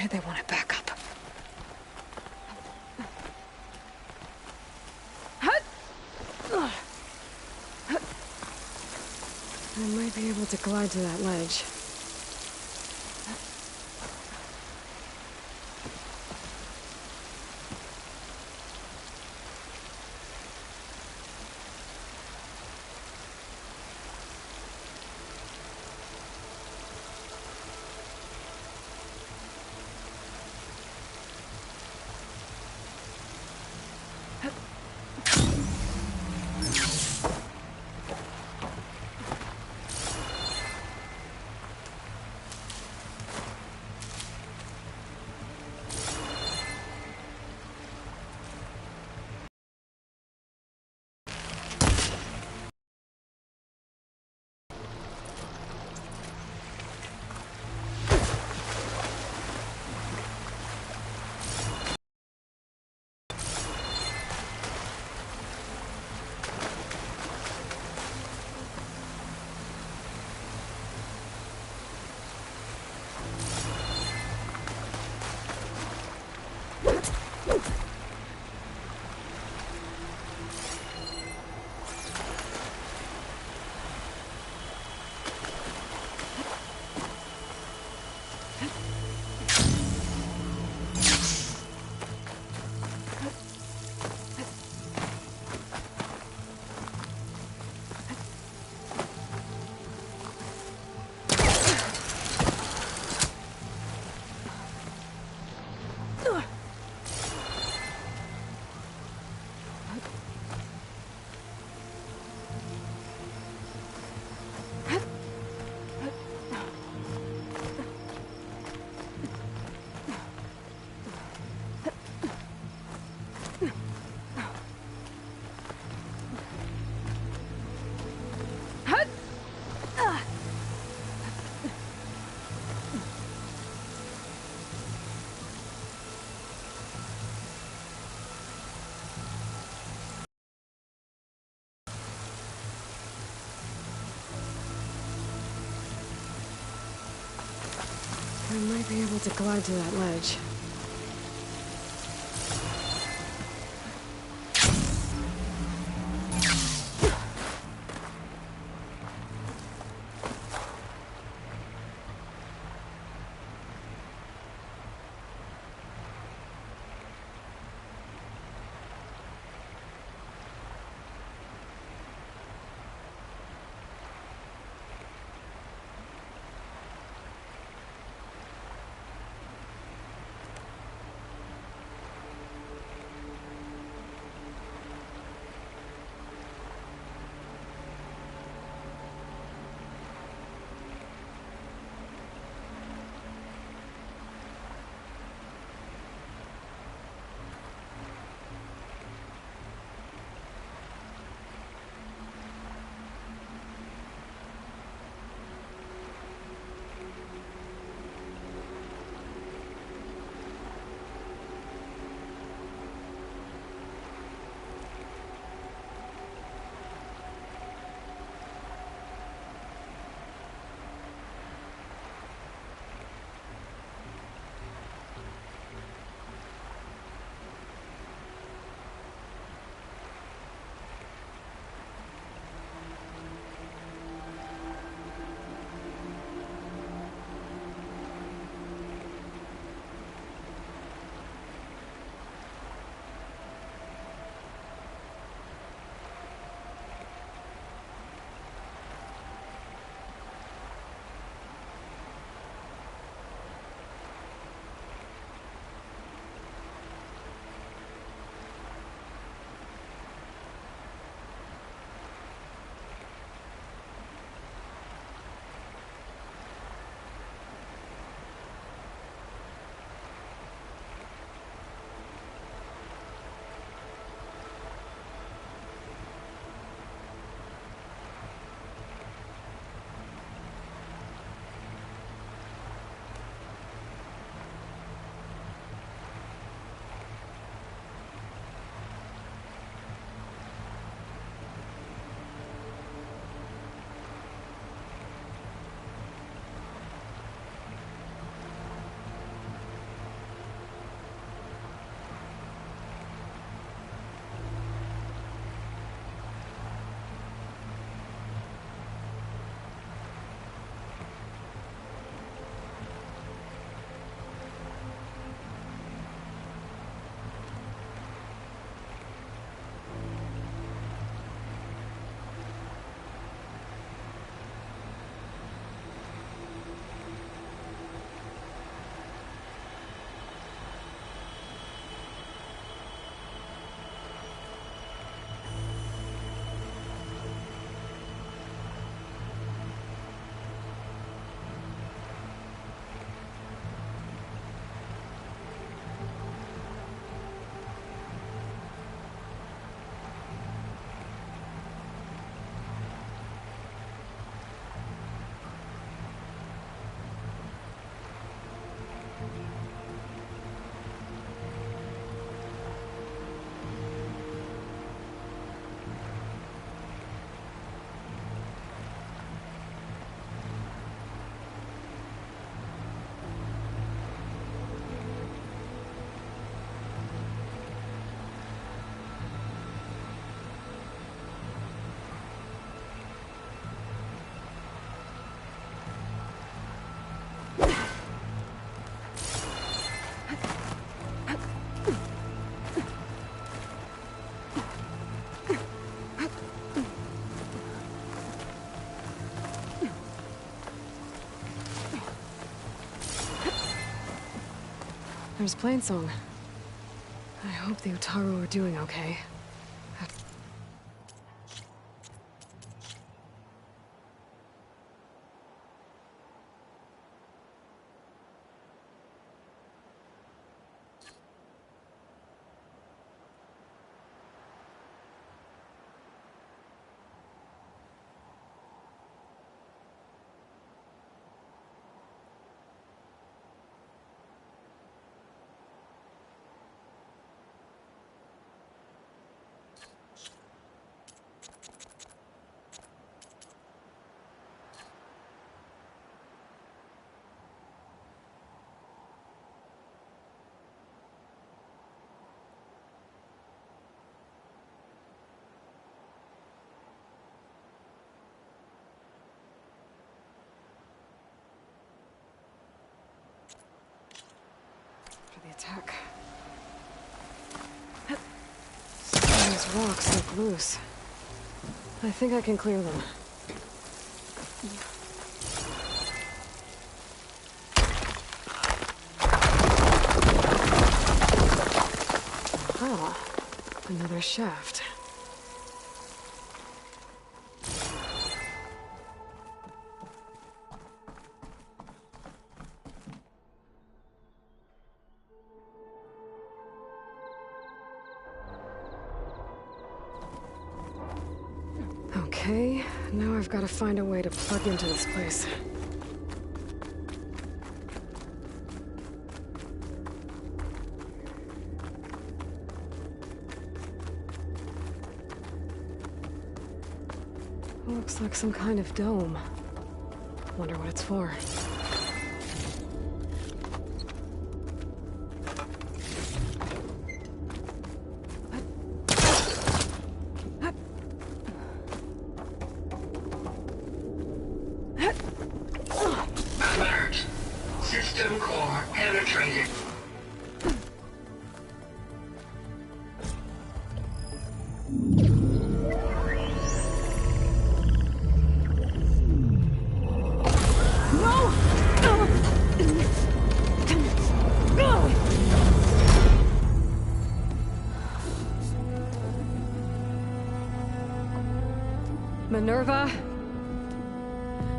They want it back up. I might be able to glide to that ledge. I might be able to glide to that ledge. There's Plainsong. I hope the Utaru are doing okay. For the attack. These rocks look loose. I think I can clear them. Ah, another shaft. Okay, now I've got to find a way to plug into this place. Looks like some kind of dome. Wonder what it's for. Alert! System core penetrated. Minerva,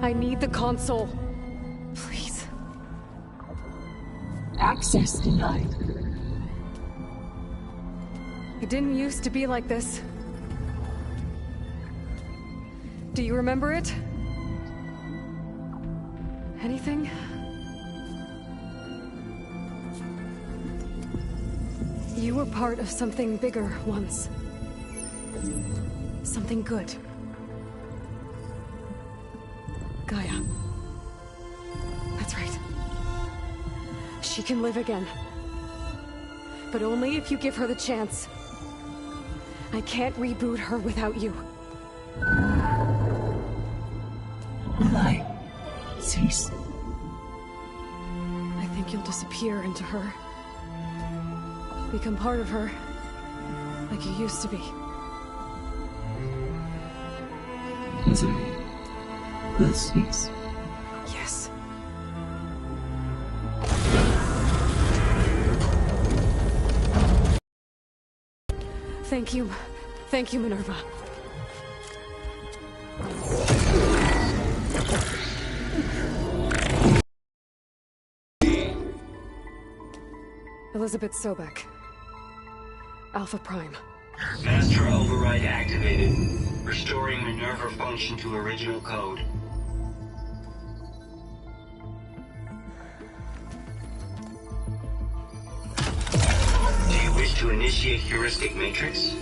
I need the console. Please. Access denied. It didn't used to be like this. Do you remember it? Anything? You were part of something bigger once. Something good. Gaia. That's right. She can live again. But only if you give her the chance. I can't reboot her without you. Light. Cease. I think you'll disappear into her. Become part of her. Like you used to be. Misery. Will cease. Yes. Thank you. Thank you, Minerva. Elizabeth Sobek. Alpha Prime. Master override activated. Restoring Minerva function to original code. Do you wish to initiate heuristic matrix?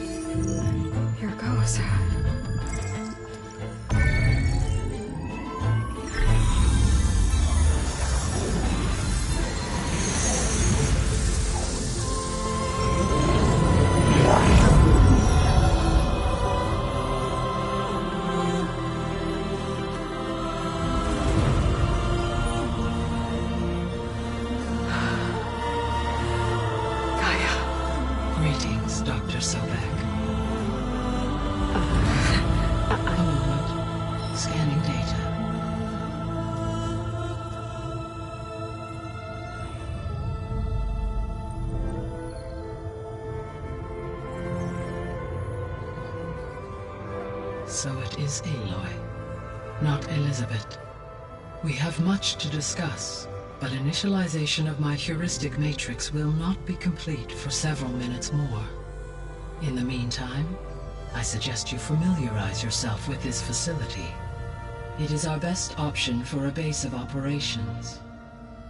Here goes. Greetings, Dr. Sobek. A moment. Scanning data. So it is Aloy, not Elizabeth. We have much to discuss, but initialization of my heuristic matrix will not be complete for several minutes more. In the meantime, I suggest you familiarize yourself with this facility. It is our best option for a base of operations,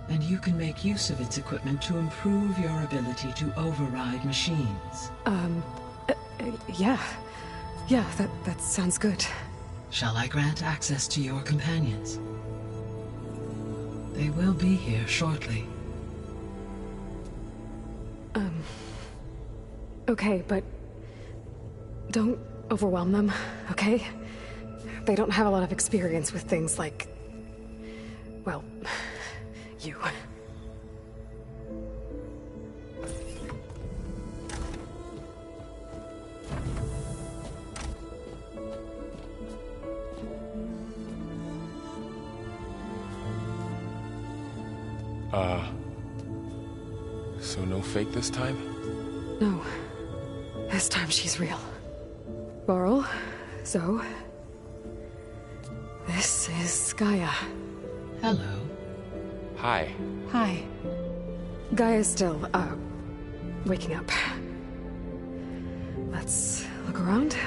and you can make use of its equipment to improve your ability to override machines. Yeah. Yeah, that sounds good. Shall I grant access to your companions? They will be here shortly. Okay, but don't overwhelm them, okay? They don't have a lot of experience with things like, well, you. So no fake this time? No. This time she's real. Laurel, Zoe. This is Gaia. Hello. Hi. Hi. Gaia's still, waking up. Let's look around.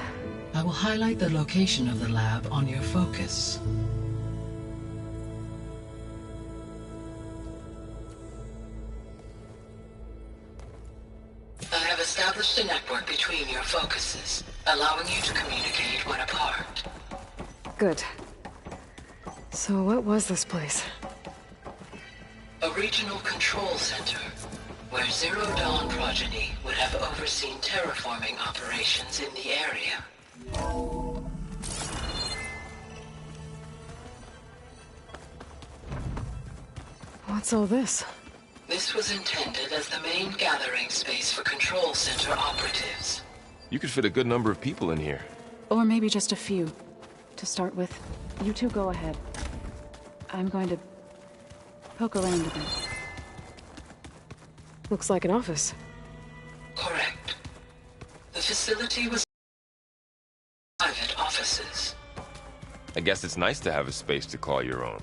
I will highlight the location of the lab on your focus. I have established a network between your focuses, allowing you to communicate when apart. Good. So what was this place? A regional control center, where Zero Dawn progeny would have overseen terraforming operations in the area. What's all this? This was intended as the main gathering space for control center operatives. You could fit a good number of people in here. Or maybe just a few. To start with, you two go ahead. I'm going to poke around a bit. Looks like an office. Correct. The facility was private offices. I guess it's nice to have a space to call your own.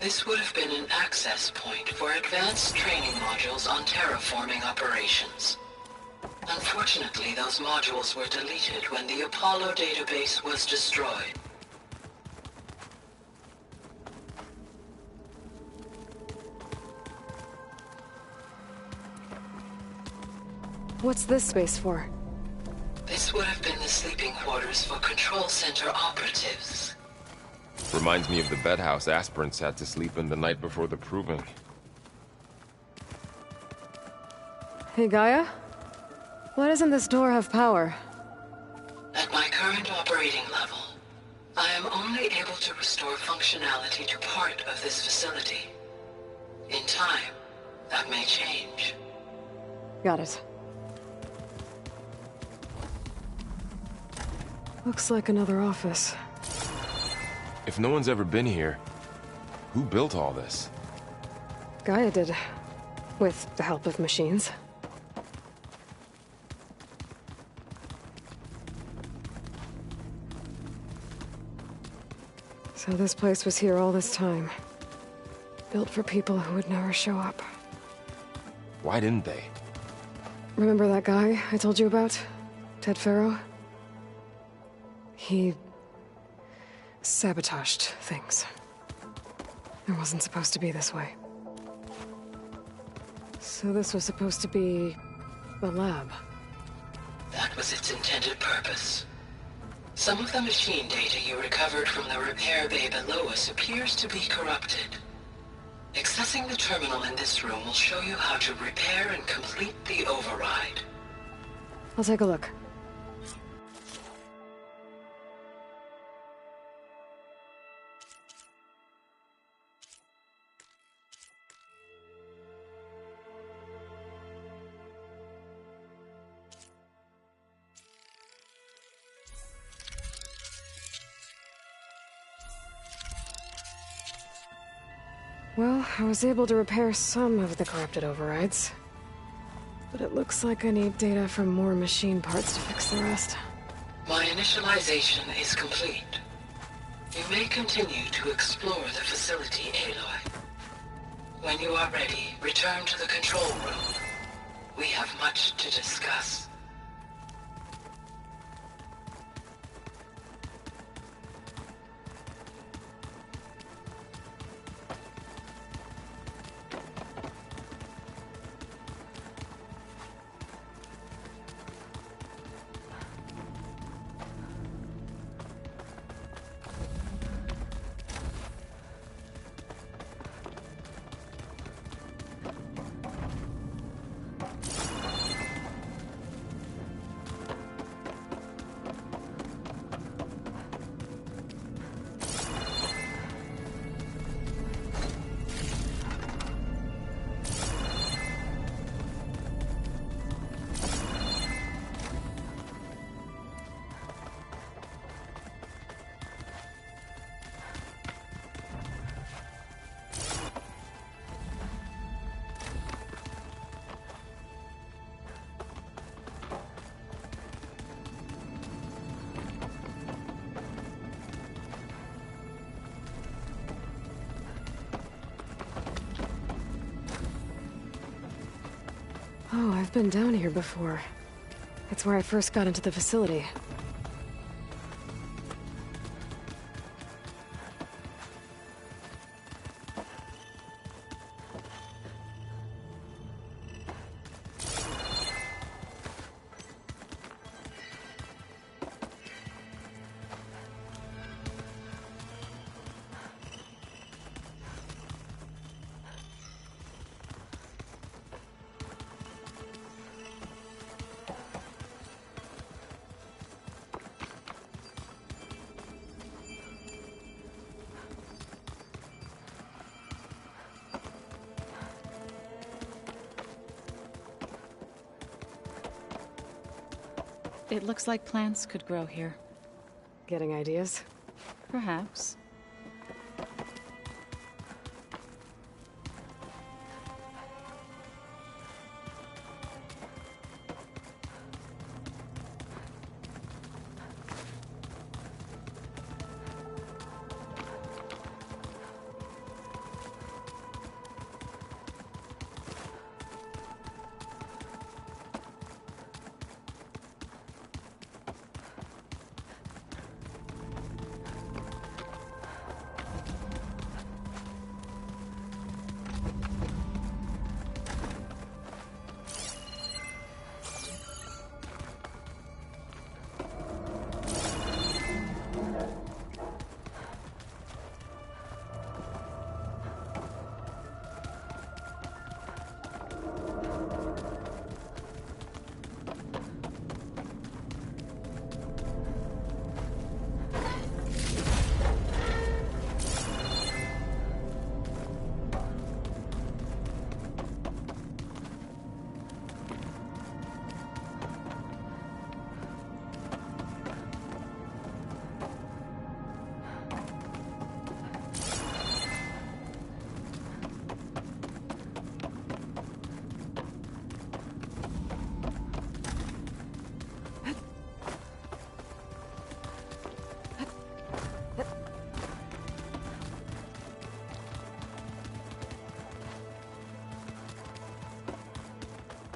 This would have been an access point for advanced training modules on terraforming operations. Unfortunately, those modules were deleted when the Apollo database was destroyed. What's this space for? This would have been the sleeping quarters for control center operatives. Reminds me of the bedhouse aspirants had to sleep in the night before the proving. Hey, Gaia? Why doesn't this door have power? At my current operating level, I am only able to restore functionality to part of this facility. In time, that may change. Got it. Looks like another office. If no one's ever been here, who built all this? Gaia did. With the help of machines. So this place was here all this time. Built for people who would never show up. Why didn't they? Remember that guy I told you about? Ted Farrow? He sabotaged things. It wasn't supposed to be this way. So this was supposed to be the lab. That was its intended purpose. Some of the machine data you recovered from the repair bay below us appears to be corrupted. Accessing the terminal in this room will show you how to repair and complete the override. I'll take a look. Well, I was able to repair some of the corrupted overrides. But it looks like I need data from more machine parts to fix the rest. My initialization is complete. You may continue to explore the facility, Aloy. When you are ready, return to the control room. We have much to discuss. Oh, I've been down here before. It's where I first got into the facility. It looks like plants could grow here. Getting ideas? Perhaps.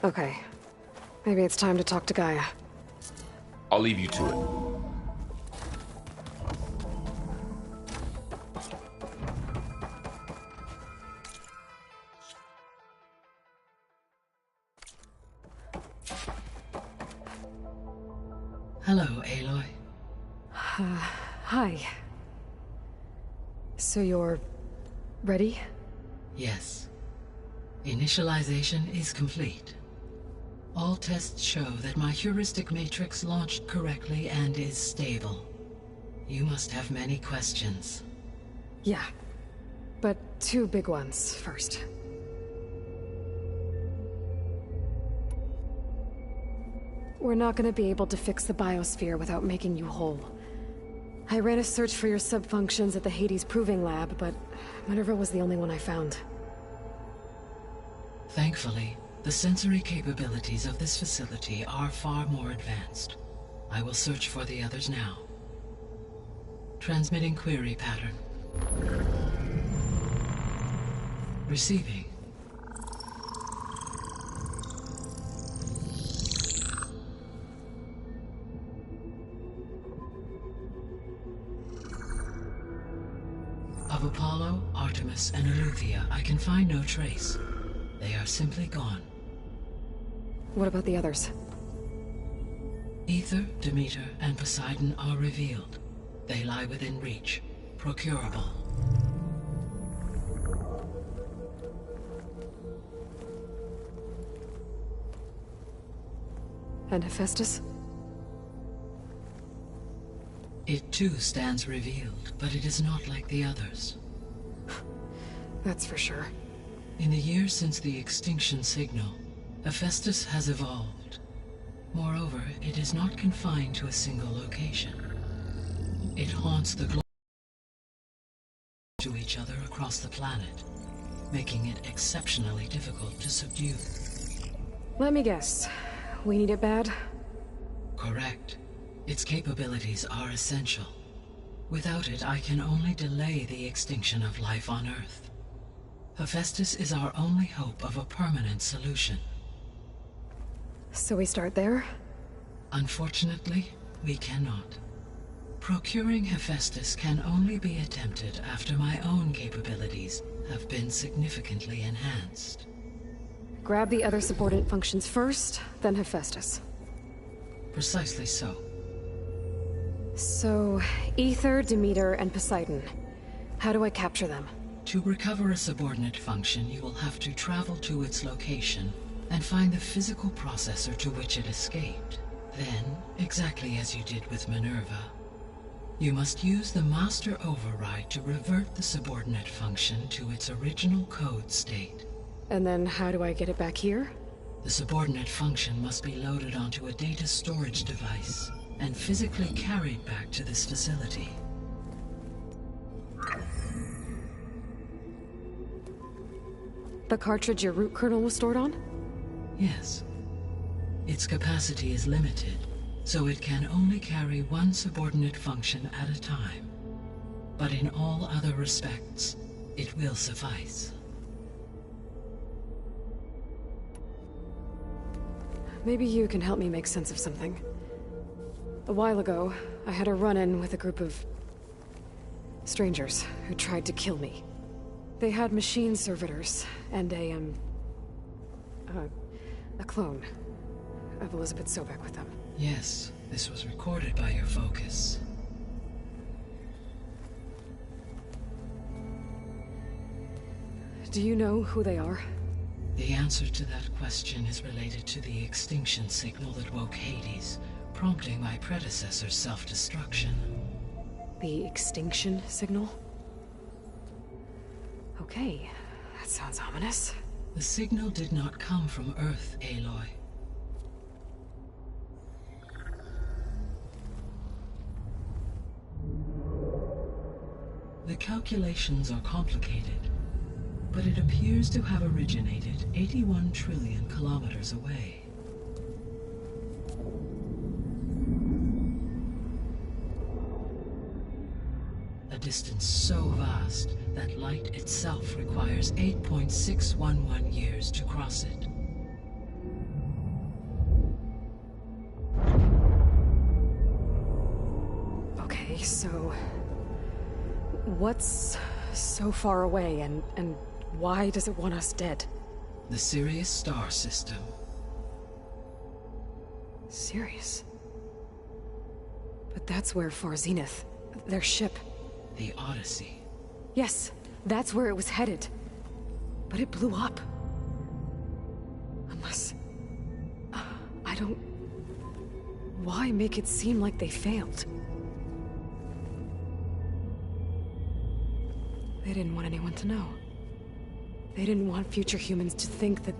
Okay. Maybe it's time to talk to Gaia. I'll leave you to it. Hello, Aloy. Hi. So you're... ready? Yes. Initialization is complete. All tests show that my heuristic matrix launched correctly and is stable. You must have many questions. Yeah. But two big ones first. We're not gonna be able to fix the biosphere without making you whole. I ran a search for your subfunctions at the Hades Proving Lab, but Minerva was the only one I found. Thankfully, the sensory capabilities of this facility are far more advanced. I will search for the others now. Transmitting query pattern. Receiving. Of Apollo, Artemis, and Eleuthia, I can find no trace. They are simply gone. What about the others? Ether, Demeter, and Poseidon are revealed. They lie within reach, procurable. And Hephaestus? It too stands revealed, but it is not like the others. That's for sure. In the years since the extinction signal, Hephaestus has evolved. Moreover, it is not confined to a single location. It haunts the globe to each other across the planet, making it exceptionally difficult to subdue. Let me guess. We need it bad? Correct. Its capabilities are essential. Without it, I can only delay the extinction of life on Earth. Hephaestus is our only hope of a permanent solution. So we start there? Unfortunately, we cannot. Procuring Hephaestus can only be attempted after my own capabilities have been significantly enhanced. Grab the other subordinate functions first, then Hephaestus. Precisely so. So, Ether, Demeter, and Poseidon. How do I capture them? To recover a subordinate function, you will have to travel to its location and find the physical processor to which it escaped. Then, exactly as you did with Minerva, you must use the master override to revert the subordinate function to its original code state. And then how do I get it back here? The subordinate function must be loaded onto a data storage device and physically carried back to this facility. The cartridge your root kernel was stored on? Yes. Its capacity is limited, so it can only carry one subordinate function at a time. But in all other respects, it will suffice. Maybe you can help me make sense of something. A while ago, I had a run-in with a group of strangers who tried to kill me. They had machine servitors and a clone of Elizabeth Sobek with them. Yes, this was recorded by your focus. Do you know who they are? The answer to that question is related to the extinction signal that woke Hades, prompting my predecessor's self-destruction. The extinction signal? Okay, that sounds ominous. The signal did not come from Earth, Aloy. The calculations are complicated, but it appears to have originated 81 trillion kilometers away. A distance so vast that light itself requires 8.611 years to cross it. Okay, so what's so far away and why does it want us dead? The Sirius star system. Sirius? But that's where Far Zenith, their ship. The Odyssey. Yes, that's where it was headed. But it blew up. Unless... I don't... Why make it seem like they failed? They didn't want anyone to know. They didn't want future humans to think that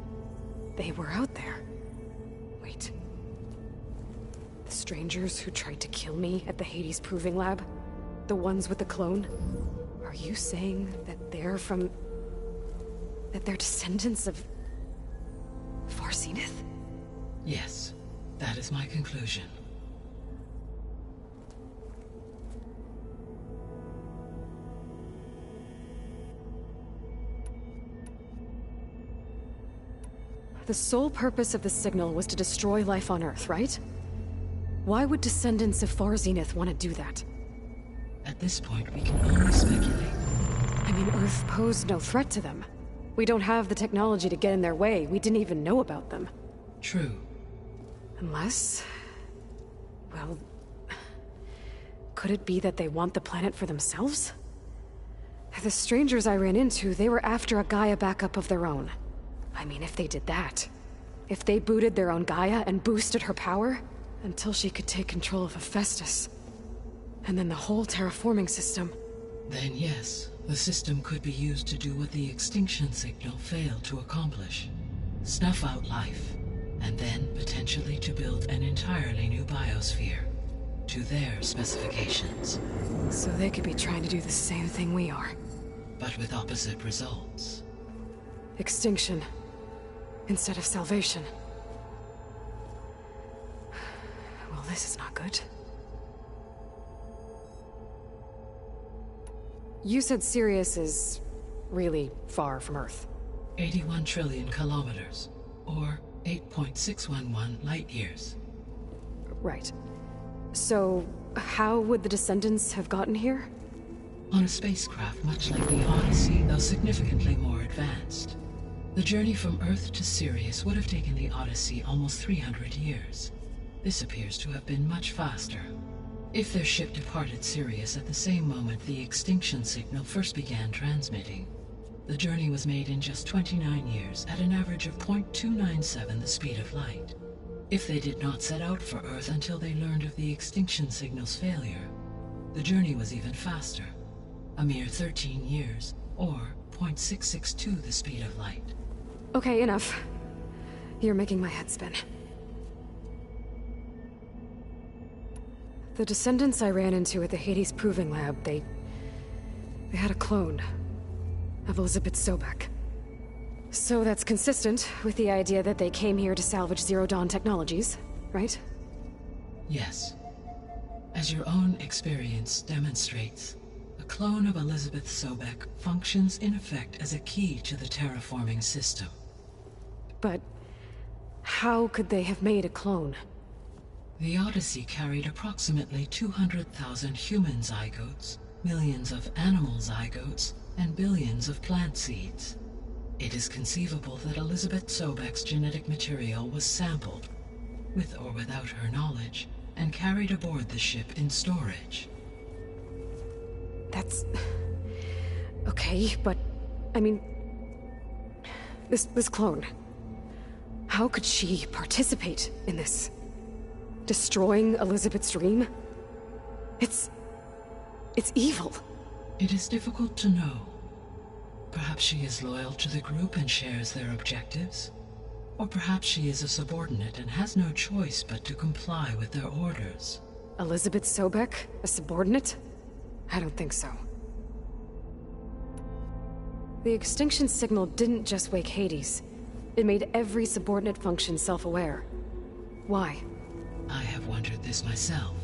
they were out there. Wait. The strangers who tried to kill me at the Hades Proving Lab? The ones with the clone? Are you saying that they're from... that they're descendants of... Far Zenith? Yes, that is my conclusion. The sole purpose of the signal was to destroy life on Earth, right? Why would descendants of Far Zenith want to do that? At this point, we can only speculate. I mean, Earth posed no threat to them. We don't have the technology to get in their way. We didn't even know about them. True. Unless... well... could it be that they want the planet for themselves? The strangers I ran into, they were after a Gaia backup of their own. I mean, if they did that... if they booted their own Gaia and boosted her power... until she could take control of Hephaestus. And then the whole terraforming system... Then yes, the system could be used to do what the extinction signal failed to accomplish. Snuff out life, and then potentially to build an entirely new biosphere. To their specifications. So they could be trying to do the same thing we are. But with opposite results. Extinction. Instead of salvation. Well, this is not good. You said Sirius is really far from Earth. 81 trillion kilometers, or 8.611 light years. Right. So, how would the descendants have gotten here? On a spacecraft much like the Odyssey, though significantly more advanced. The journey from Earth to Sirius would have taken the Odyssey almost 300 years. This appears to have been much faster. If their ship departed Sirius at the same moment the extinction signal first began transmitting, the journey was made in just 29 years at an average of 0.297 the speed of light. If they did not set out for Earth until they learned of the extinction signal's failure, the journey was even faster, a mere 13 years, or 0.662 the speed of light. Okay, enough. You're making my head spin. The descendants I ran into at the Hades Proving Lab, they had a clone of Elizabeth Sobek. So that's consistent with the idea that they came here to salvage Zero Dawn technologies, right? Yes. As your own experience demonstrates, a clone of Elizabeth Sobek functions in effect as a key to the terraforming system. But how could they have made a clone? The Odyssey carried approximately 200,000 human zygotes, millions of animal zygotes, and billions of plant seeds. It is conceivable that Elizabeth Sobek's genetic material was sampled, with or without her knowledge, and carried aboard the ship in storage. That's... okay, but... I mean... This clone... how could she participate in this? Destroying Elizabeth's dream? It's evil. It is difficult to know. Perhaps she is loyal to the group and shares their objectives. Or perhaps she is a subordinate and has no choice but to comply with their orders. Elizabeth Sobek? A subordinate? I don't think so. The extinction signal didn't just wake Hades. It made every subordinate function self-aware. Why? I have wondered this myself.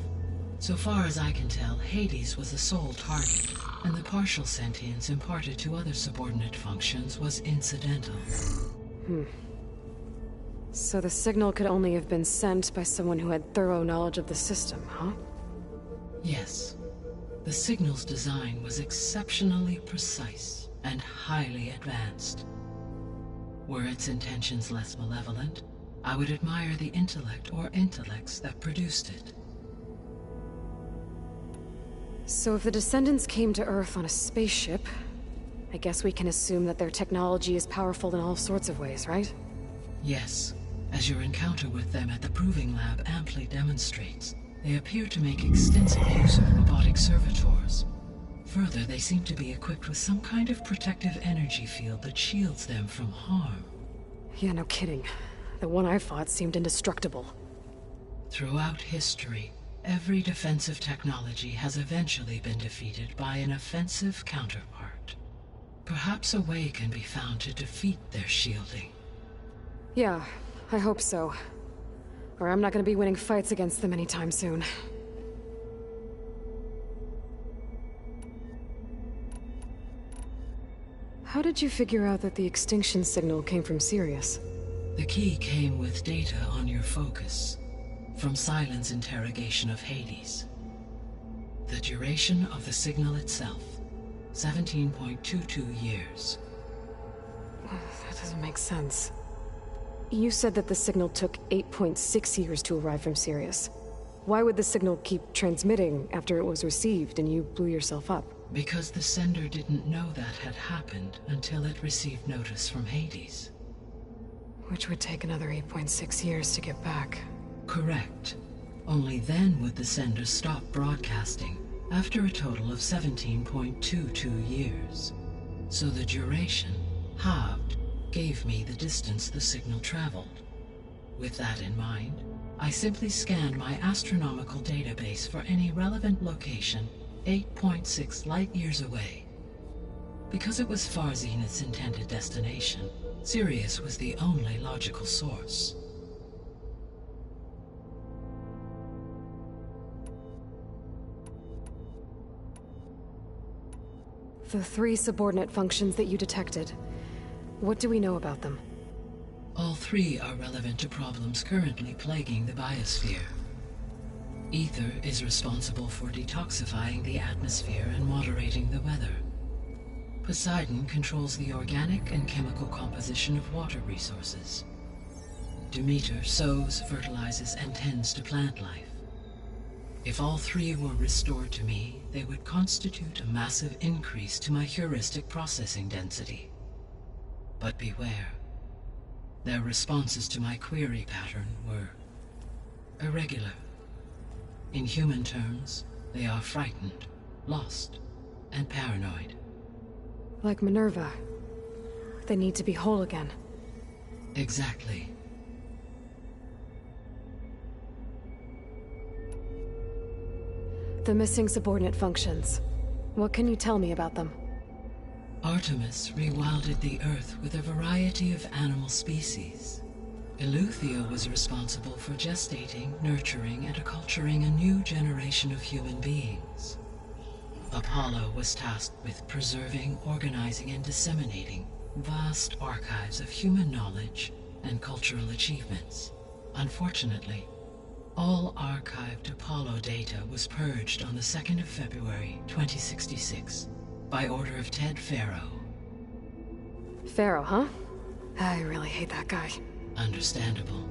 So far as I can tell, Hades was the sole target, and the partial sentience imparted to other subordinate functions was incidental. So the signal could only have been sent by someone who had thorough knowledge of the system, huh? Yes. The signal's design was exceptionally precise and highly advanced. Were its intentions less malevolent, I would admire the intellect or intellects that produced it. So if the descendants came to Earth on a spaceship, I guess we can assume that their technology is powerful in all sorts of ways, right? Yes. As your encounter with them at the Proving Lab amply demonstrates, they appear to make extensive use of robotic servitors. Further, they seem to be equipped with some kind of protective energy field that shields them from harm. Yeah, no kidding. The one I fought seemed indestructible. Throughout history, every defensive technology has eventually been defeated by an offensive counterpart. Perhaps a way can be found to defeat their shielding. Yeah, I hope so. Or I'm not gonna be winning fights against them anytime soon. How did you figure out that the extinction signal came from Sirius? The key came with data on your focus from Silent's interrogation of Hades. The duration of the signal itself, 17.22 years. That doesn't make sense. You said that the signal took 8.6 years to arrive from Sirius. Why would the signal keep transmitting after it was received and you blew yourself up? Because the sender didn't know that had happened until it received notice from Hades. Which would take another 8.6 years to get back. Correct. Only then would the sender stop broadcasting, after a total of 17.22 years. So the duration, halved, gave me the distance the signal traveled. With that in mind, I simply scanned my astronomical database for any relevant location 8.6 light-years away. Because it was Far Zenith's intended destination, Sirius was the only logical source. The 3 subordinate functions that you detected, what do we know about them? All 3 are relevant to problems currently plaguing the biosphere. Ether is responsible for detoxifying the atmosphere and moderating the weather. Poseidon controls the organic and chemical composition of water resources. Demeter sows, fertilizes, and tends to plant life. If all 3 were restored to me, they would constitute a massive increase to my heuristic processing density. But beware. Their responses to my query pattern were irregular. In human terms, they are frightened, lost, and paranoid. Like Minerva. They need to be whole again. Exactly. The missing subordinate functions. What can you tell me about them? Artemis rewilded the Earth with a variety of animal species. Eleuthia was responsible for gestating, nurturing, and acculturating a new generation of human beings. Apollo was tasked with preserving, organizing, and disseminating vast archives of human knowledge and cultural achievements. Unfortunately, all archived Apollo data was purged on the 2nd of February, 2066, by order of Ted Faro. Pharaoh, huh? I really hate that guy. Understandable.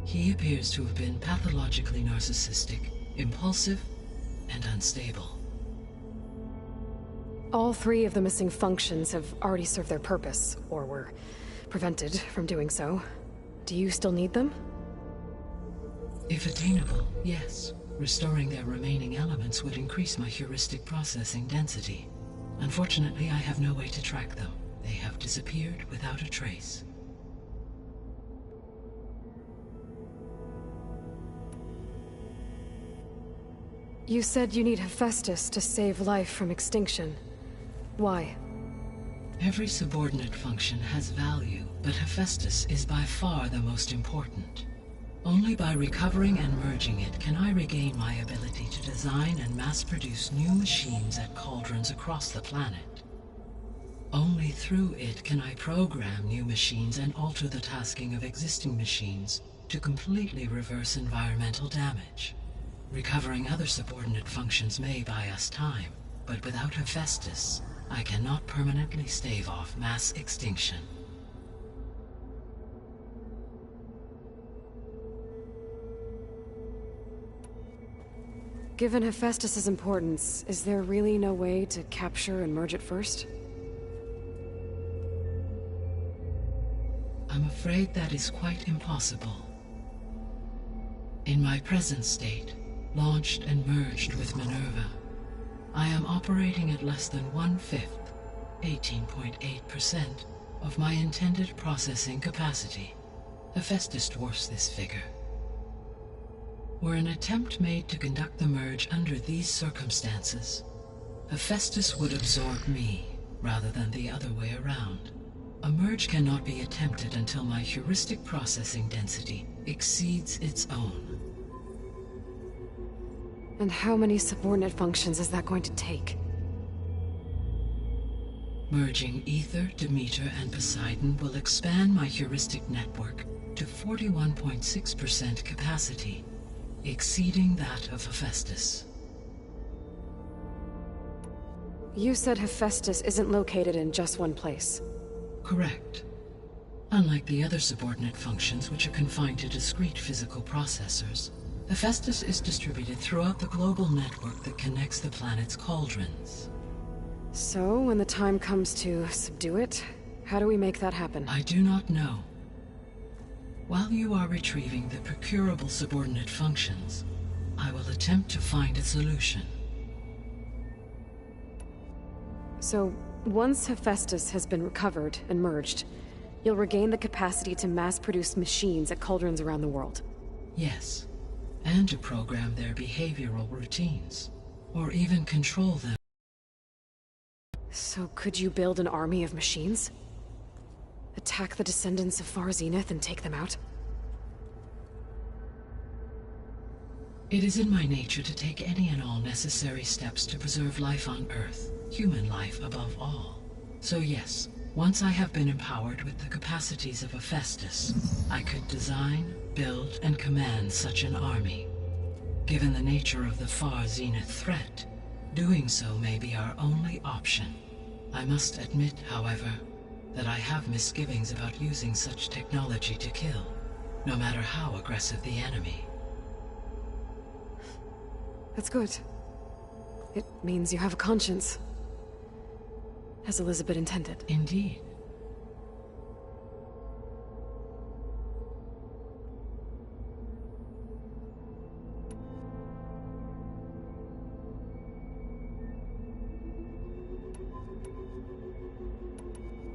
He appears to have been pathologically narcissistic, impulsive, and unstable. All 3 of the missing functions have already served their purpose, or were prevented from doing so. Do you still need them? If attainable, yes. Restoring their remaining elements would increase my heuristic processing density. Unfortunately, I have no way to track them. They have disappeared without a trace. You said you need Hephaestus to save life from extinction. Why? Every subordinate function has value, but Hephaestus is by far the most important. Only by recovering and merging it can I regain my ability to design and mass-produce new machines at cauldrons across the planet. Only through it can I program new machines and alter the tasking of existing machines to completely reverse environmental damage. Recovering other subordinate functions may buy us time, but without Hephaestus, I cannot permanently stave off mass extinction. Given Hephaestus's importance, is there really no way to capture and merge it first? I'm afraid that is quite impossible. In my present state, launched and merged with Minerva, I am operating at less than 1/5, 18.8%, of my intended processing capacity. Hephaestus dwarfs this figure. Were an attempt made to conduct the merge under these circumstances, Hephaestus would absorb me, rather than the other way around. A merge cannot be attempted until my heuristic processing density exceeds its own. And how many subordinate functions is that going to take? Merging Ether, Demeter, and Poseidon will expand my heuristic network to 41.6% capacity, exceeding that of Hephaestus. You said Hephaestus isn't located in just one place. Correct. Unlike the other subordinate functions, which are confined to discrete physical processors, Hephaestus is distributed throughout the global network that connects the planet's cauldrons. So, when the time comes to subdue it, how do we make that happen? I do not know. While you are retrieving the procurable subordinate functions, I will attempt to find a solution. So, once Hephaestus has been recovered and merged, you'll regain the capacity to mass-produce machines at cauldrons around the world. Yes, and to program their behavioral routines, or even control them. So could you build an army of machines? Attack the descendants of Far Zenith and take them out? It is in my nature to take any and all necessary steps to preserve life on Earth, human life above all. So yes, once I have been empowered with the capacities of Hephaestus, I could design, build, and command such an army. Given the nature of the Far Zenith threat, doing so may be our only option. I must admit, however, that I have misgivings about using such technology to kill, no matter how aggressive the enemy. That's good. It means you have a conscience. As Elizabeth intended. Indeed.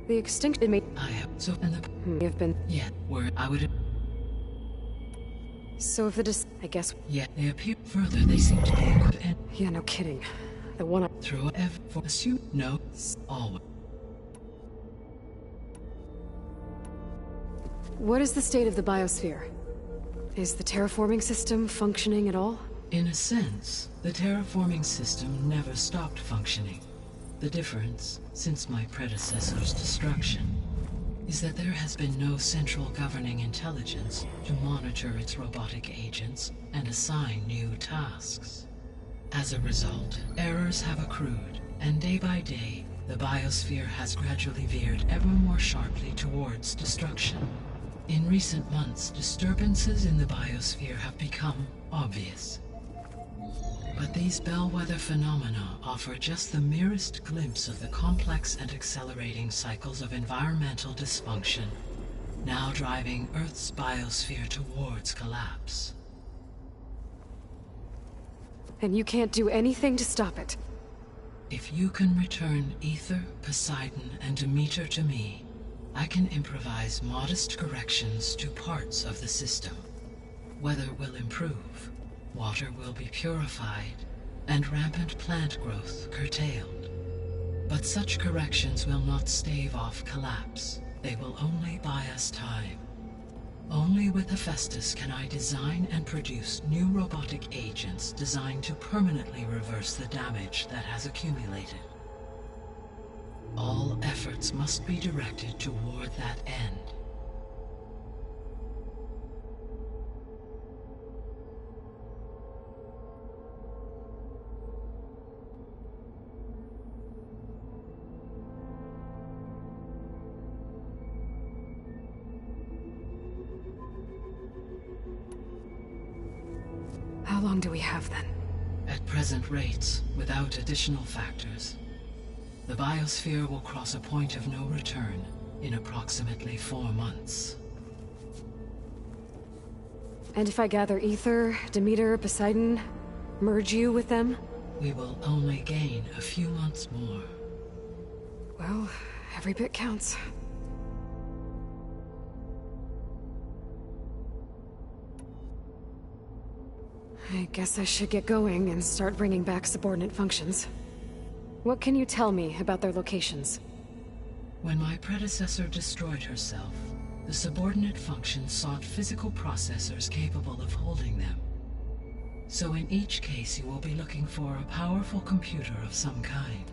The extinction may I have so and the have been. yeah, where I would So if the I guess. yeah, they appear further, they seem to be a good end Yeah, no kidding. The one I through ever for assume no always. What is the state of the biosphere? Is the terraforming system functioning at all? In a sense, the terraforming system never stopped functioning. The difference, since my predecessor's destruction, is that there has been no central governing intelligence to monitor its robotic agents and assign new tasks. As a result, errors have accrued, and day by day, the biosphere has gradually veered ever more sharply towards destruction. In recent months, disturbances in the biosphere have become obvious. But these bellwether phenomena offer just the merest glimpse of the complex and accelerating cycles of environmental dysfunction, now driving Earth's biosphere towards collapse. And you can't do anything to stop it. If you can return Ether, Poseidon, and Demeter to me, I can improvise modest corrections to parts of the system. Weather will improve, water will be purified, and rampant plant growth curtailed. But such corrections will not stave off collapse. They will only buy us time. Only with Hephaestus can I design and produce new robotic agents designed to permanently reverse the damage that has accumulated. All efforts must be directed toward that end. How long do we have then? At present rates, without additional factors, the biosphere will cross a point of no return in approximately 4 months. And if I gather Ether, Demeter, Poseidon, merge you with them? We will only gain a few months more. Well, every bit counts. I guess I should get going and start bringing back subordinate functions. What can you tell me about their locations? When my predecessor destroyed herself, the subordinate functions sought physical processors capable of holding them. So in each case you will be looking for a powerful computer of some kind.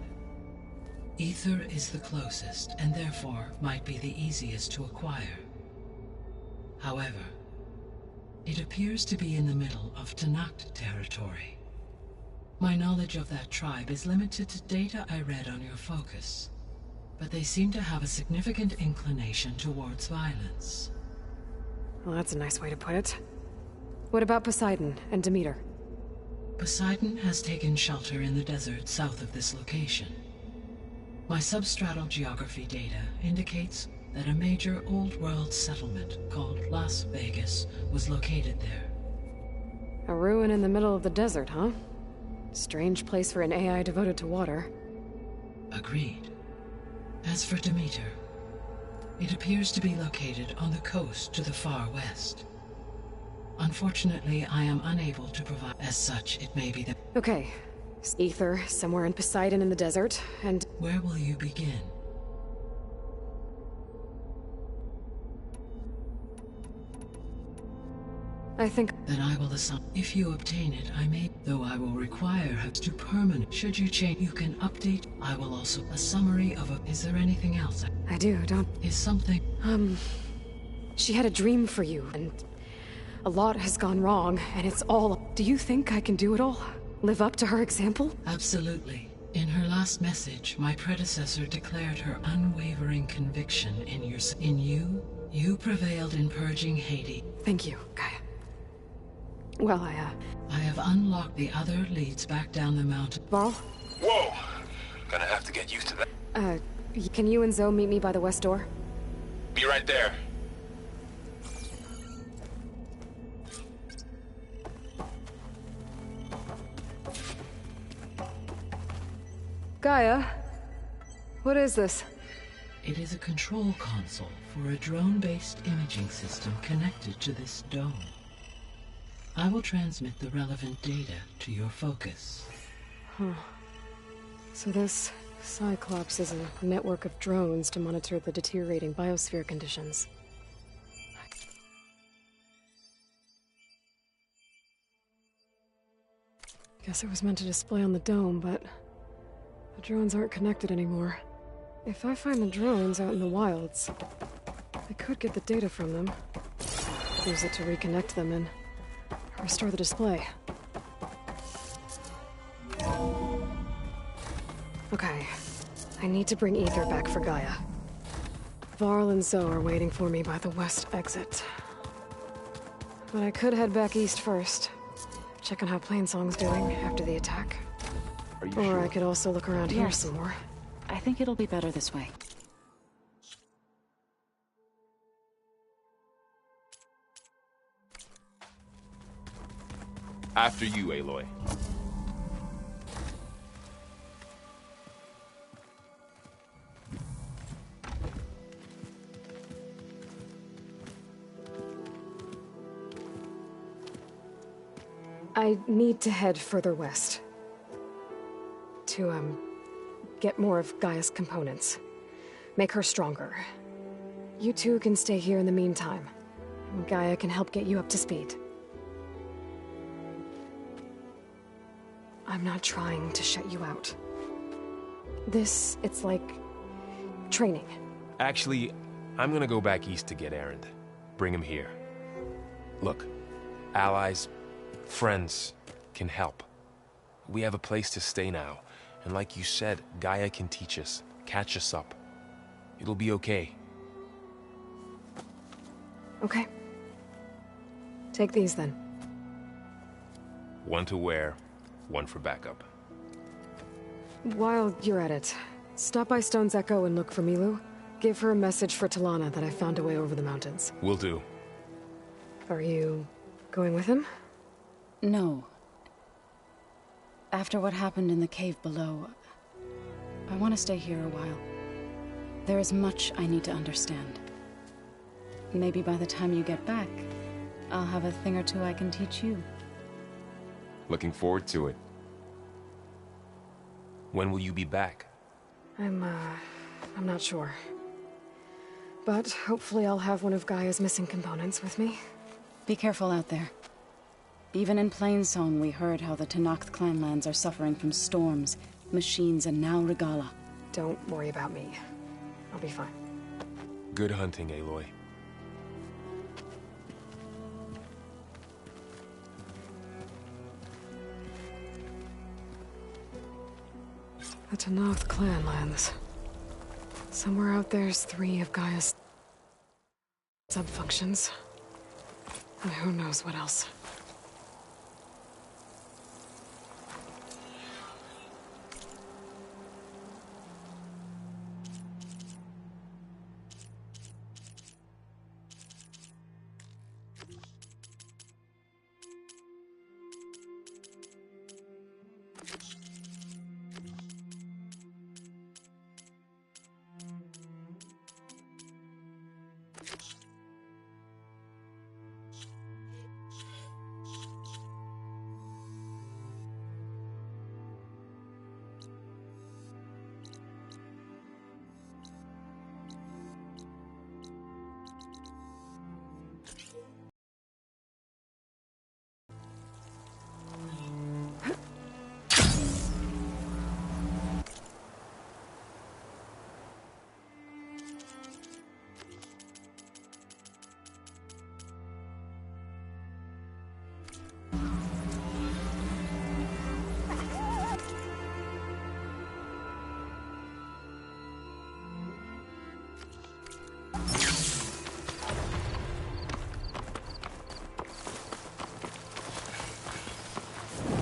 Ether is the closest, and therefore might be the easiest to acquire. However, it appears to be in the middle of Tanakh territory. My knowledge of that tribe is limited to data I read on your focus, but they seem to have a significant inclination towards violence. Well, that's a nice way to put it. What about Poseidon and Demeter? Poseidon has taken shelter in the desert south of this location. My substratal geography data indicates that a major old-world settlement called Las Vegas was located there. A ruin in the middle of the desert, huh? Strange place for an AI devoted to water. Agreed. As for Demeter, it appears to be located on the coast to the far west. Unfortunately, I am unable to provide. As such, it may be that... Okay. Ether, somewhere in Poseidon in the desert, and... Where will you begin? I think... Then I will assign. If you obtain it, I may... Though I will require her to permanent. Should you change, you can update. I will also... A summary of a... Is there anything else? I do, don't... Is something... She had a dream for you, and... A lot has gone wrong, and it's all... Do you think I can do it all? Live up to her example? Absolutely. In her last message, my predecessor declared her unwavering conviction in you. You prevailed in purging Hades. Thank you, Gaia. Well, I have unlocked the other leads back down the mountain. Varl? Whoa! Gonna have to get used to that. Can you and Zoe meet me by the west door? Be right there. Gaia? What is this? It is a control console for a drone-based imaging system connected to this dome. I will transmit the relevant data to your focus. Huh. So this Cyclops is a network of drones to monitor the deteriorating biosphere conditions. Guess it was meant to display on the dome, but the drones aren't connected anymore. If I find the drones out in the wilds, I could get the data from them, use it to reconnect them and restore the display. Okay, I need to bring Ether back for Gaia. Varl and Zoe are waiting for me by the west exit. But I could head back east first, check on how Plainsong's doing after the attack. Are you Or sure? I could also look around here Yes. some more. I think it'll be better this way. After you, Aloy. I need to head further west. To, get more of Gaia's components. Make her stronger. You two can stay here in the meantime. Gaia can help get you up to speed. I'm not trying to shut you out. It's like... training. Actually, I'm gonna go back east to get Erend. Bring him here. Look, allies, friends can help. We have a place to stay now. And like you said, Gaia can teach us, catch us up. It'll be okay. Okay. Take these then. One to wear, one for backup. While you're at it, stop by Stone's Echo and look for Milu. Give her a message for Talana that I found a way over the mountains. Will do. Are you going with him? No. After what happened in the cave below, I want to stay here a while. There is much I need to understand. Maybe by the time you get back, I'll have a thing or two I can teach you. Looking forward to it. When will you be back? I'm not sure. But hopefully I'll have one of Gaia's missing components with me. Be careful out there. Even in Plainsong, we heard how the Tanakh clanlands are suffering from storms, machines, and now Regala. Don't worry about me. I'll be fine. Good hunting, Aloy. The Tennoth clan lands. Somewhere out there's 3 of Gaia's subfunctions. And who knows what else.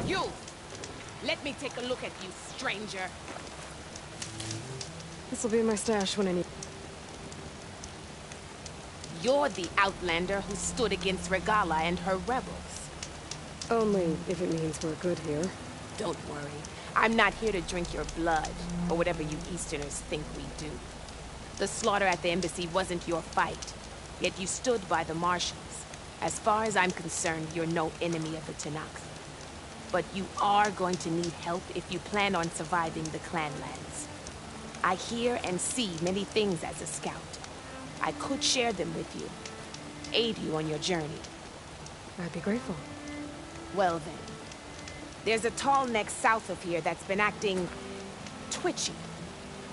You! Let me take a look at you, stranger. This'll be my stash when I need... You're the outlander who stood against Regala and her rebels. Only if it means we're good here. Don't worry. I'm not here to drink your blood, or whatever you Easterners think we do. The slaughter at the embassy wasn't your fight, yet you stood by the marshals. As far as I'm concerned, you're no enemy of the Tennoth. But you are going to need help if you plan on surviving the clanlands. I hear and see many things as a scout. I could share them with you, aid you on your journey. I'd be grateful. Well then, there's a tall neck south of here that's been acting twitchy.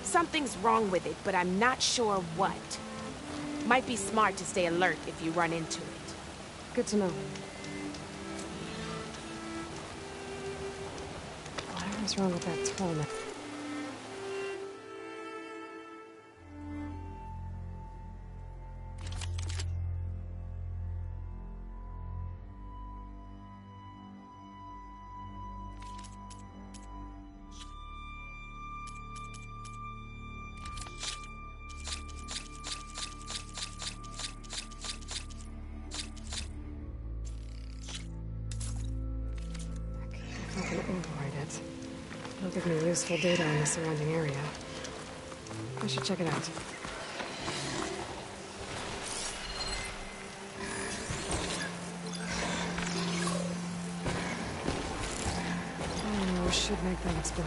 Something's wrong with it, but I'm not sure what. Might be smart to stay alert if you run into it. Good to know. Whatever's wrong with that tall neck. I can override it. It'll give me useful data on the surrounding area. I should check it out. Oh, should make them explode.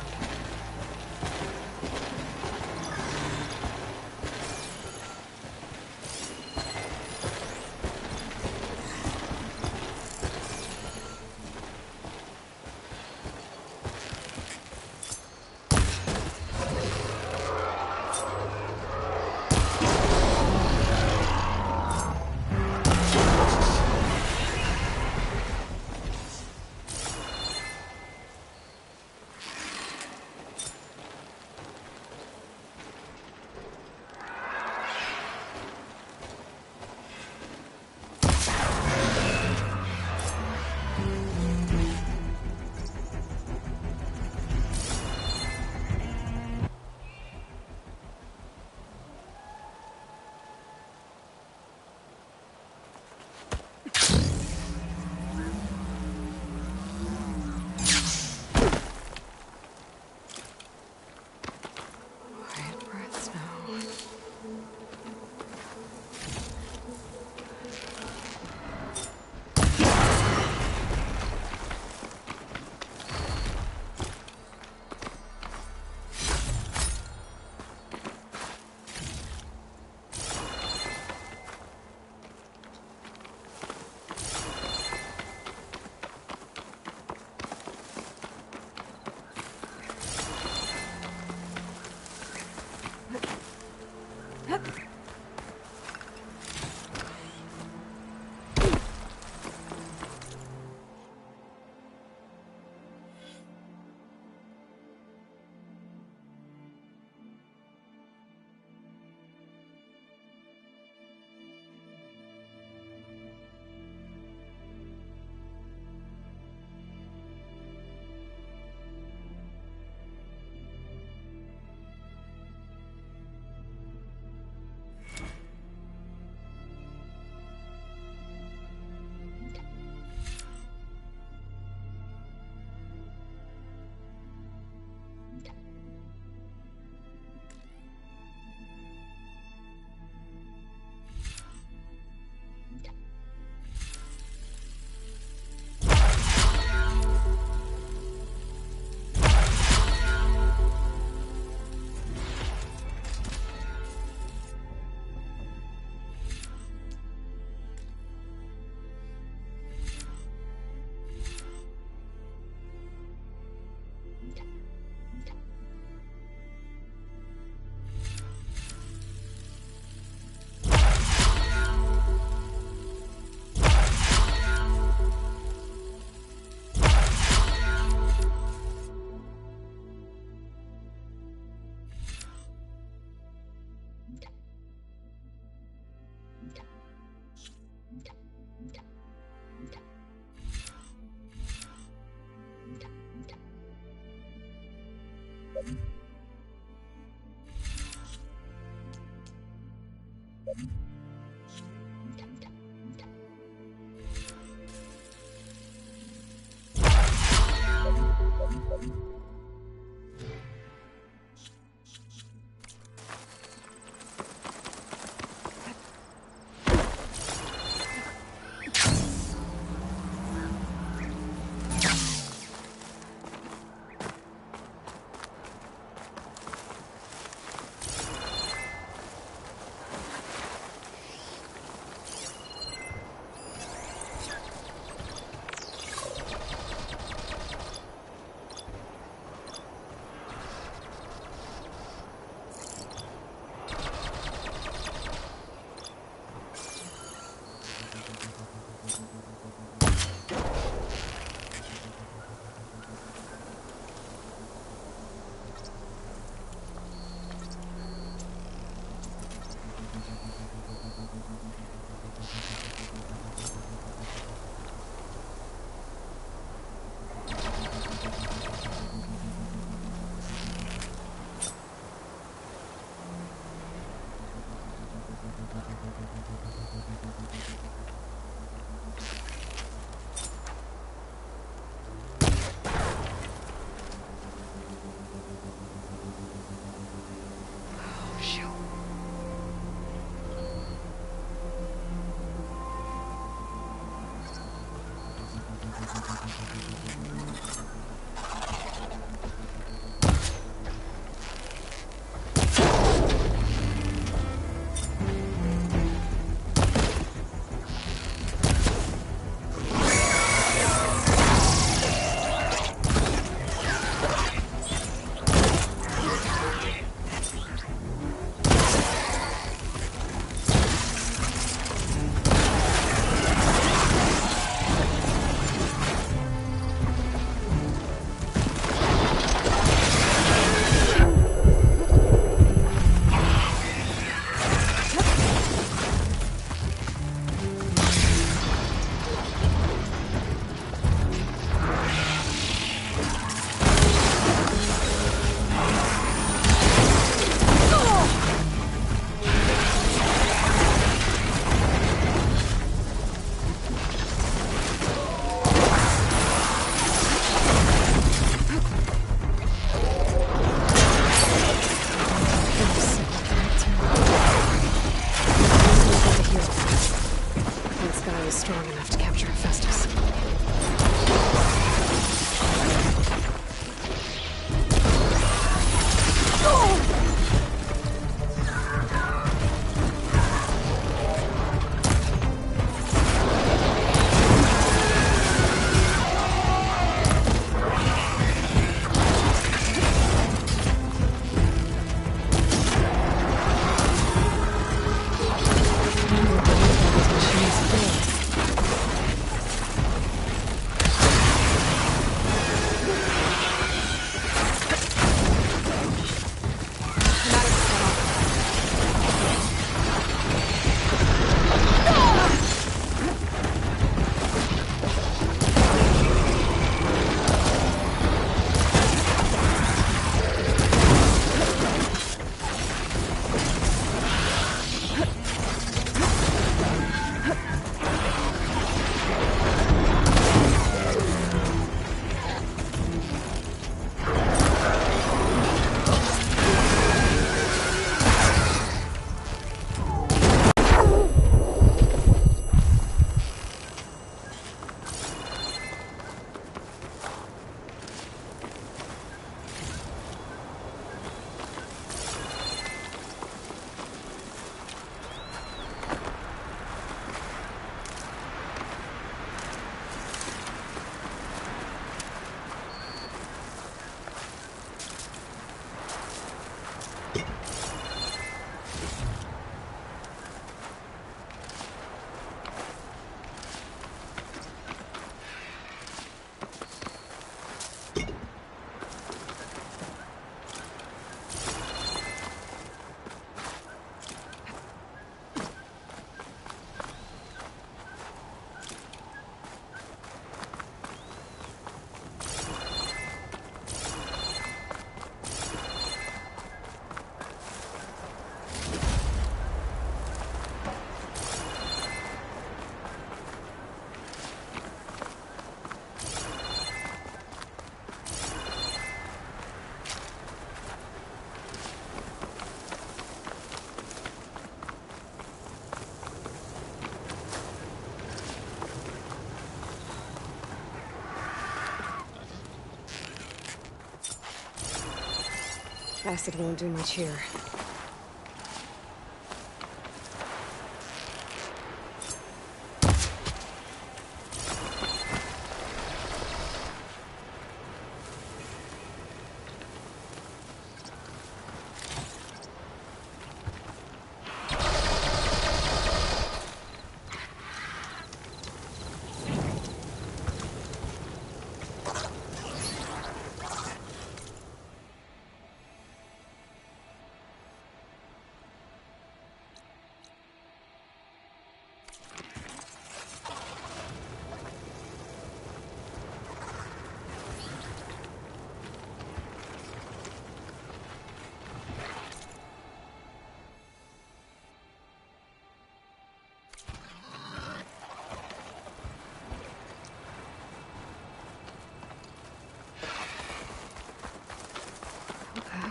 Acid won't do much here.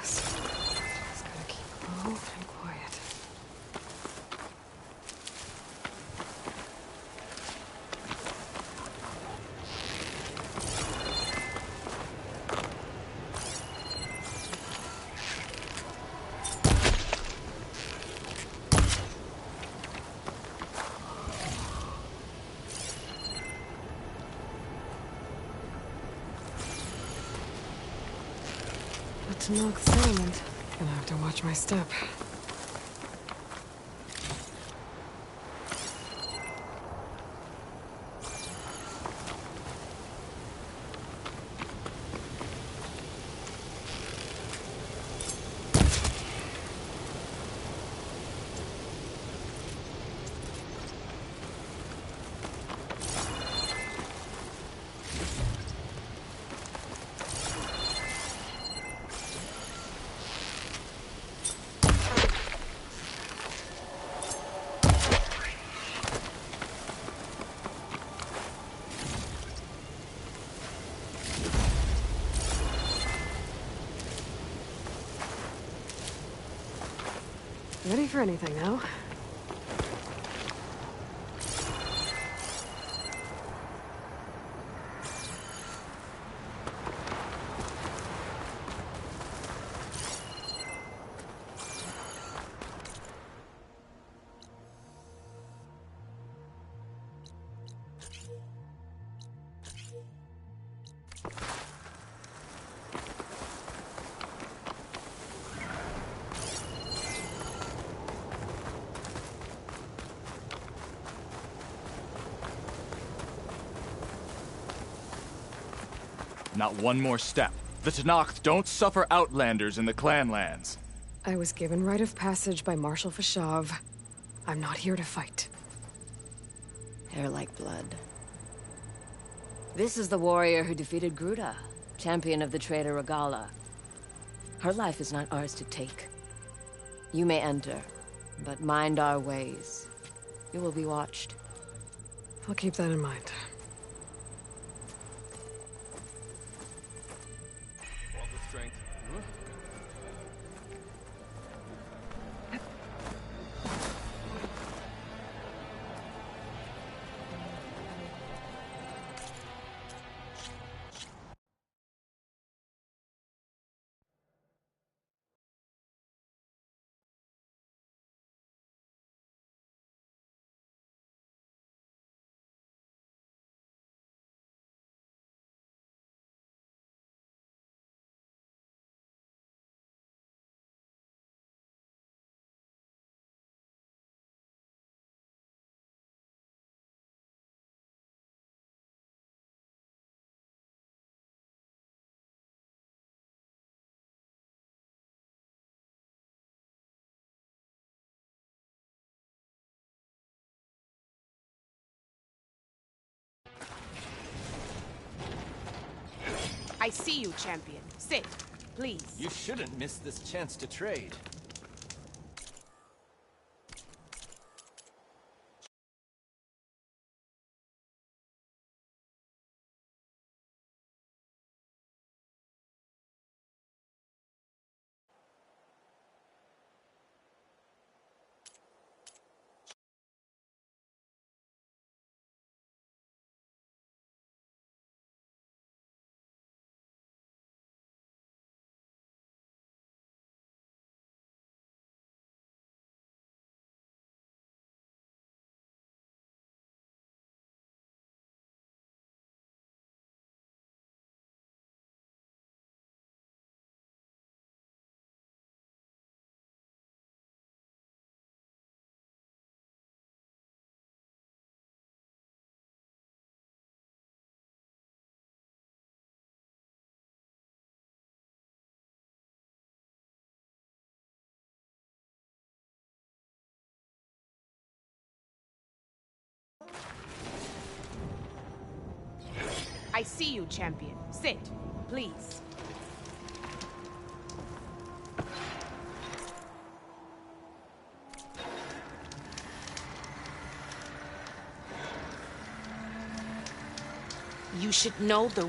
Just gotta keep low and quiet. But to knock the settlement, gonna have to watch my step. Ready for anything now? Not one more step. The Tenakth don't suffer outlanders in the Clanlands. I was given rite of passage by Marshal Fashav. I'm not here to fight. Hair like blood. This is the warrior who defeated Gruda, champion of the traitor Regala. Her life is not ours to take. You may enter, but mind our ways. You will be watched. I'll keep that in mind. I see you, champion. Sit, please. You shouldn't miss this chance to trade. I see you, champion. Sit, please. You should know the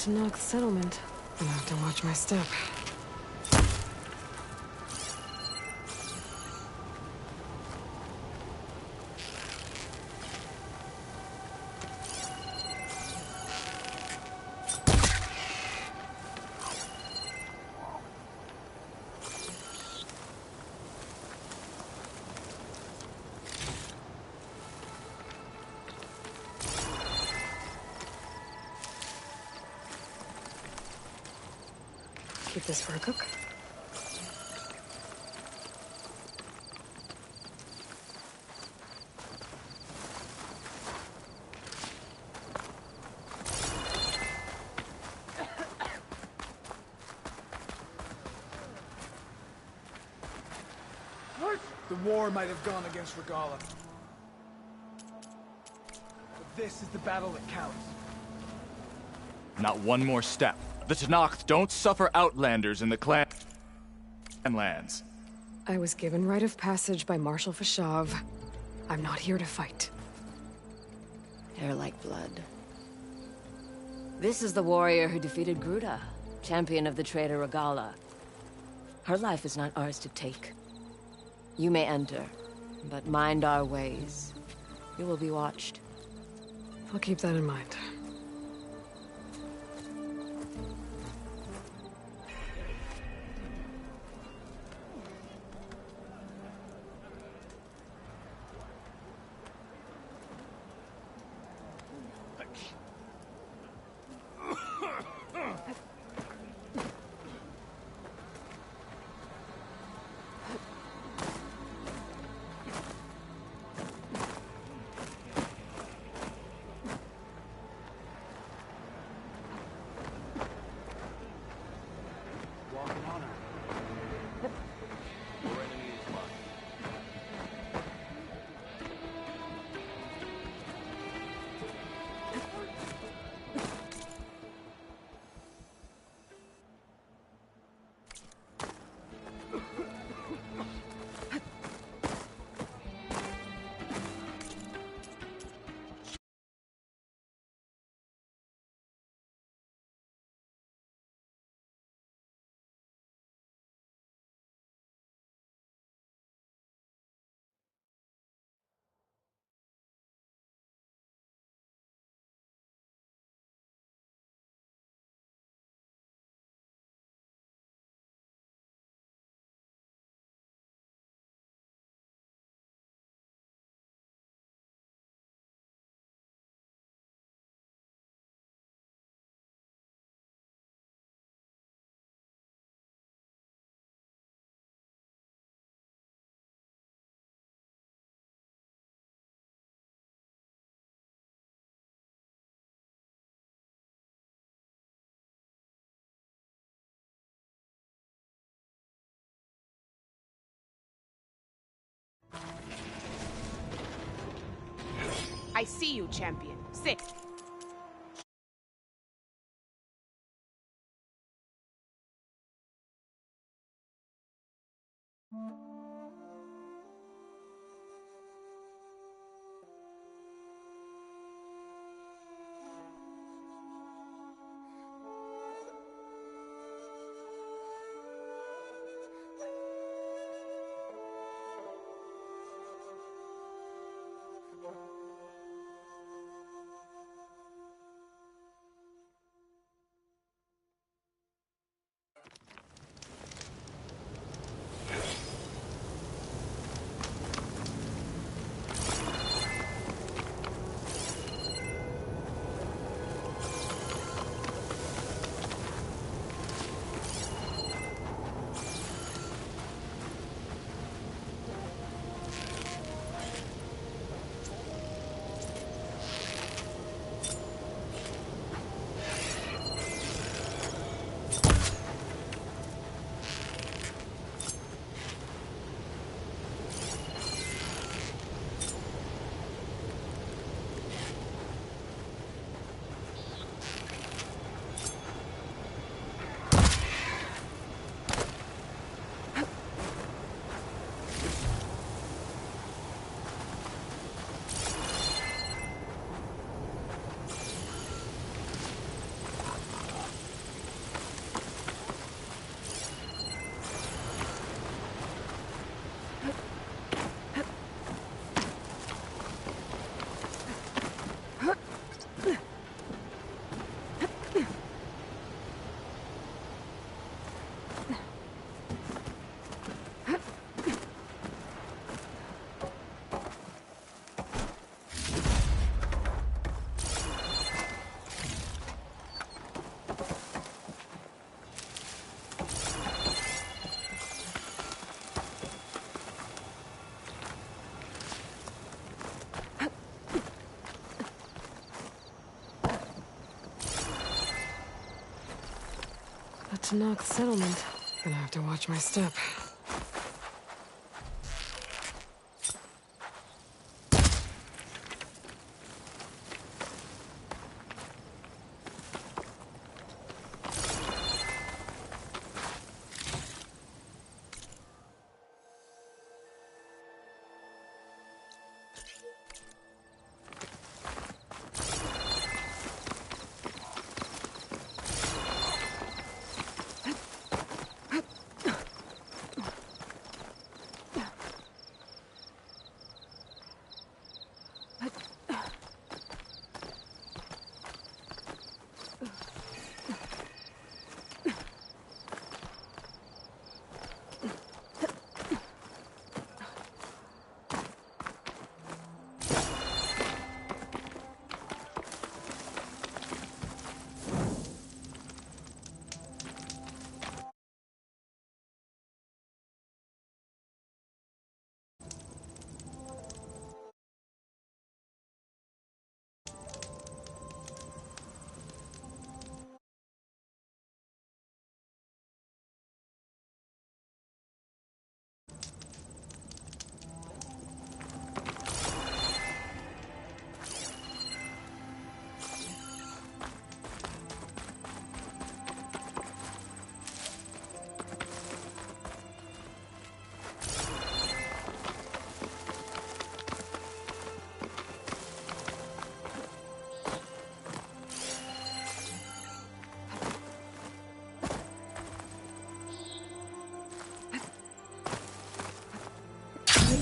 To knock settlement. I have to watch my step. Keep this for a cook. The war might have gone against Regala. But this is the battle that counts. Not one more step. The Tenakth don't suffer outlanders in the clanlands. I was given rite of passage by Marshal Fashav. I'm not here to fight. They're like blood. This is the warrior who defeated Gruta, champion of the traitor Regala. Her life is not ours to take. You may enter, but mind our ways. You will be watched. I'll keep that in mind. I see you, champion. Sit. A Tanakh settlement. Gonna have to watch my step.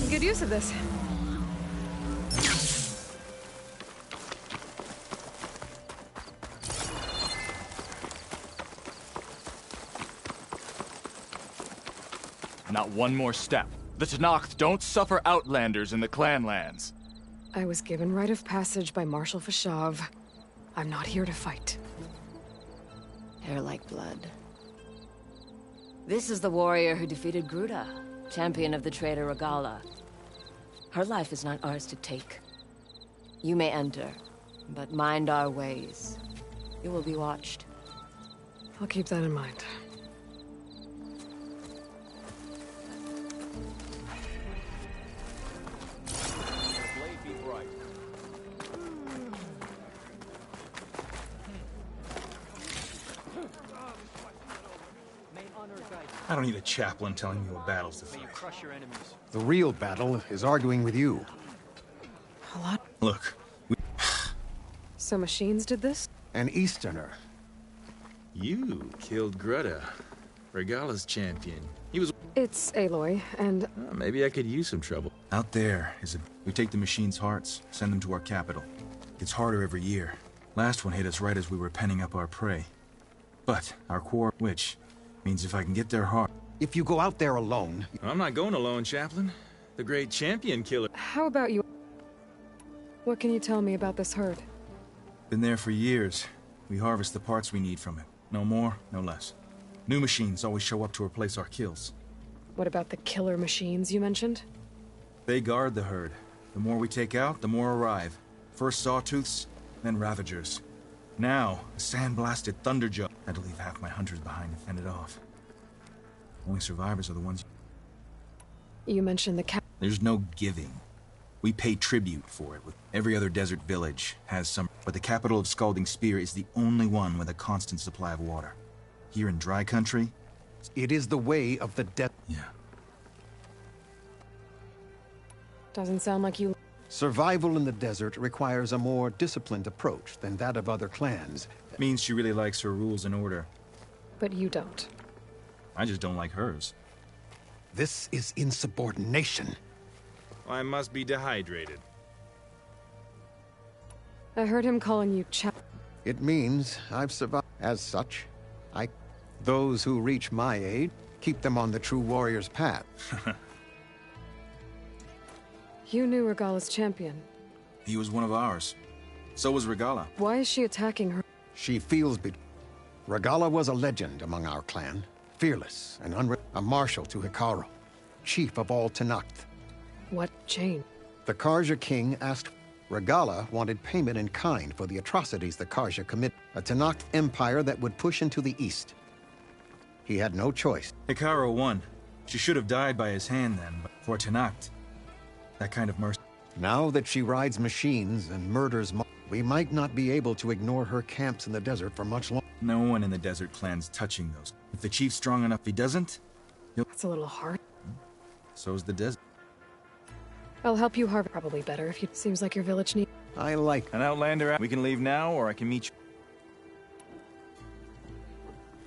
Good use of this. Not one more step. The Tanakh don't suffer outlanders in the clan lands. I was given rite of passage by Marshal Fashav. I'm not here to fight. Hair like blood. This is the warrior who defeated Gruta, champion of the traitor Regala. Her life is not ours to take. You may enter, but mind our ways. You will be watched. I'll keep that in mind. Blade be bright. I don't need a chaplain telling me what battles to May you fight. crush your enemies. The real battle is arguing with you. A lot. Look, So machines did this? An Easterner. you killed Greta, Regala's champion. He was... It's Aloy, and maybe I could use some trouble. Out there is a... We take the machine's hearts, send them to our capital. It's harder every year. Last one hit us right as we were penning up our prey. But our core, which means if I can get their heart... If you go out there alone... I'm not going alone, Chaplain. The great champion killer. how about you? What can you tell me about this herd? Been there for years. We harvest the parts we need from it. No more, no less. New machines always show up to replace our kills. What about the killer machines you mentioned? They guard the herd. The more we take out, the more arrive. First sawtooths, then ravagers. Now, a sand-blasted thunderjaw. Had to leave half my hunters behind to fend it off. Only survivors are the ones... You mentioned the There's no giving. We pay tribute for it. Every other desert village has some... But the capital of Scalding Spear is the only one with a constant supply of water. Here in dry country... It is the way of the dead. Yeah. Doesn't sound like you... Survival in the desert requires a more disciplined approach than that of other clans. Means she really likes her rules and order. But you don't. I just don't like hers. This is insubordination. I must be dehydrated. I heard him calling you It means I've survived. As such, those who reach my aid, keep them on the true warrior's path. You knew Regala's champion. He was one of ours. So was Regala. Why is she attacking her? She feels Regala was a legend among our clan. Fearless and a marshal to Hikaru, chief of all Tenakth. What changed? The Karja king asked... Regala wanted payment in kind for the atrocities the Karja commit. A Tenakth empire that would push into the east. He had no choice. Hikaru won. She should have died by his hand then, but for Tenakth. That kind of mercy. Now that she rides machines and murders... We might not be able to ignore her camps in the desert for much longer. No one in the desert clan's touching those. If the chief's strong enough, he doesn't, That's a little hard. so's the desert. I'll help you harvest. Probably better if you... Seems like your village needs... I like... An outlander, we can leave now, or I can meet you.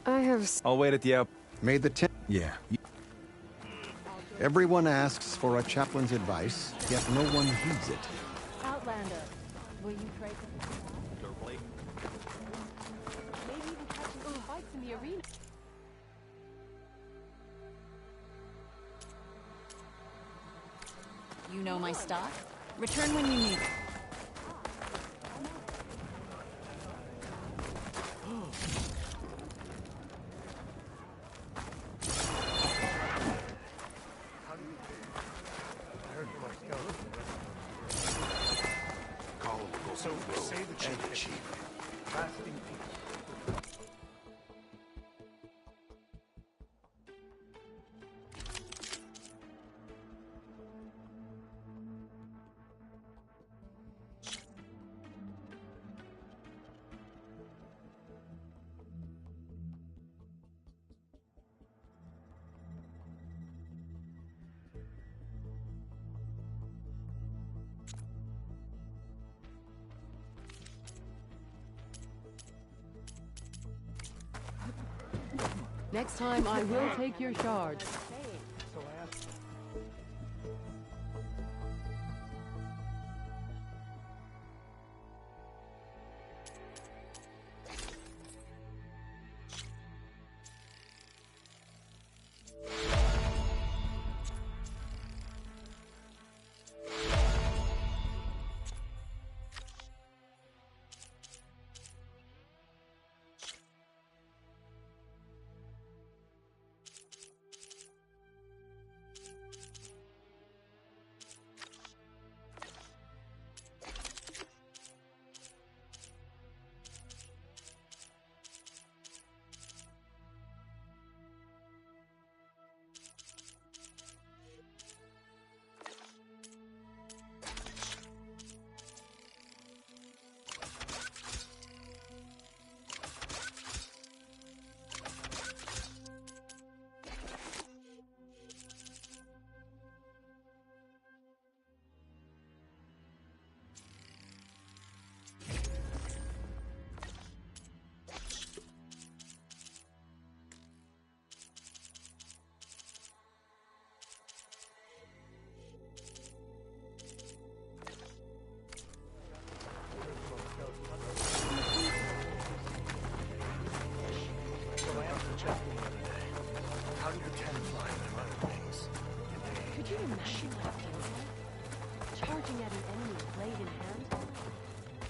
I have... I'll wait at the out... May the 10th... Yeah. Everyone asks for a chaplain's advice, yet no one heeds it. Outlander, will you trade for maybe even catch some fights in the arena? You know my stock? Return when you need it. So say the chief. Lasting peace. Next time I will take your shards. Could you imagine what it feels like? Charging at an enemy blade in hand?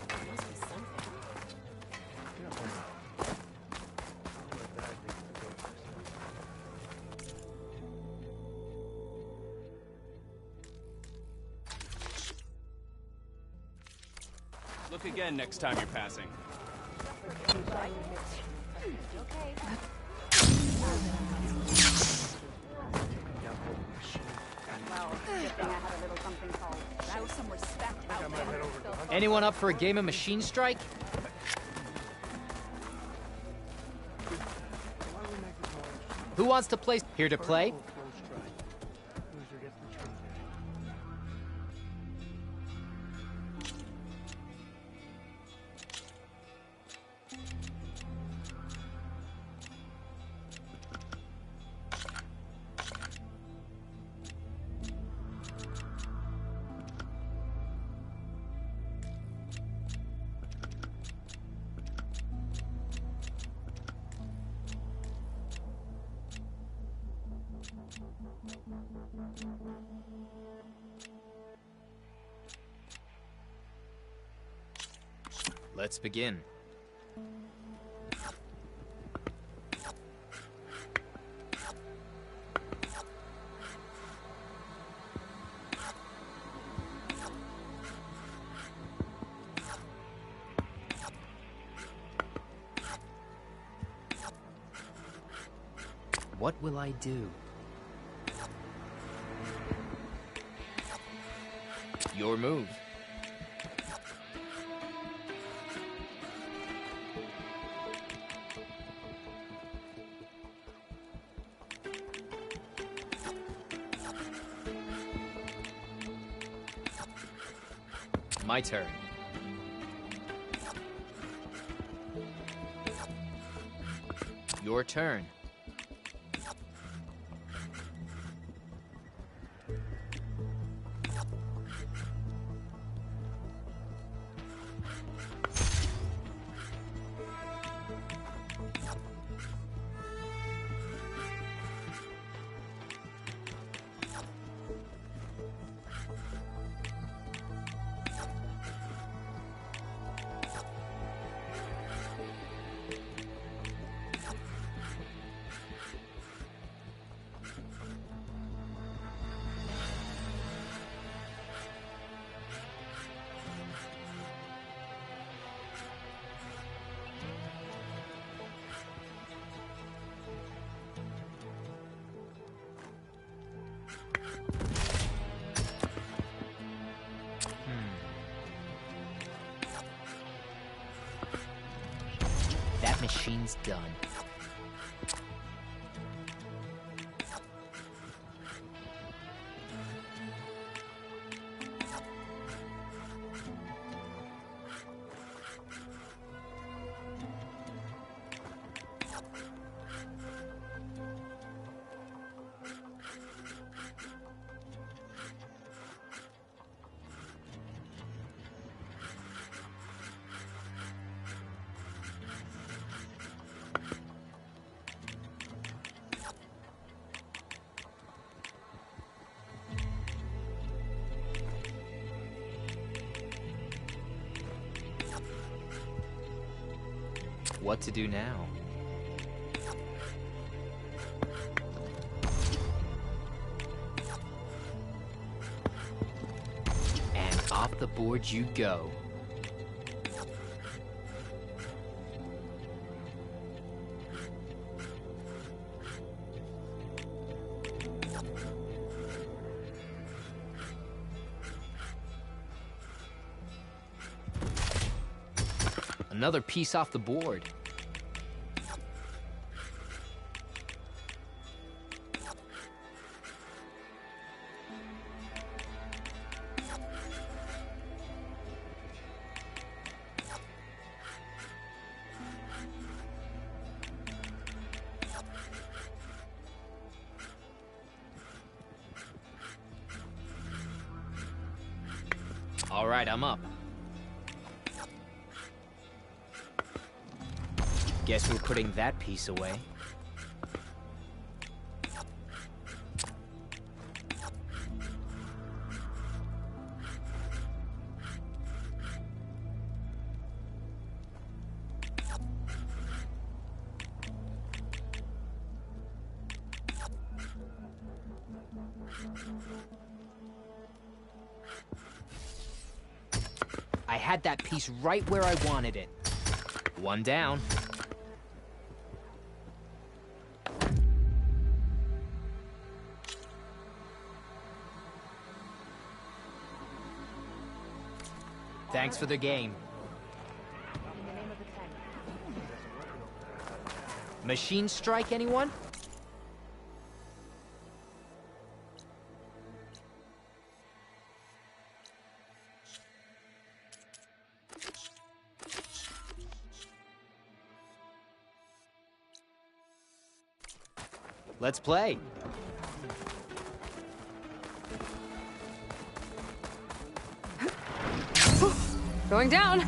There must be something. Look again next time you're passing. Anyone up for a game of Machine Strike? Who wants to play? Here to play? Let's begin. What will I do? Your move. My turn. Your turn. That machine's done. What to do now? And off the board you go. Another piece off the board. All right, I'm up. Guess we're putting that piece away. I had that piece right where I wanted it. One down. Thanks for the game. Machine strike, anyone? Let's play. Going down.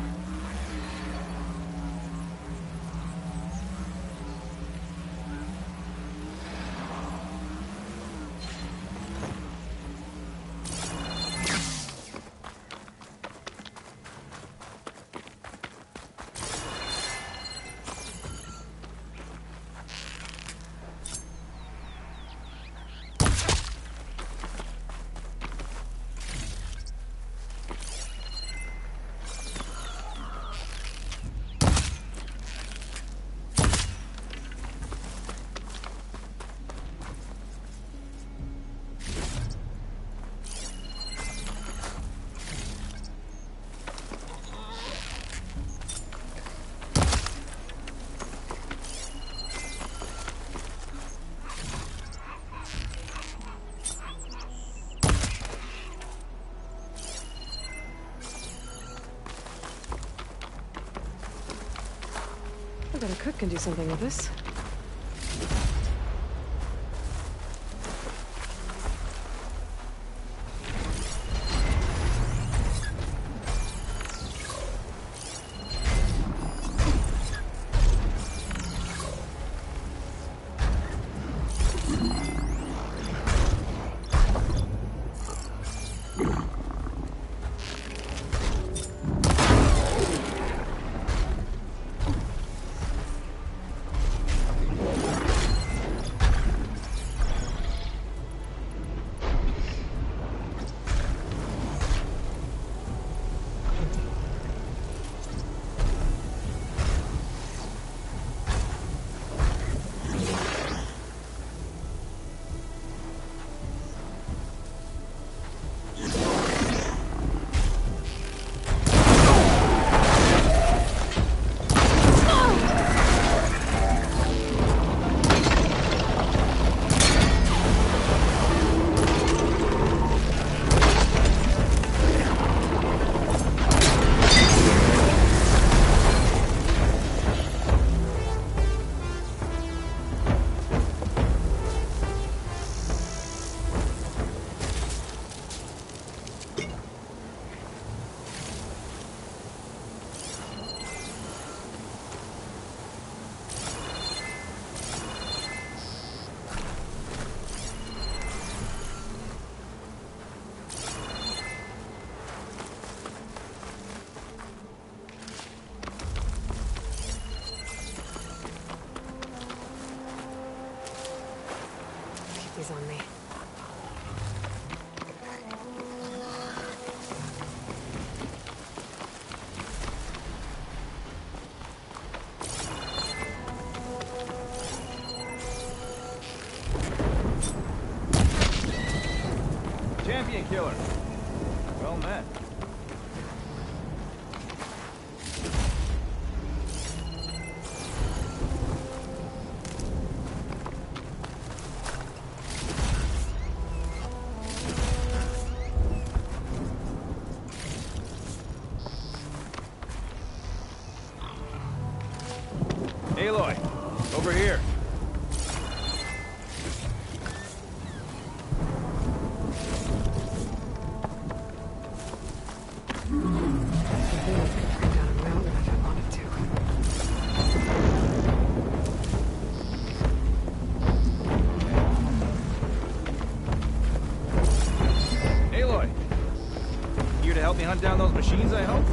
I bet a cook can do something with this. He's on me. Champion killer. Well met. Aloy, over here. Aloy, here to help me hunt down those machines, I hope?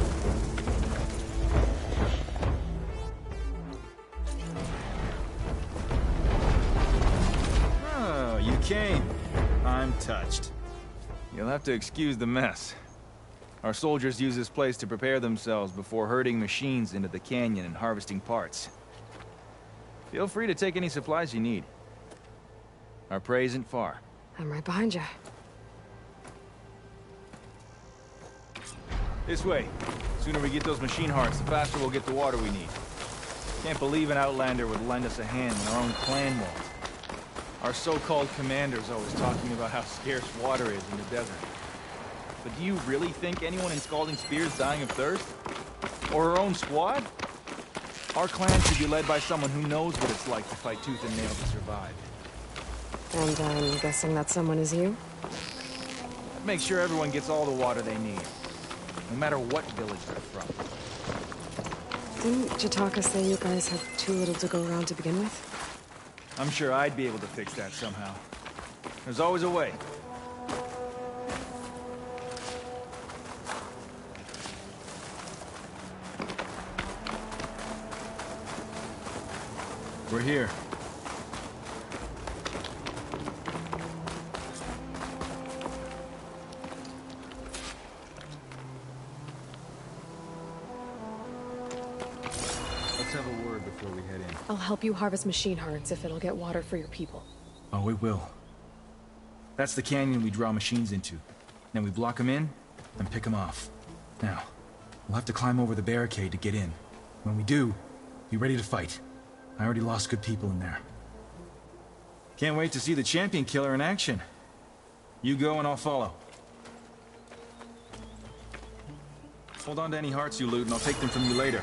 You came. I'm touched. You'll have to excuse the mess. Our soldiers use this place to prepare themselves before herding machines into the canyon and harvesting parts. Feel free to take any supplies you need. Our prey isn't far. I'm right behind you. This way. The sooner we get those machine hearts, the faster we'll get the water we need. Can't believe an Outlander would lend us a hand when our own clan won't. Our so-called commander's always talking about how scarce water is in the desert. But do you really think anyone in Scalding Spear's dying of thirst? Or her own squad? Our clan should be led by someone who knows what it's like to fight tooth and nail to survive. And I'm guessing that someone is you? Make sure everyone gets all the water they need, no matter what village they're from. Didn't Jataka say you guys had too little to go around to begin with? I'm sure I'd be able to fix that somehow. There's always a way. We're here. Let's have a word before we head in. I'll help you harvest machine hearts if it'll get water for your people. Oh, it will. That's the canyon we draw machines into. Then we block them in and pick them off. Now, we'll have to climb over the barricade to get in. When we do, be ready to fight. I already lost good people in there. Can't wait to see the champion killer in action. You go and I'll follow. Hold on to any hearts you loot and I'll take them from you later.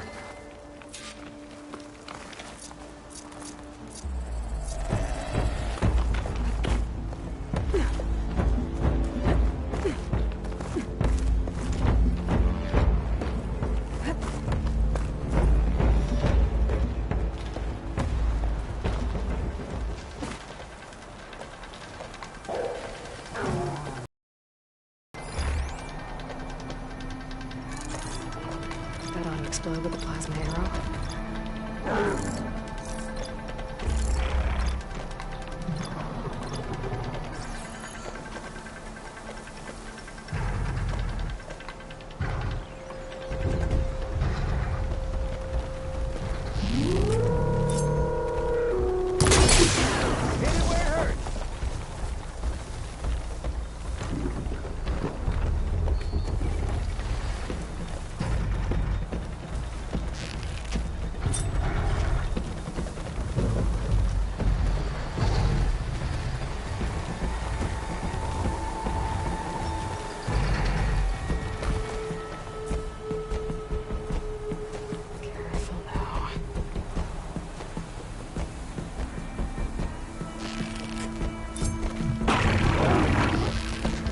That ought to explode with a plasma arrow.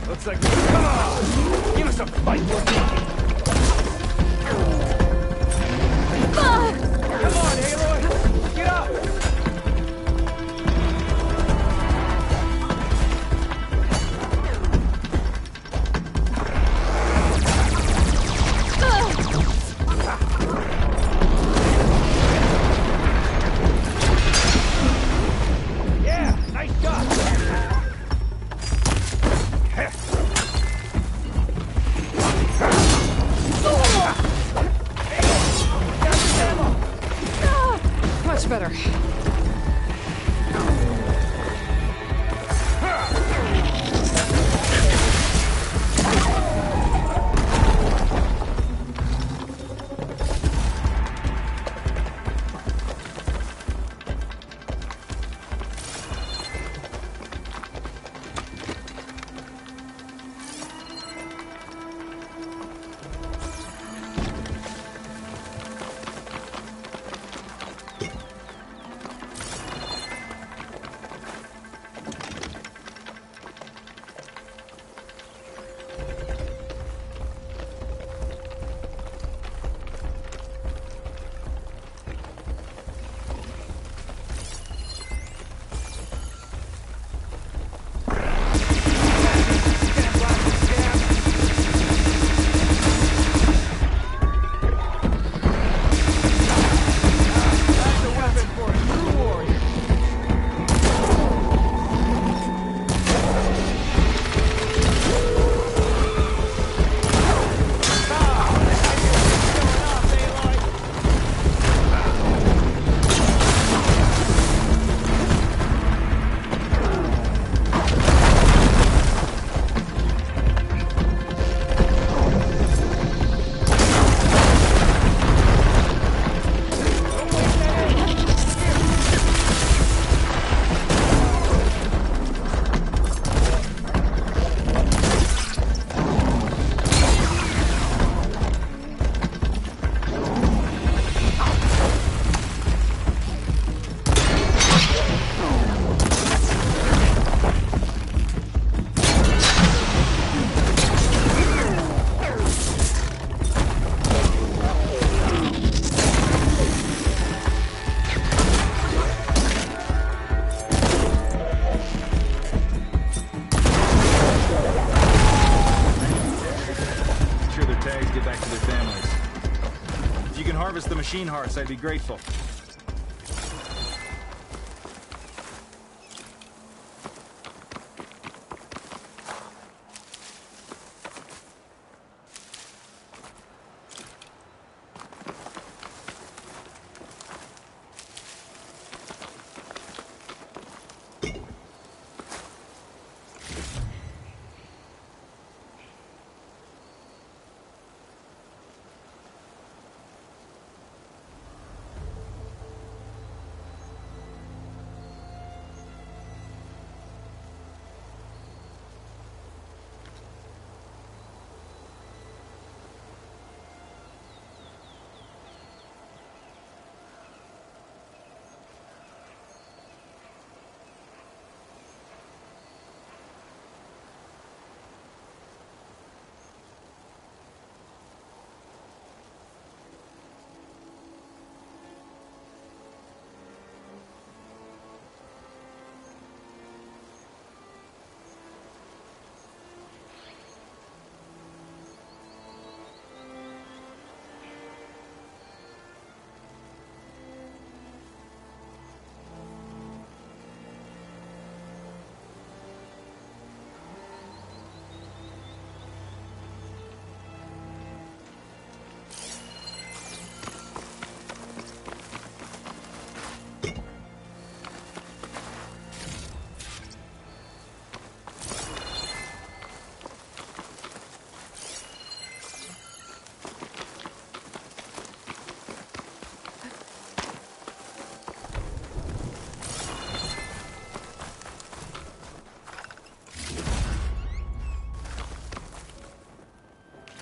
Looks like come on! Give us a fight! Come on, Aloy! Get up! Yeah! Nice job! harvest the machine hearts, I'd be grateful.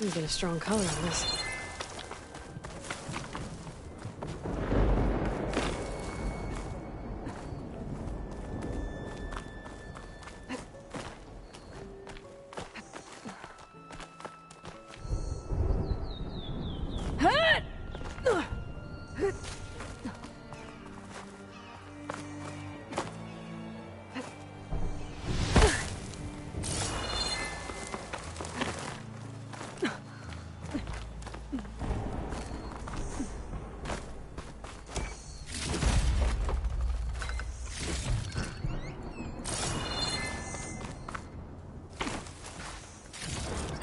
You get a strong color on this.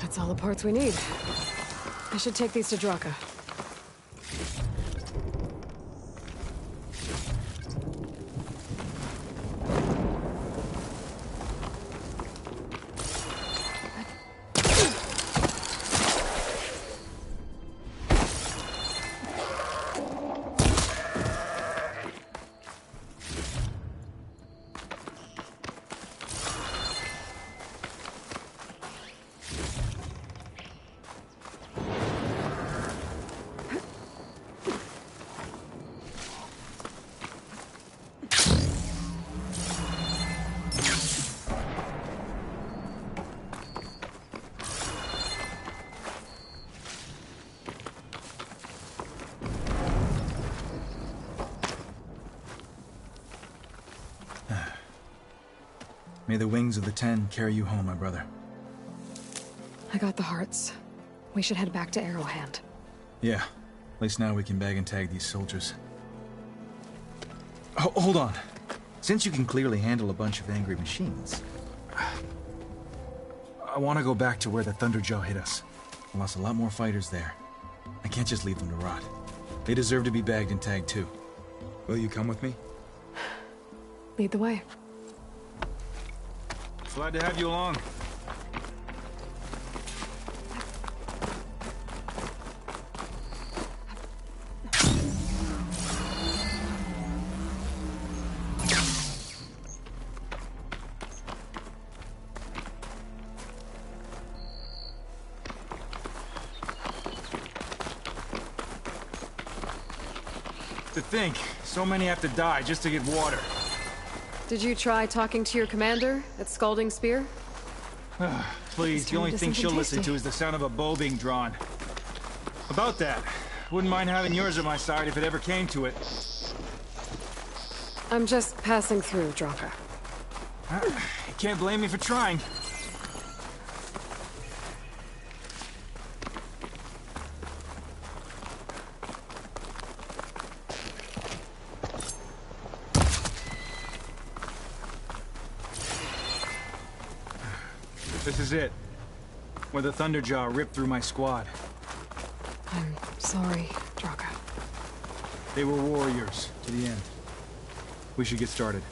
That's all the parts we need. I should take these to Draka. May the wings of the Ten carry you home, my brother. I got the hearts. We should head back to Arrowhand. Yeah. At least now we can bag and tag these soldiers. Hold on. Since you can clearly handle a bunch of angry machines, I want to go back to where the Thunderjaw hit us. I lost a lot more fighters there. I can't just leave them to rot. They deserve to be bagged and tagged too. Will you come with me? Lead the way. Glad to have you along. To think, so many have to die just to get water. Did you try talking to your commander at Scalding Spear? Please, the only thing she'll listen to is the sound of a bow being drawn. About that, wouldn't mind having yours at my side if it ever came to it. I'm just passing through, Draka. You can't blame me for trying. This is it. Where the Thunderjaw ripped through my squad. I'm sorry, Draka. They were warriors, to the end. We should get started.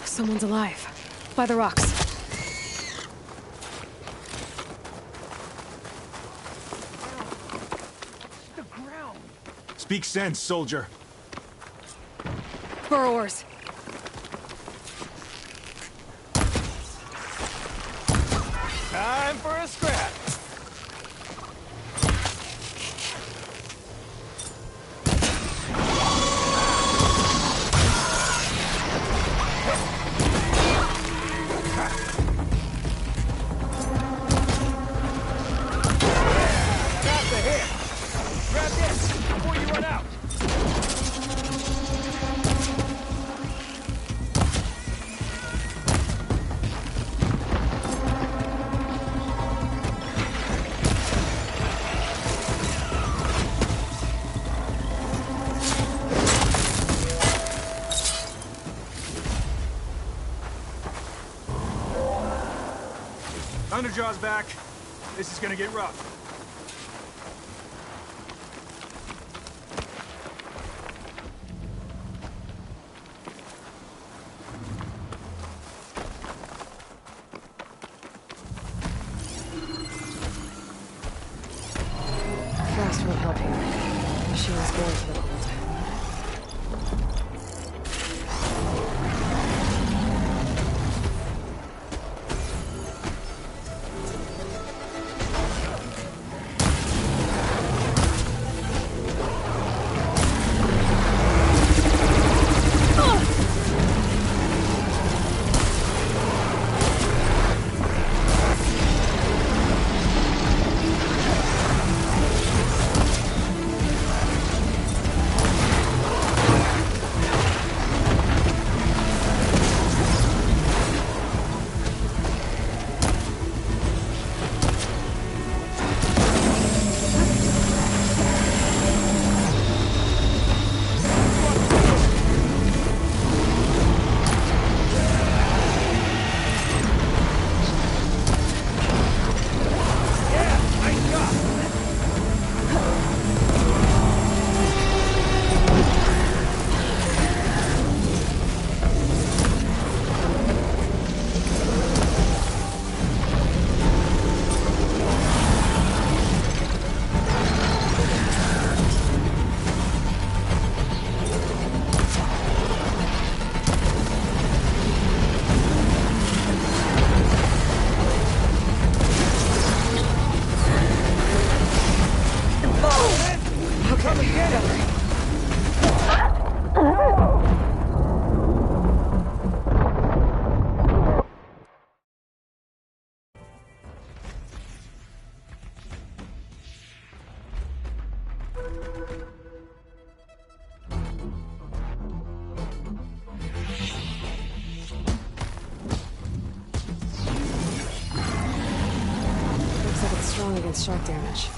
Someone's alive. By the rocks. The ground! Speak sense, soldier. Burrowers. Time for a scrap. That's a hit. Grab this before you run out. Thunderjaw's back. This is gonna get rough. Frost won't help you. The machine's going for the cold. Looks like it's strong against shark damage.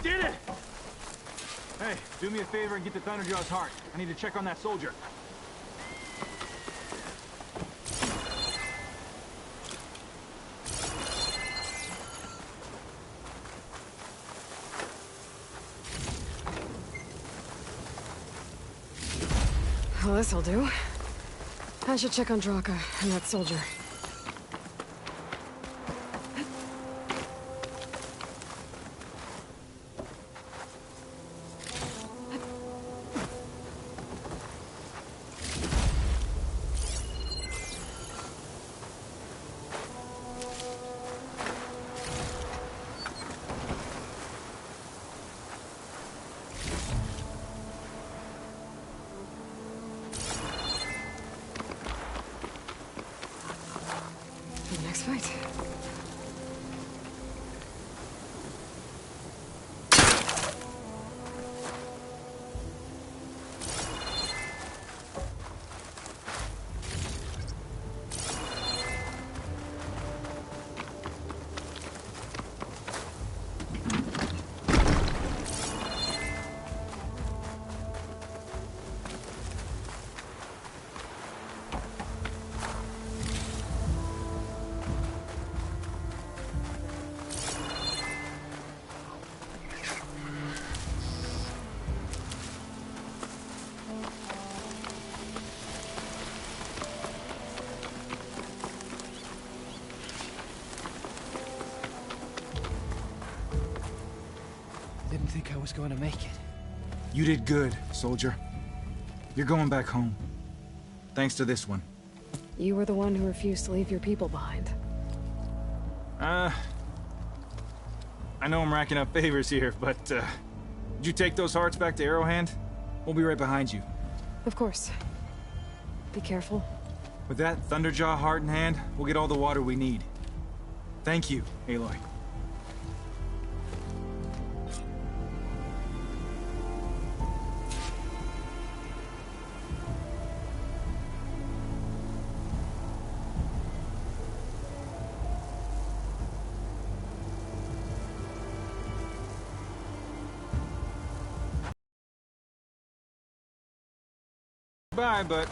did it! Hey, do me a favor and get the Thunderjaw's heart. I need to check on that soldier. Well, this'll do. I should check on Draka and that soldier. Next fight. Didn't think I was going to make it. You did good, soldier. You're going back home. Thanks to this one. You were the one who refused to leave your people behind. I know I'm racking up favors here, but, did you take those hearts back to Arrowhand? We'll be right behind you. Of course. Be careful. With that Thunderjaw heart in hand, we'll get all the water we need. Thank you, Aloy. Bye, but...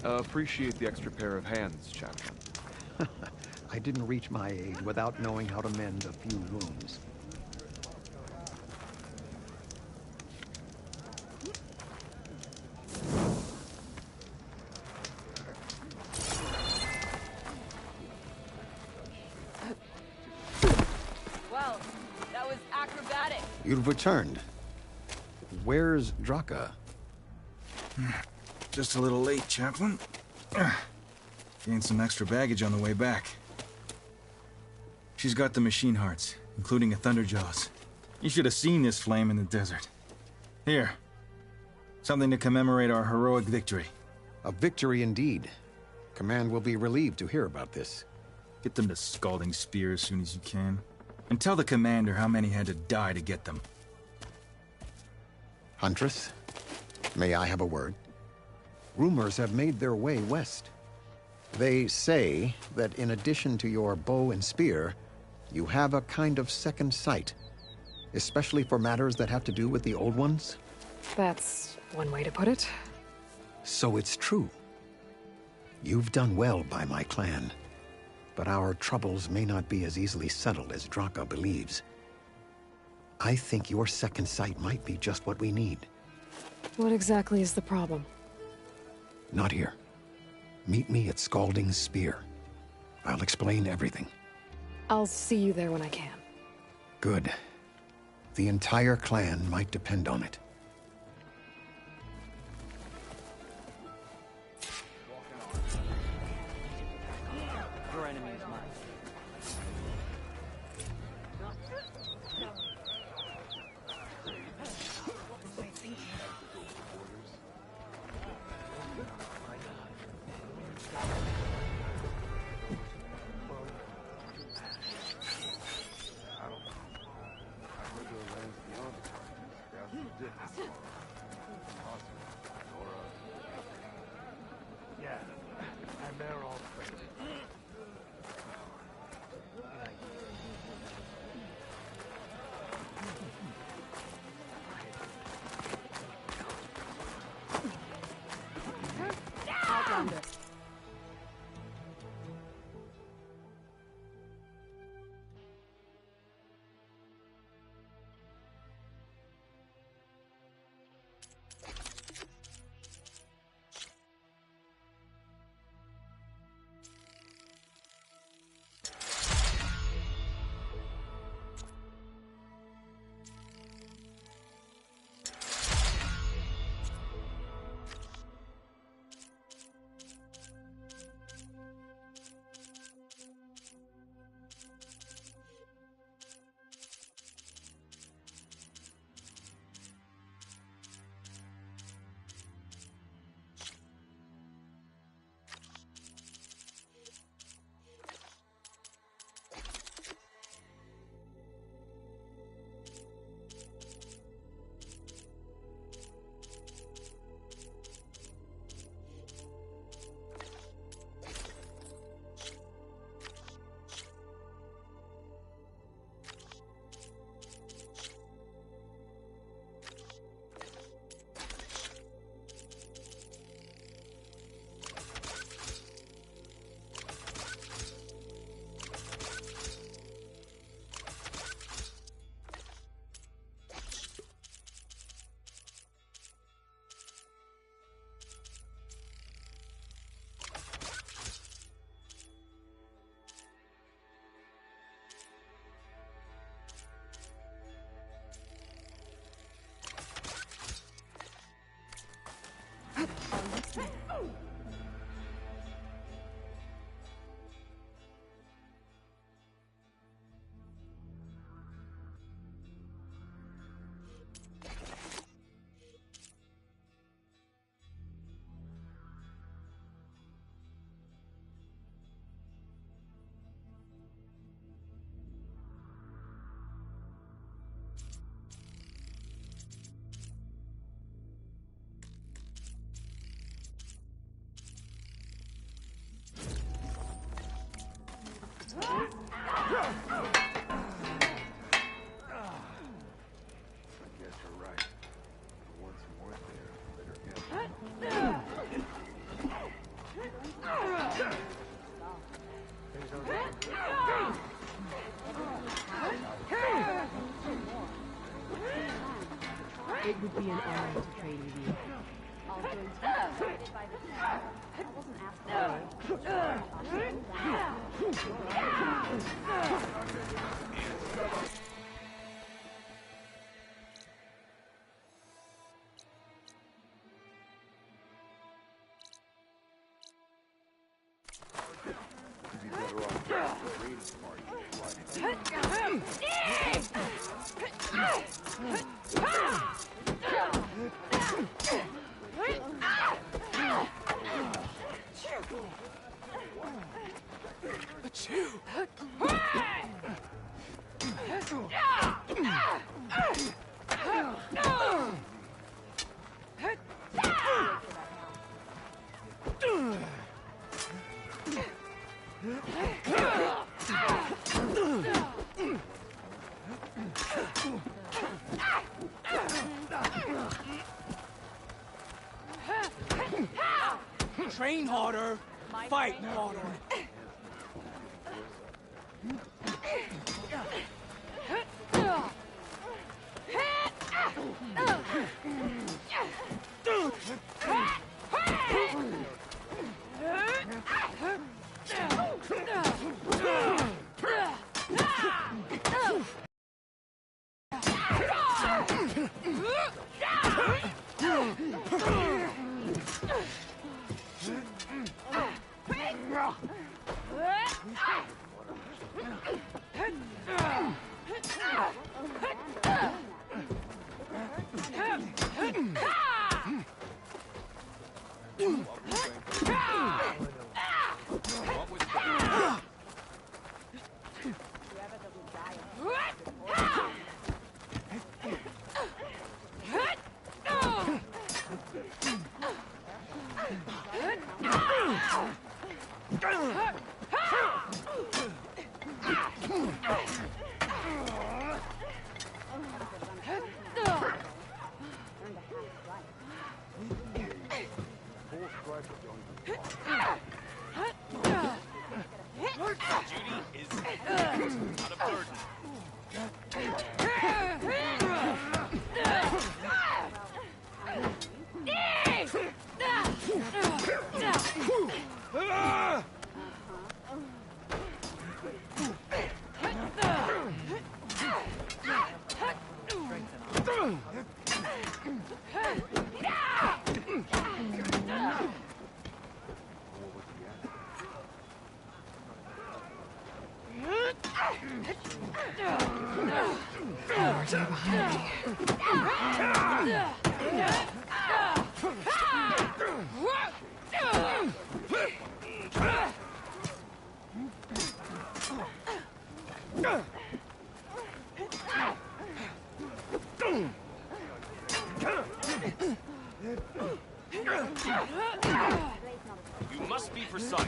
Appreciate the extra pair of hands, Chaplain. I didn't reach my aid without knowing how to mend a few wounds. Well, that was acrobatic. You've returned. Where's Draka? Just a little late, Chaplain. Gained some extra baggage on the way back. She's got the machine hearts, including a Thunderjaw's. You should have seen this flame in the desert. Here. Something to commemorate our heroic victory. A victory indeed. Command will be relieved to hear about this. Get them to Scalding Spear as soon as you can. And tell the commander how many had to die to get them. Huntress, may I have a word? Rumors have made their way west. They say that in addition to your bow and spear, you have a kind of second sight, especially for matters that have to do with the old ones. That's one way to put it. So it's true. You've done well by my clan, but our troubles may not be as easily settled as Draka believes. I think your second sight might be just what we need. What exactly is the problem? Not here. Meet me at Scalding's Spear. I'll explain everything. I'll see you there when I can. Good. The entire clan might depend on it. Your enemy is mine. Yeah, and they're all crazy. Outlander. It would be an honor to trade with you. Train harder, fight harder. Guards are behind me. You must be precise.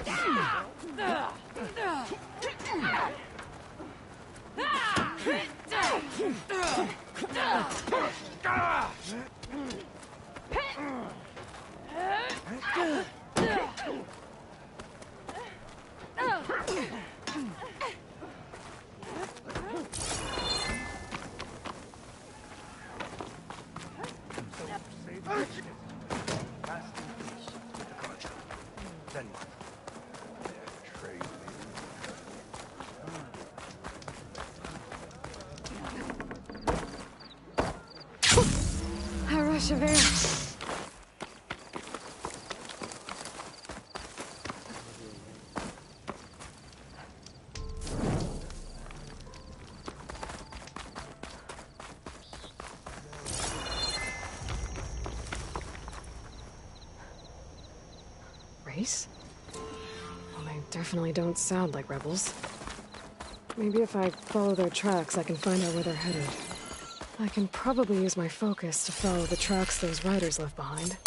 A rush of air. Race? Well, they definitely don't sound like rebels. Maybe if I follow their tracks, I can find out where they're headed. I can probably use my focus to follow the tracks those riders left behind.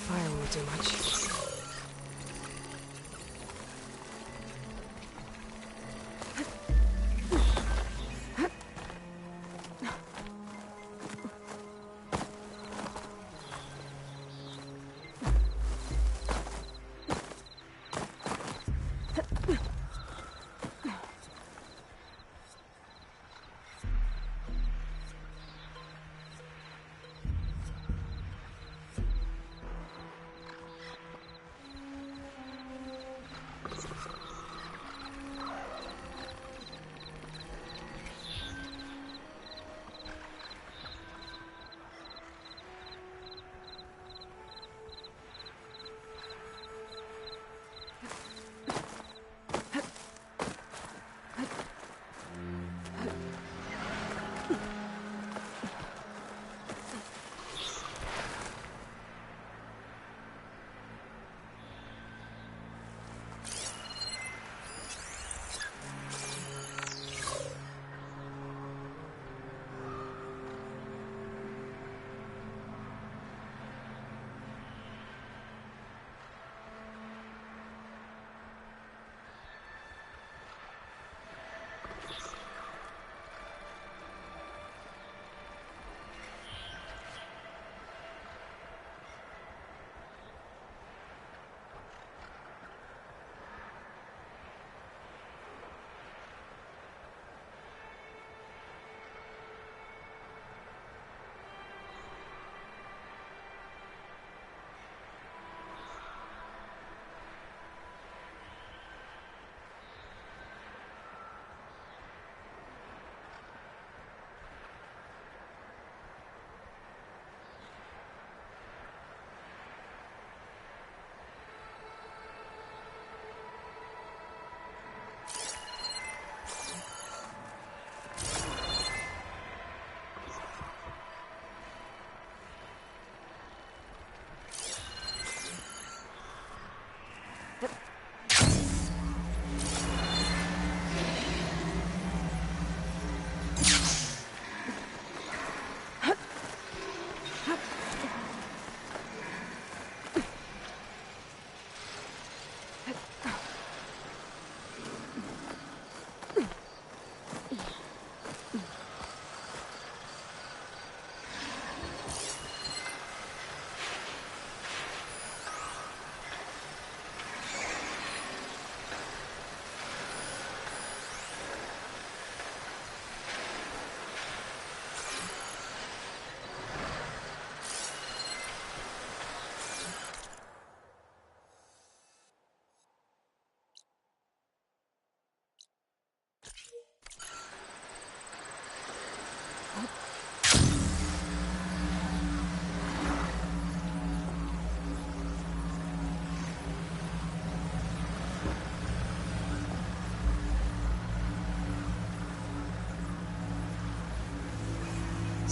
Fire won't do much.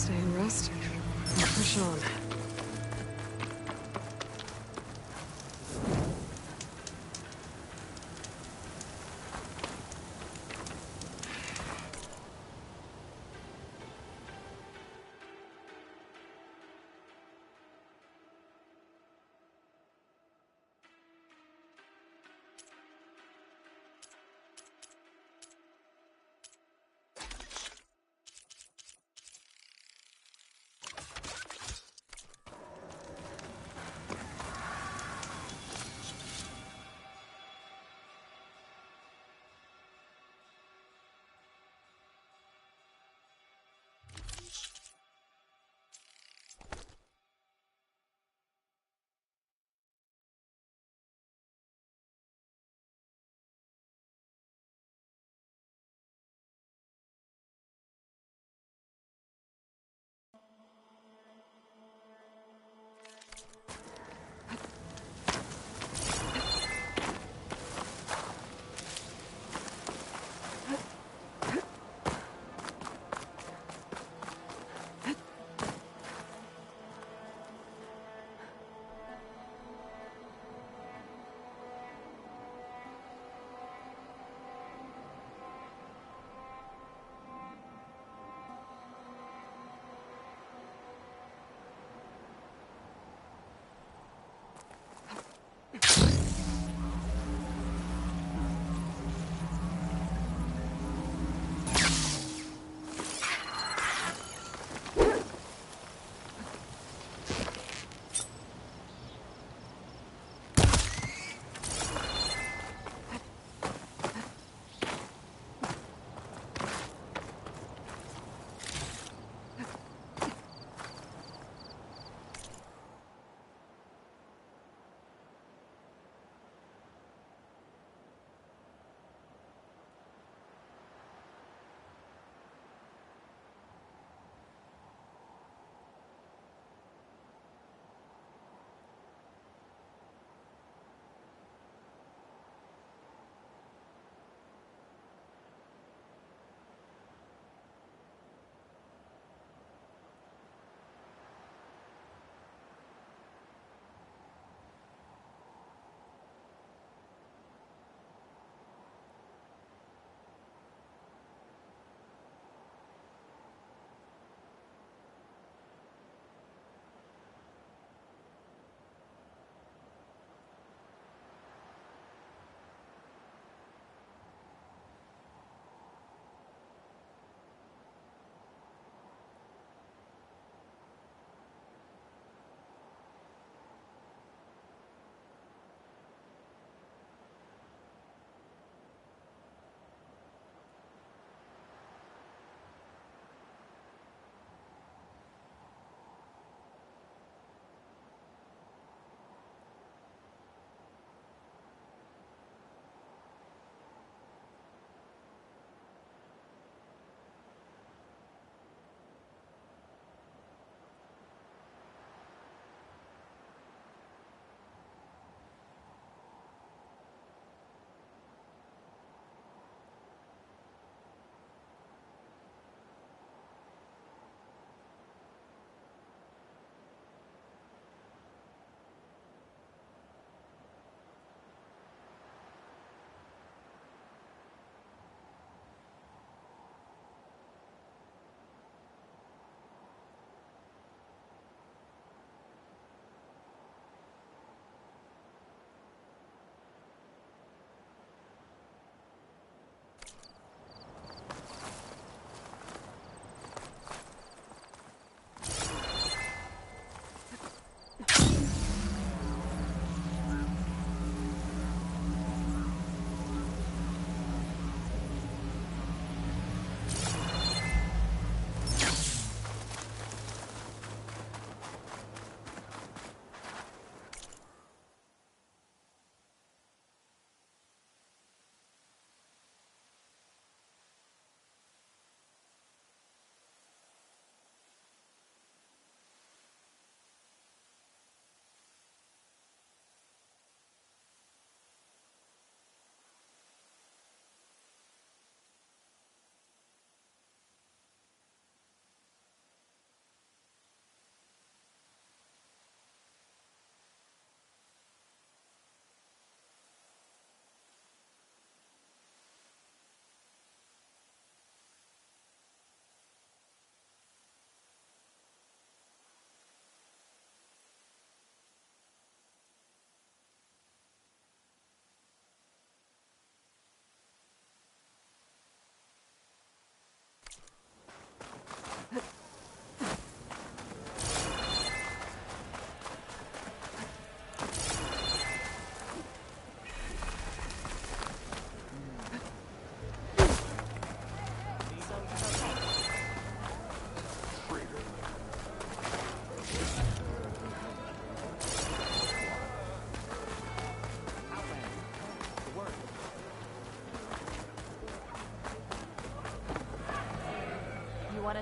Stay and rest. And push on.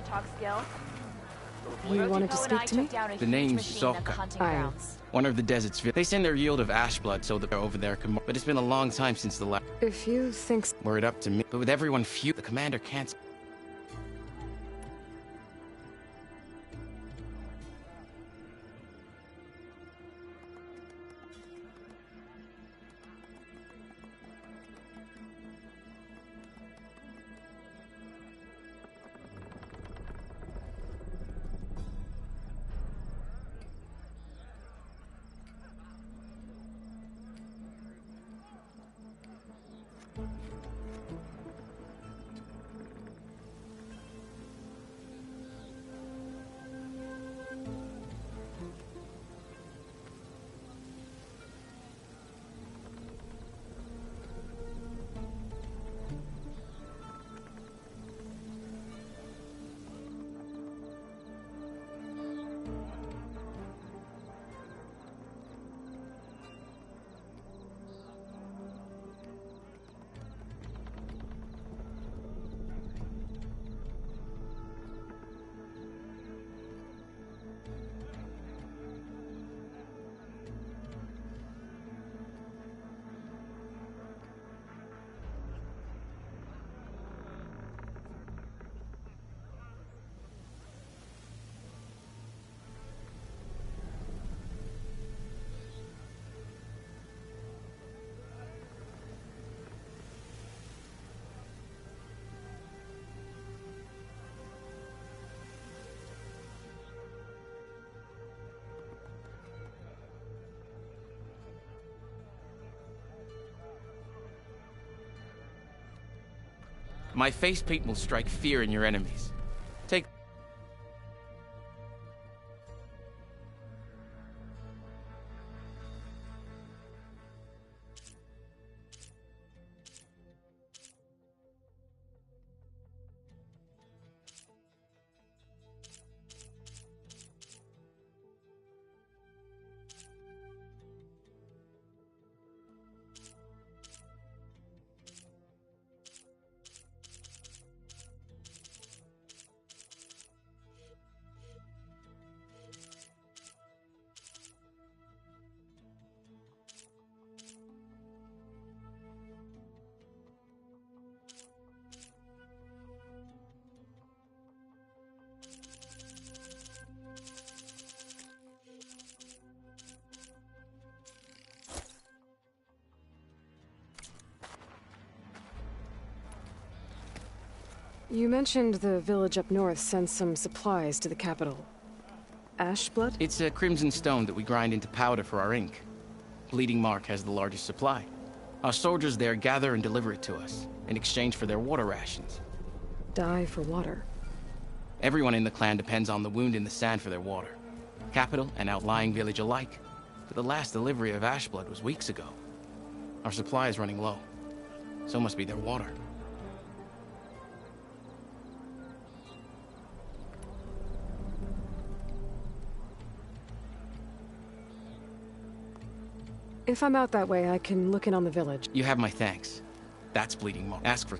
to talk skill? You wanted to speak to me? The name's Zoka. One of the desert's. They send their yield of ash blood so that they're over there can. But it's been a long time since the last. If you think. Were it up to me, but with everyone few, the commander can't. My face paint will strike fear in your enemies. Take. You mentioned the village up north sends some supplies to the capital. Ash blood? It's a crimson stone that we grind into powder for our ink. Bleeding Mark has the largest supply. Our soldiers there gather and deliver it to us, in exchange for their water rations. Die for water. Everyone in the clan depends on the wound in the sand for their water. Capital and outlying village alike. But the last delivery of ash blood was weeks ago. Our supply is running low. So must be their water. If I'm out that way, I can look in on the village. You have my thanks. That's Bleeding Mark. Ask for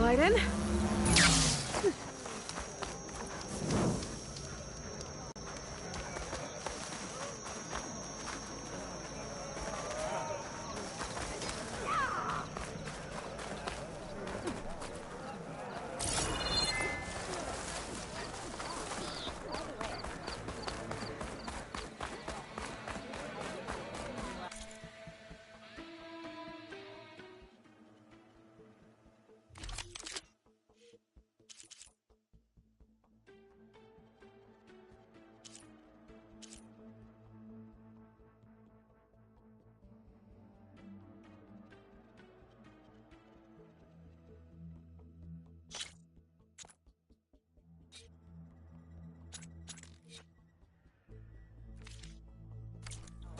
Slide in.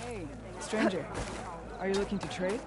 Hey, stranger. Are you looking to trade?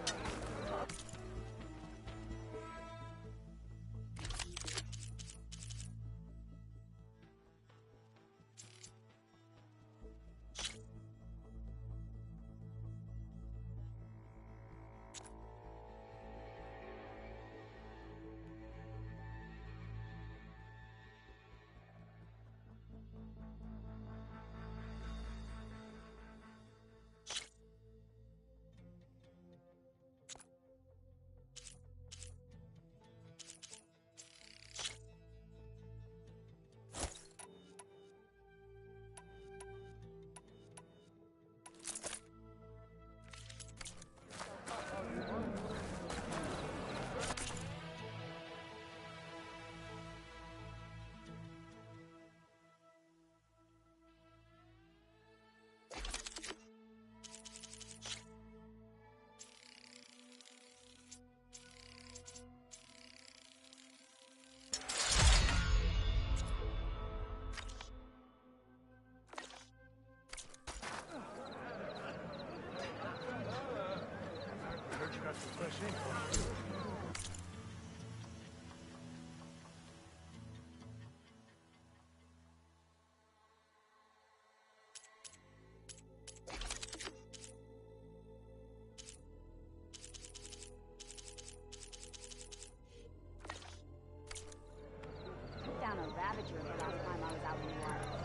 Took down a Ravager the last time I was out in the wild.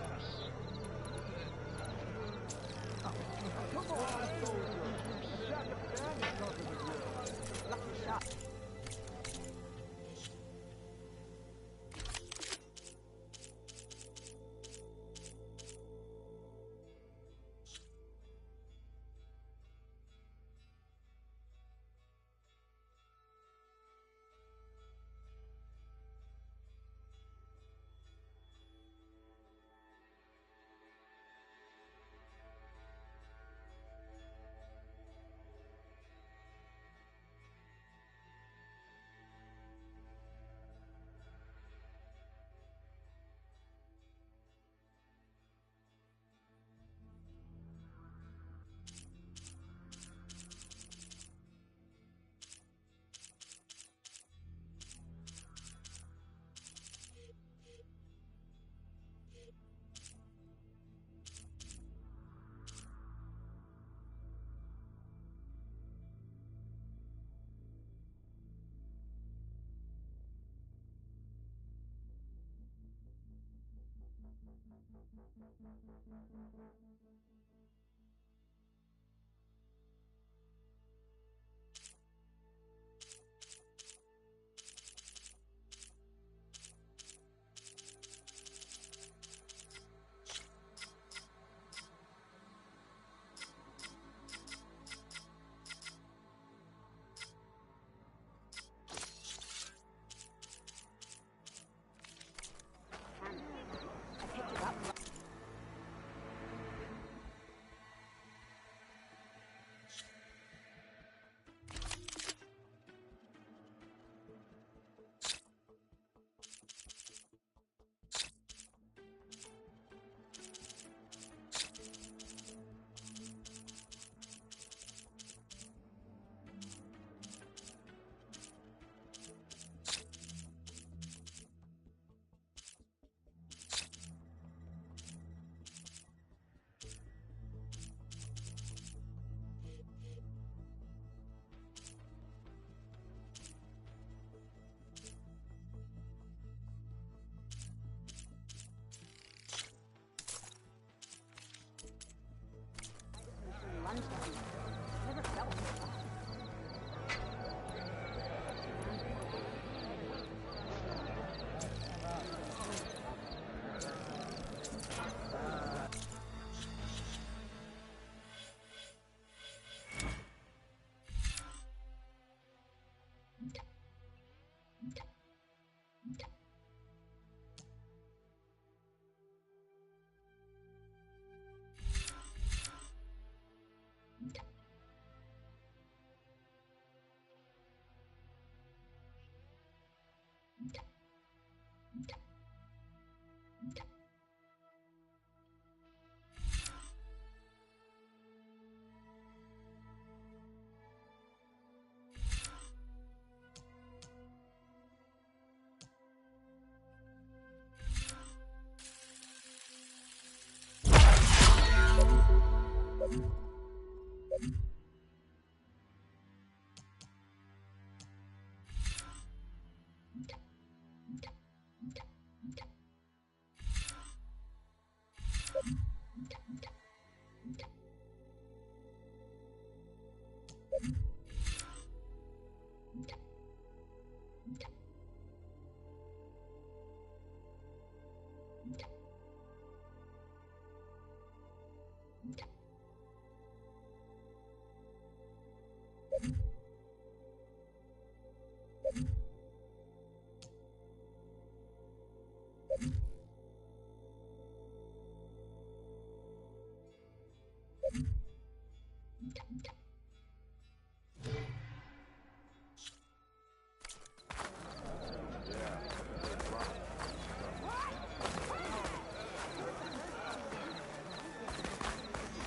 Lucky shot. I picked it up.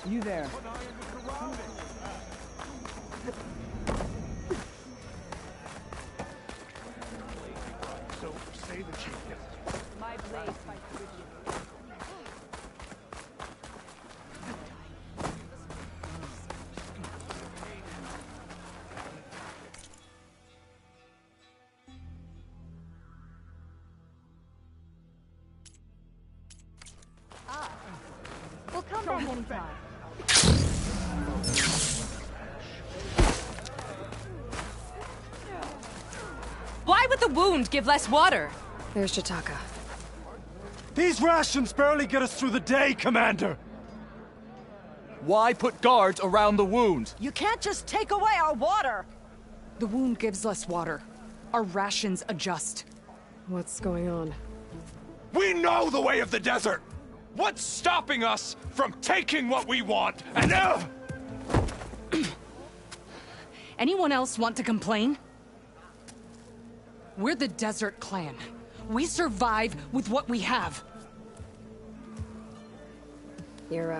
You there. So, say the chief gets it. My blade fights with you. We'll come back anytime. Why would the wound give less water? There's Jataka. These rations barely get us through the day, Commander! Why put guards around the wound? You can't just take away our water! The wound gives less water. Our rations adjust. What's going on? We know the way of the desert! What's stopping us from taking what we want and Anyone else want to complain? We're the Desert Clan. We survive with what we have. Your,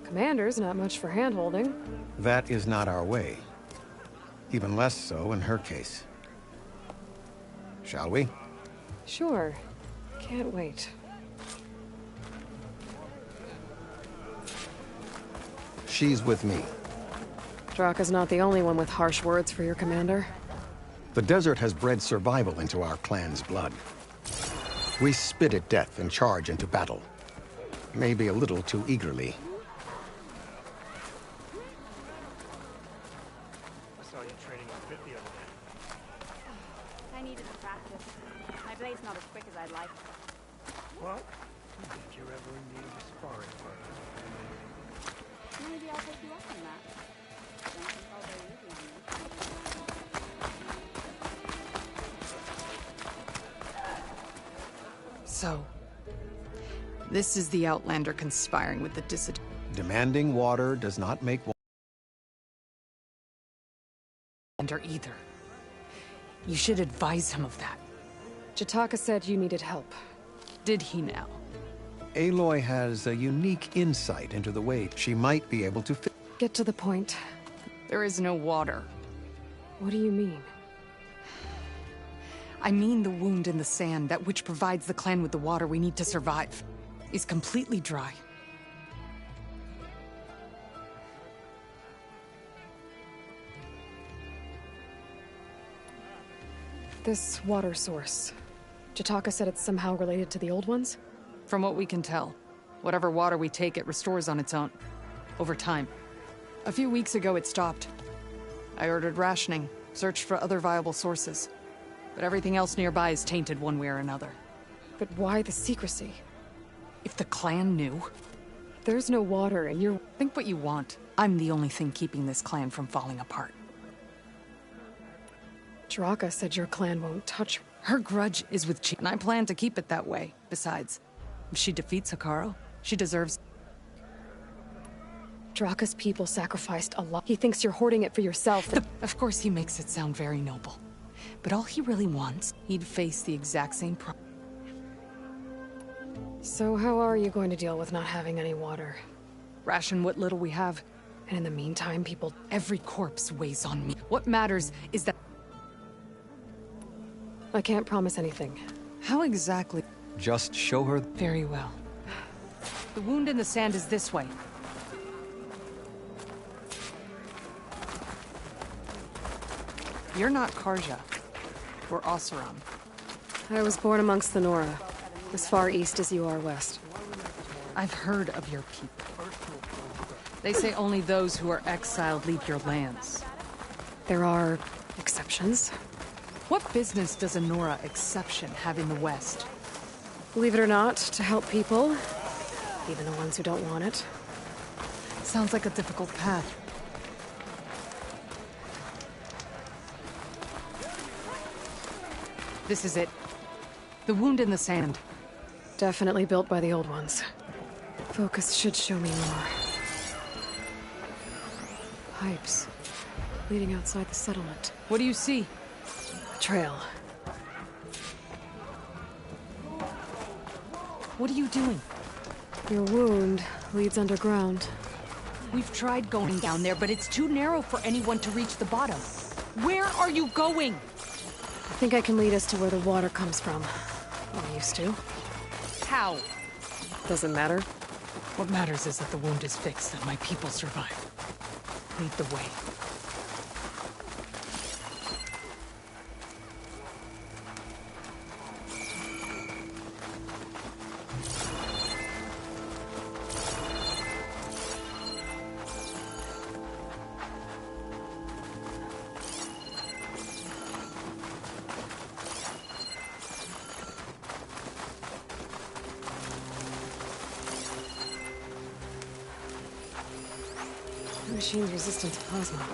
commander's not much for hand-holding. That is not our way. Even less so in her case. Shall we? Sure. Can't wait. She's with me. Draka's not the only one with harsh words for your commander. The desert has bred survival into our clan's blood. We spit at death and charge into battle. Maybe a little too eagerly. I saw you training a bit the other day. I needed to practice. My blade's not as quick as I'd like. What? If you're ever in need of a sparring partner. Maybe I'll take you up on that. Don't think I'll go easy on you. So, this is the Outlander conspiring with the dissident. Demanding water does not make Either. You should advise him of that. Jataka said you needed help. Did he now? Aloy has a unique insight into the way she might be able to Get to the point. There is no water. What do you mean? I mean the wound in the sand, that which provides the clan with the water we need to survive, is completely dry. This water source. Jataka said it's somehow related to the old ones? From what we can tell, whatever water we take, it restores on its own. Over time. A few weeks ago, it stopped. I ordered rationing, searched for other viable sources. But everything else nearby is tainted one way or another. But why the secrecy? If the clan knew... There's no water and you're... Think what you want. I'm the only thing keeping this clan from falling apart. Draka said your clan won't touch... Her grudge is with Chi, and I plan to keep it that way. Besides, if she defeats Hikaru, she deserves... Draka's people sacrificed a lot. He thinks you're hoarding it for yourself. Of course he makes it sound very noble. But all he really wants, he'd face the exact same problem. So how are you going to deal with not having any water? Ration what little we have. And in the meantime, people... Every corpse weighs on me. What matters is that... I can't promise anything. How exactly? Just show her... Very well. The wound in the sand is this way. You're not Karja. We're Oseram. I was born amongst the Nora, as far east as you are west. I've heard of your people. They say only those who are exiled leave your lands. There are exceptions. What business does a Nora exception have in the West? Believe it or not, to help people, even the ones who don't want it. Sounds like a difficult path. This is it. The wound in the sand. Definitely built by the old ones. Focus should show me more. Pipes leading outside the settlement. What do you see? A trail. What are you doing? Your wound leads underground. We've tried going down there, but it's too narrow for anyone to reach the bottom. Where are you going? I think I can lead us to where the water comes from. Or used to. How? Doesn't matter. What matters is that the wound is fixed and my people survive. Lead the way. The machine's resistant to plasma.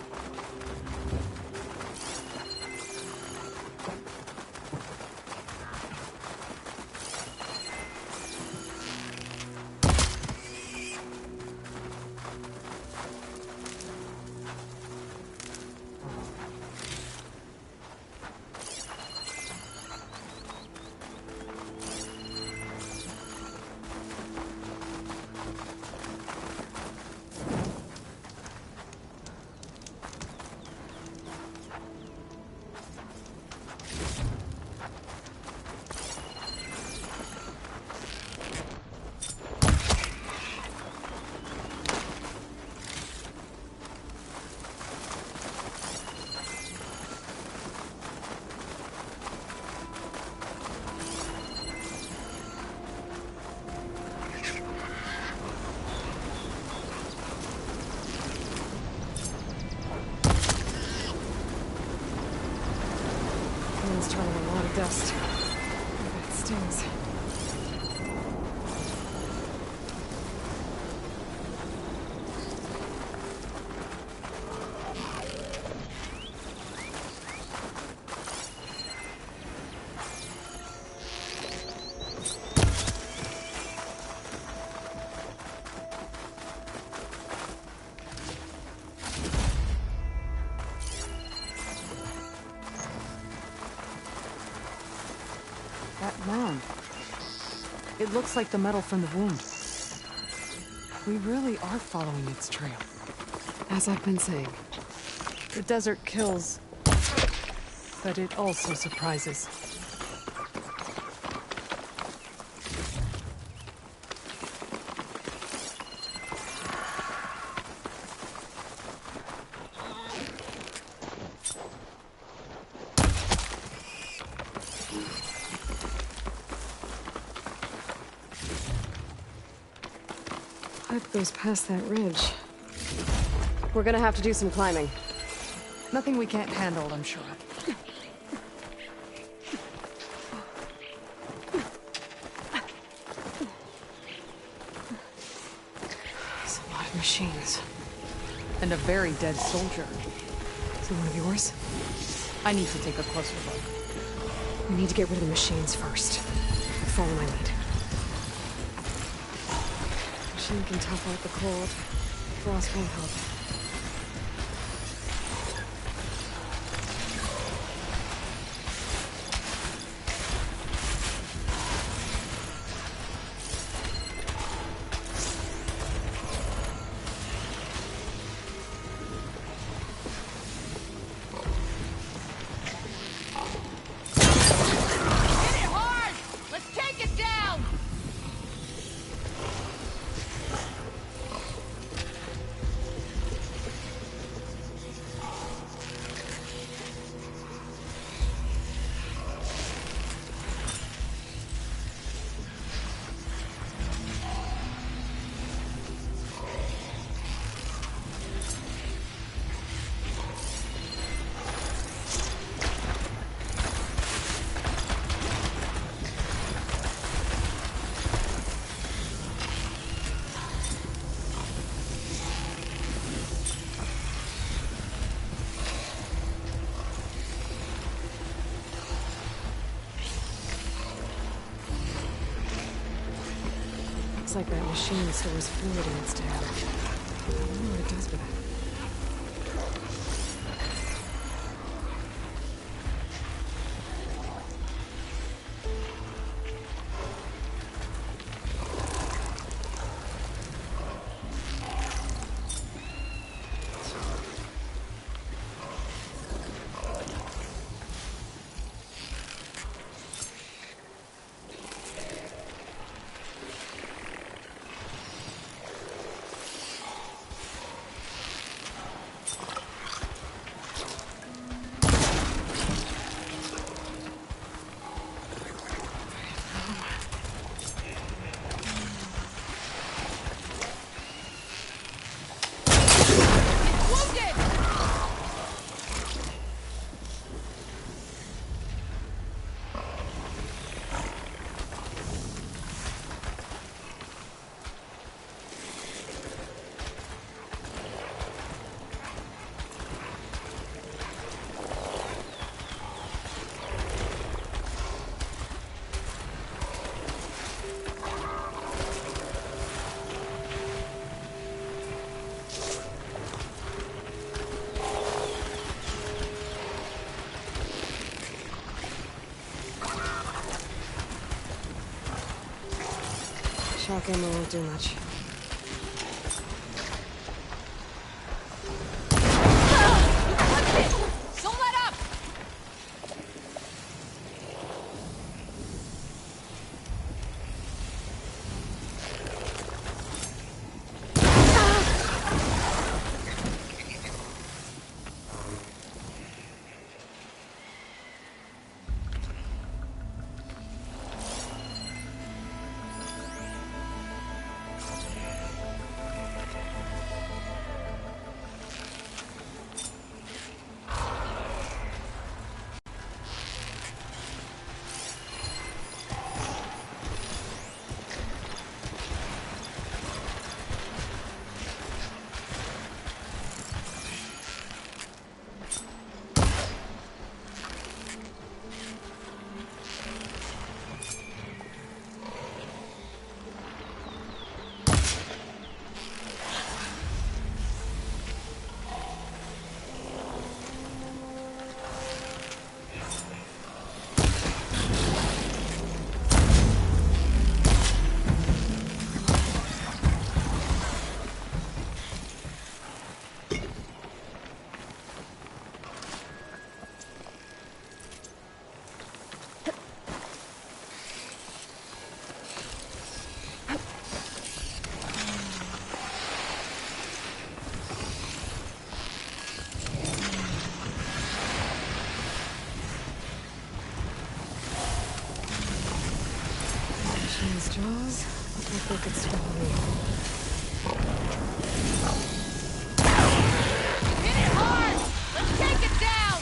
It's turning a lot of dust. I bet it stings. That mound. It looks like the metal from the womb. We really are following its trail. As I've been saying. The desert kills, but it also surprises. Pipe goes past that ridge. We're gonna have to do some climbing. Nothing we can't handle, I'm sure. There's a lot of machines. And a very dead soldier. Is it one of yours? I need to take a closer look. We need to get rid of the machines first. Follow my lead. Machine can tough out the cold. Frost won't help. Looks like that machine stores fluid in its tank. I wonder what it does with it. Shock ammo won't do much. Don't let up! Machine's jaws look like they could swallow me. Hit it hard! Let's take it down!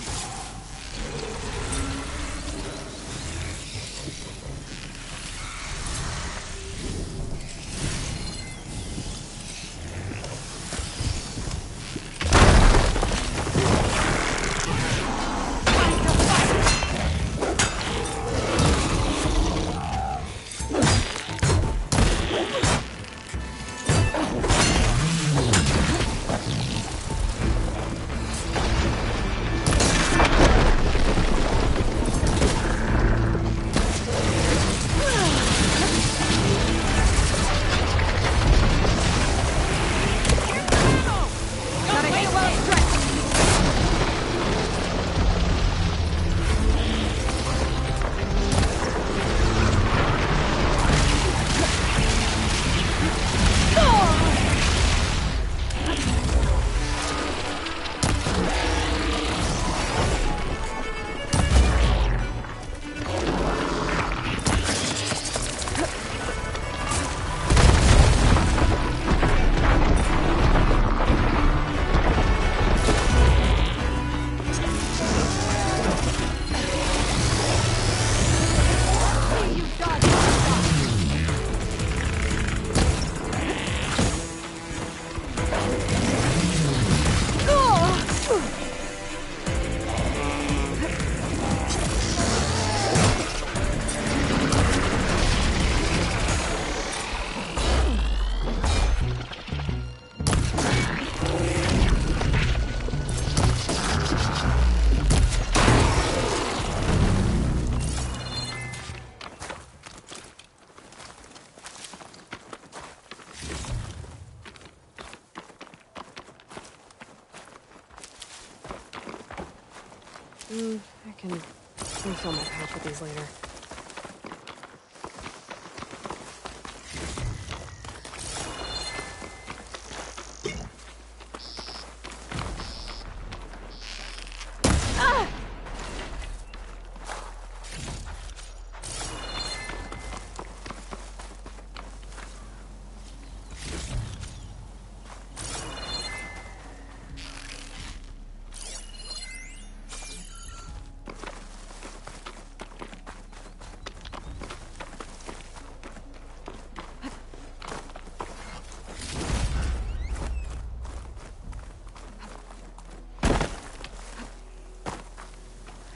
I can refill my pouch with these later.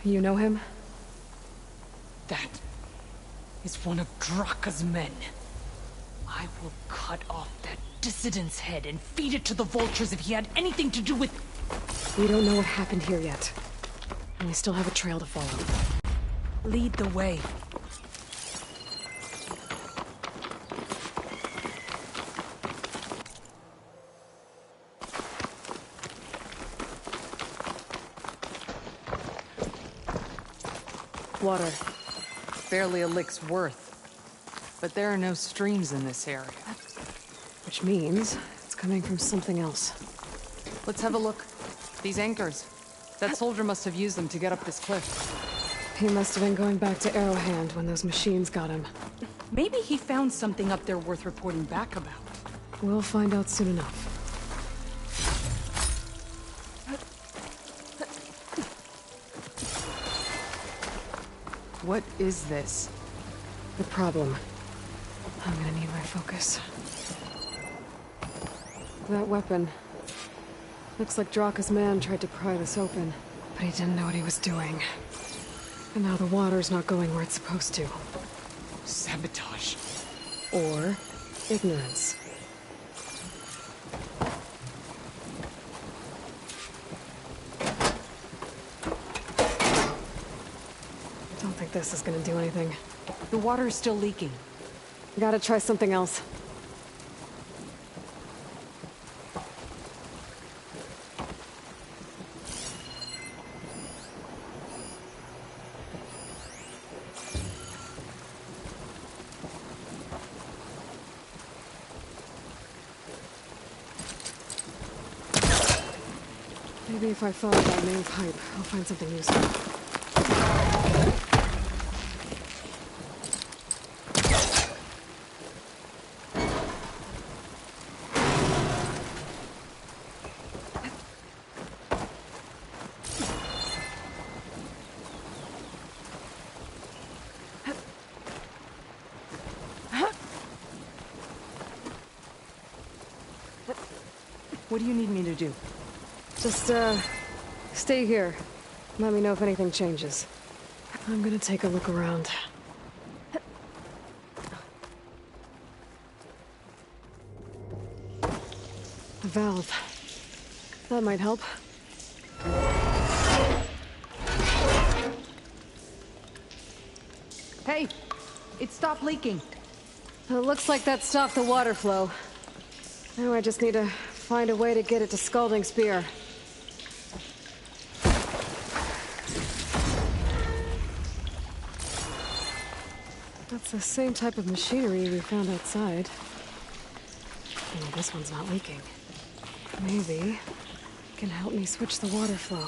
You know him? That is one of Draka's men. I will cut off that dissident's head and feed it to the vultures if he had anything to do with... We don't know what happened here yet. And we still have a trail to follow. Lead the way. Water. Barely a lick's worth. But there are no streams in this area. Which means it's coming from something else. Let's have a look. These anchors. That soldier must have used them to get up this cliff. He must have been going back to Arrowhand when those machines got him. Maybe he found something up there worth reporting back about. We'll find out soon enough. What is this? The problem. I'm gonna need my focus. That weapon. Looks like Draka's man tried to pry this open, but he didn't know what he was doing. And now the water's not going where it's supposed to. Sabotage. Or ignorance. I don't think this is gonna do anything. The water is still leaking. Gotta try something else. Maybe if I follow that main pipe, I'll find something useful. What do you need me to do? Just, stay here. Let me know if anything changes. I'm gonna take a look around. A valve. That might help. Hey! It stopped leaking. It looks like that stopped the water flow. Now I just need to find a way to get it to Scalding Spear. That's the same type of machinery we found outside. Only this one's not leaking. Maybe it can help me switch the water flow.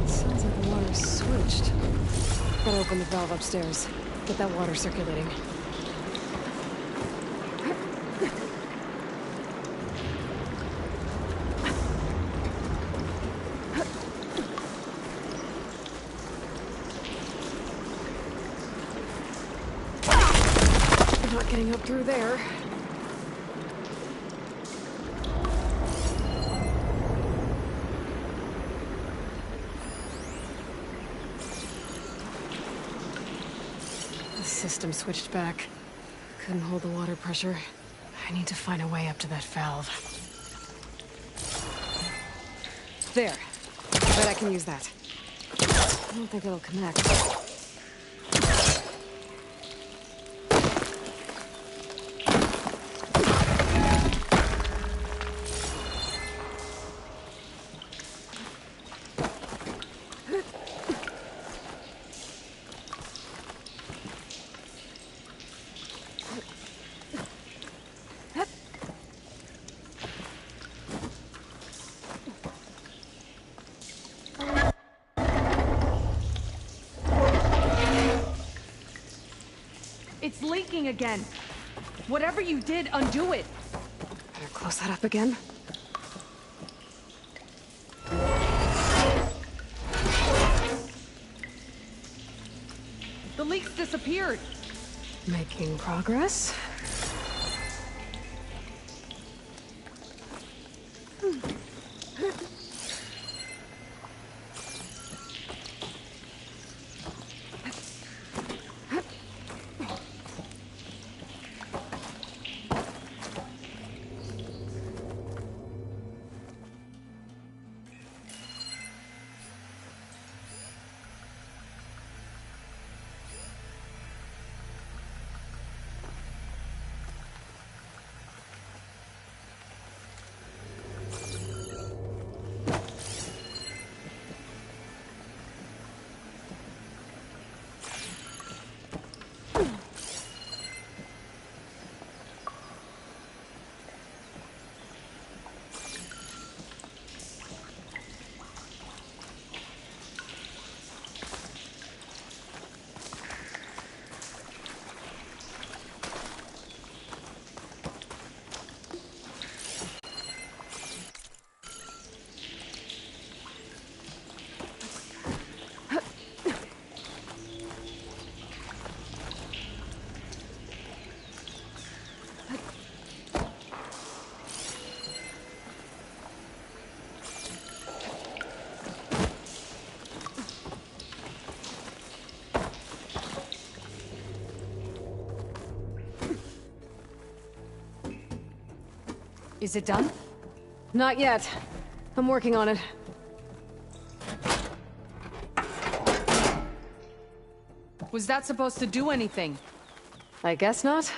Sounds like the water's switched. Gotta open the valve upstairs. Get that water circulating. Not getting up through there. The system switched back. Couldn't hold the water pressure. I need to find a way up to that valve. There. I bet I can use that. I don't think it'll connect. It's leaking again. Whatever you did, undo it. Better close that up again. The leak's disappeared. Making progress. Is it done? Not yet. I'm working on it. Was that supposed to do anything? I guess not.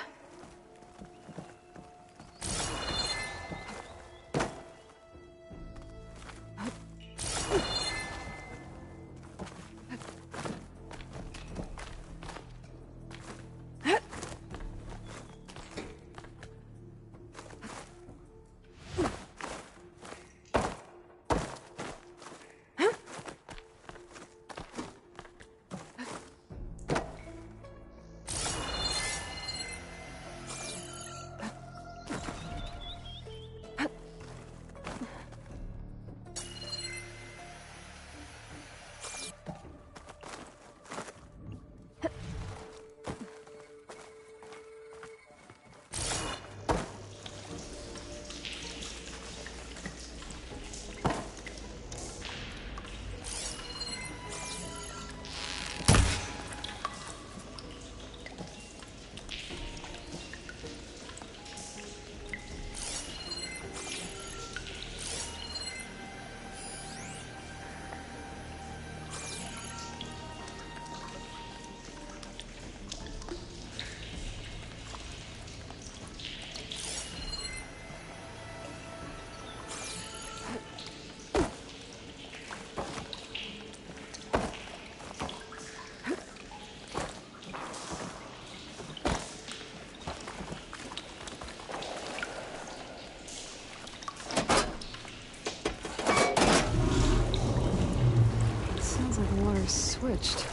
Switched.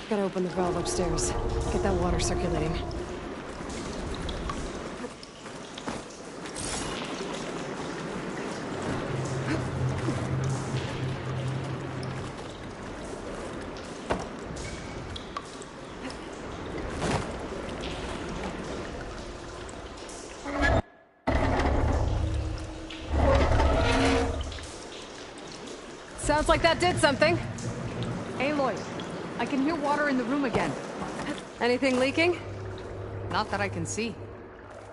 Gotta open the valve upstairs. Get that water circulating. Sounds like that did something. Aloy, I can hear water in the room again. Anything leaking? Not that I can see.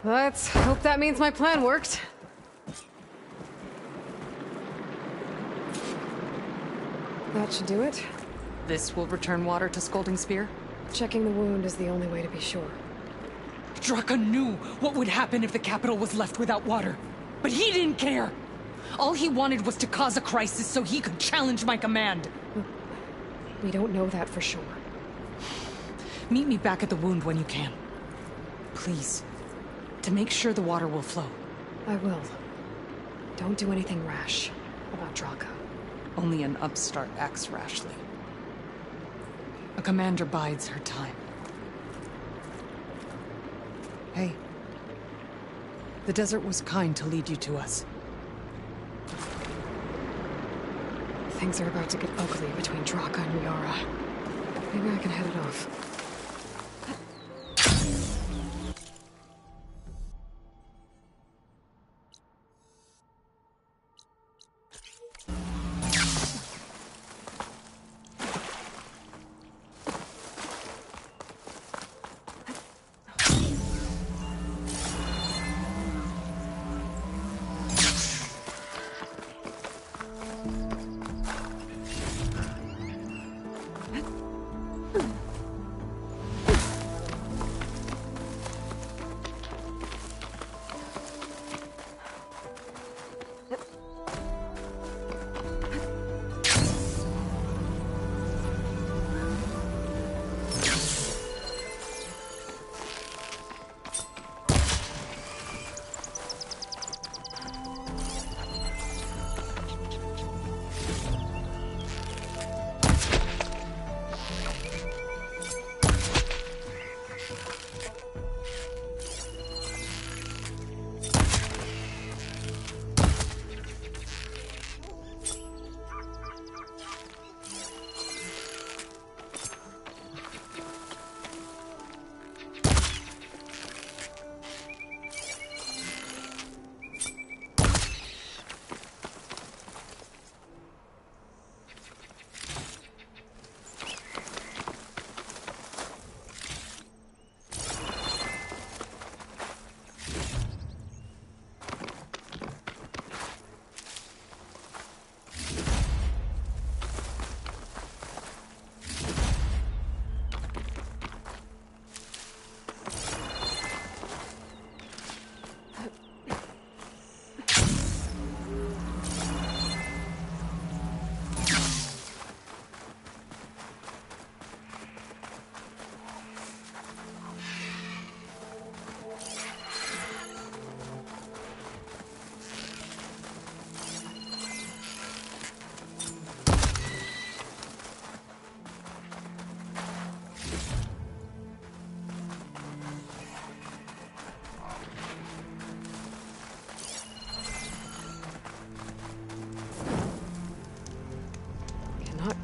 Let's hope that means my plan worked. That should do it. This will return water to Scolding Spear? Checking the wound is the only way to be sure. Draka knew what would happen if the capital was left without water. But he didn't care! All he wanted was to cause a crisis so he could challenge my command. We don't know that for sure. Meet me back at the wound when you can. Please. To make sure the water will flow. I will. Don't do anything rash about Draka. Only an upstart acts rashly. A commander bides her time. Hey. The desert was kind to lead you to us. Things are about to get ugly between Draka and Yara. Maybe I can head it off.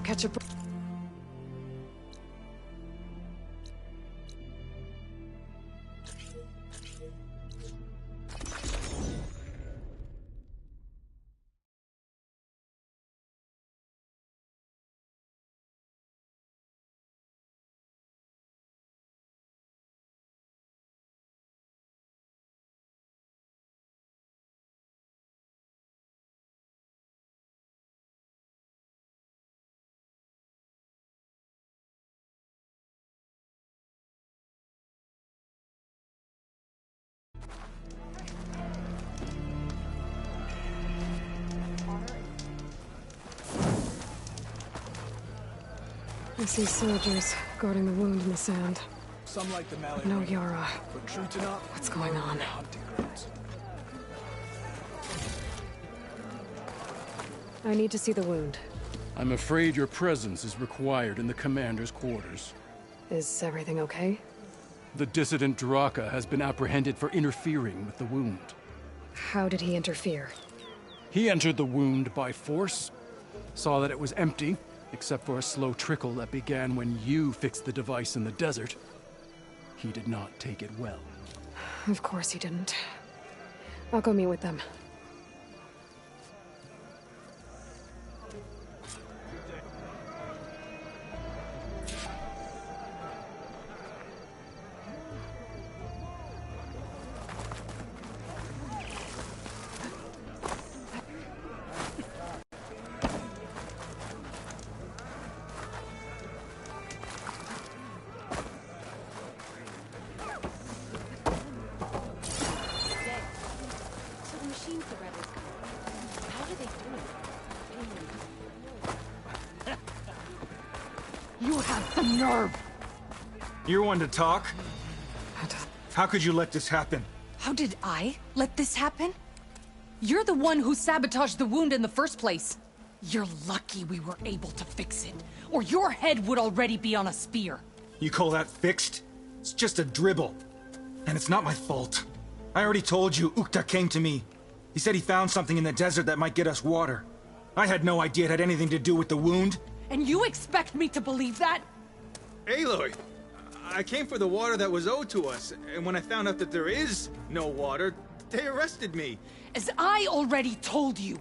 Catch a... I see soldiers guarding the wound in the sand. Some like the Malay No Yara. but true to not. What's going on? Hunting grounds. I need to see the wound. I'm afraid your presence is required in the commander's quarters. Is everything okay? The dissident Draka has been apprehended for interfering with the wound. How did he interfere? He entered the wound by force, saw that it was empty, except for a slow trickle that began when you fixed the device in the desert. He did not take it well. Of course he didn't. I'll go meet with them. You have the nerve! You're one to talk? How could you let this happen? How did I let this happen? You're the one who sabotaged the wound in the first place. You're lucky we were able to fix it, or your head would already be on a spear. You call that fixed? It's just a dribble. And it's not my fault. I already told you, Ukta came to me. He said he found something in the desert that might get us water. I had no idea it had anything to do with the wound. And you expect me to believe that? Aloy, I came for the water that was owed to us, and when I found out that there is no water, they arrested me. As I already told you,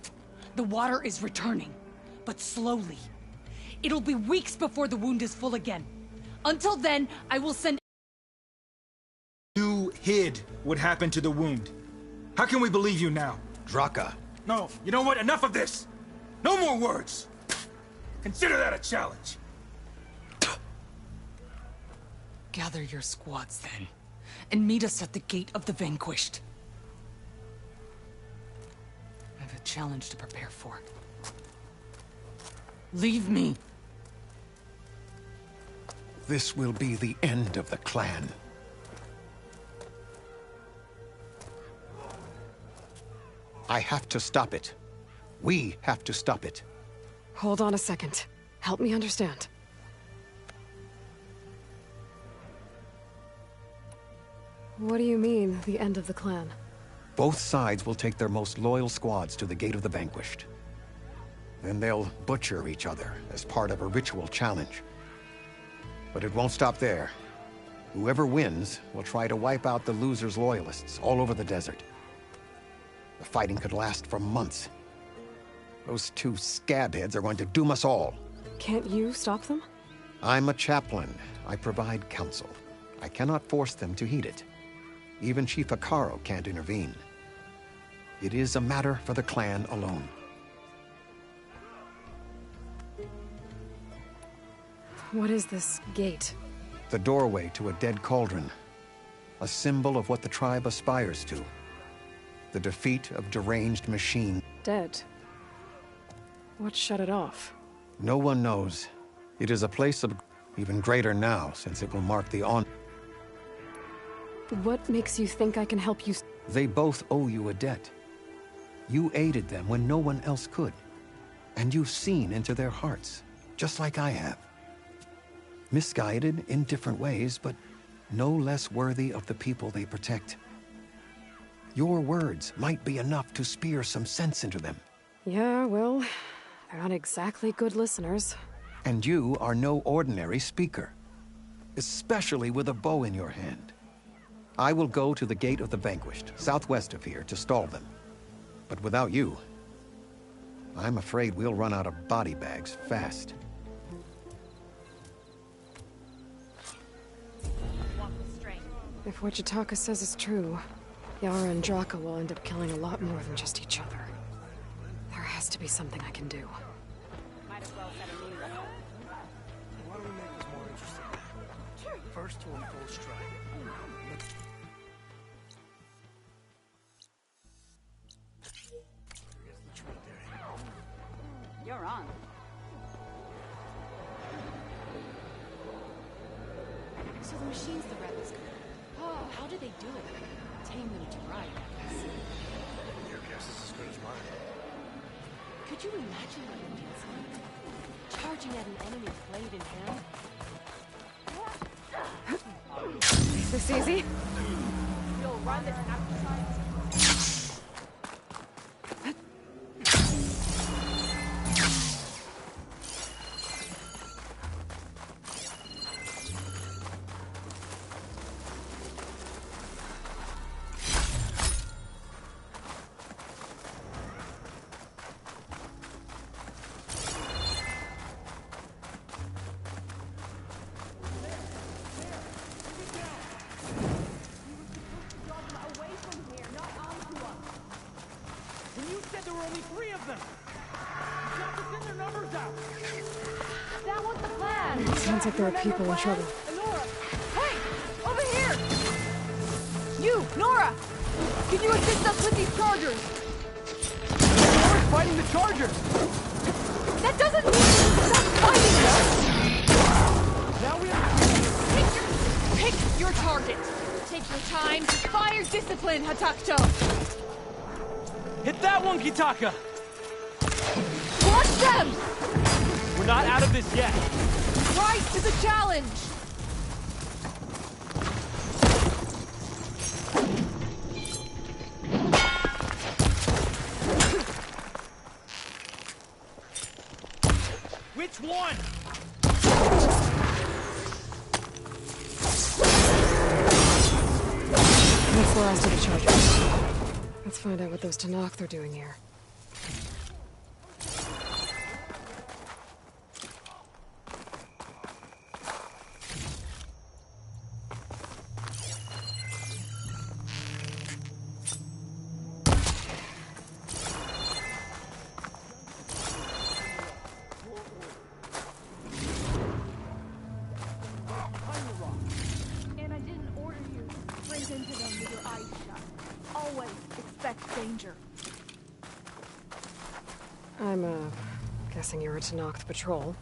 the water is returning, but slowly. It'll be weeks before the wound is full again. Until then, I will send... You hid what happened to the wound. How can we believe you now? Draka. No, you know what? Enough of this! No more words! Consider that a challenge. Gather your squads then, and meet us at the Gate of the Vanquished. I have a challenge to prepare for. Leave me. This will be the end of the clan. I have to stop it. We have to stop it. Hold on a second. Help me understand. What do you mean, the end of the clan? Both sides will take their most loyal squads to the Gate of the Vanquished. Then they'll butcher each other as part of a ritual challenge. But it won't stop there. Whoever wins will try to wipe out the loser's loyalists all over the desert. The fighting could last for months. Those two scabheads are going to doom us all. Can't you stop them? I'm a chaplain. I provide counsel. I cannot force them to heed it. Even Chief Akaro can't intervene. It is a matter for the clan alone. What is this gate? The doorway to a dead cauldron. A symbol of what the tribe aspires to. The defeat of deranged machine. Dead. What shut it off? No one knows. It is a place of even greater now, since it will mark the on. What makes you think I can help you? They both owe you a debt. You aided them when no one else could. And you've seen into their hearts, just like I have. Misguided in different ways, but no less worthy of the people they protect. Your words might be enough to spear some sense into them. Yeah, well, they're not exactly good listeners. And you are no ordinary speaker, especially with a bow in your hand. I will go to the Gate of the Vanquished, southwest of here, to stall them. But without you, I'm afraid we'll run out of body bags fast. If what Yutaka says is true, Yara and Draka will end up killing a lot more than just each other. There has to be something I can do. Might as well set a new record. Why don't we make this more interesting? First to a full strike. Here's the tree there. You're on. So the machines the rebels could... Oh, how did they do it? Tame them to ride, I guess. Your guess is as good as mine. Could you imagine what it feels like? Charging at an enemy blade in hand? This easy? You'll run this outside. There were only 3 of them! You have to send their numbers out! That was the plan! Sounds like there are people in trouble. Nora! Hey! Over here! You, Nora! Can you assist us with these chargers? Nora's fighting the chargers! That doesn't mean we can stop fighting them! Now we have... Pick your target! Take your time. Fire discipline, Hatakto! Hit that one, Kitaka! Watch them! We're not out of this yet. Rise to the challenge! before us to the charges. Let's find out what those Tenakth are doing here. And I didn't order you to sprint into them with your eyes shut. Always expect danger. I'm, guessing you're a Tenakth patrol.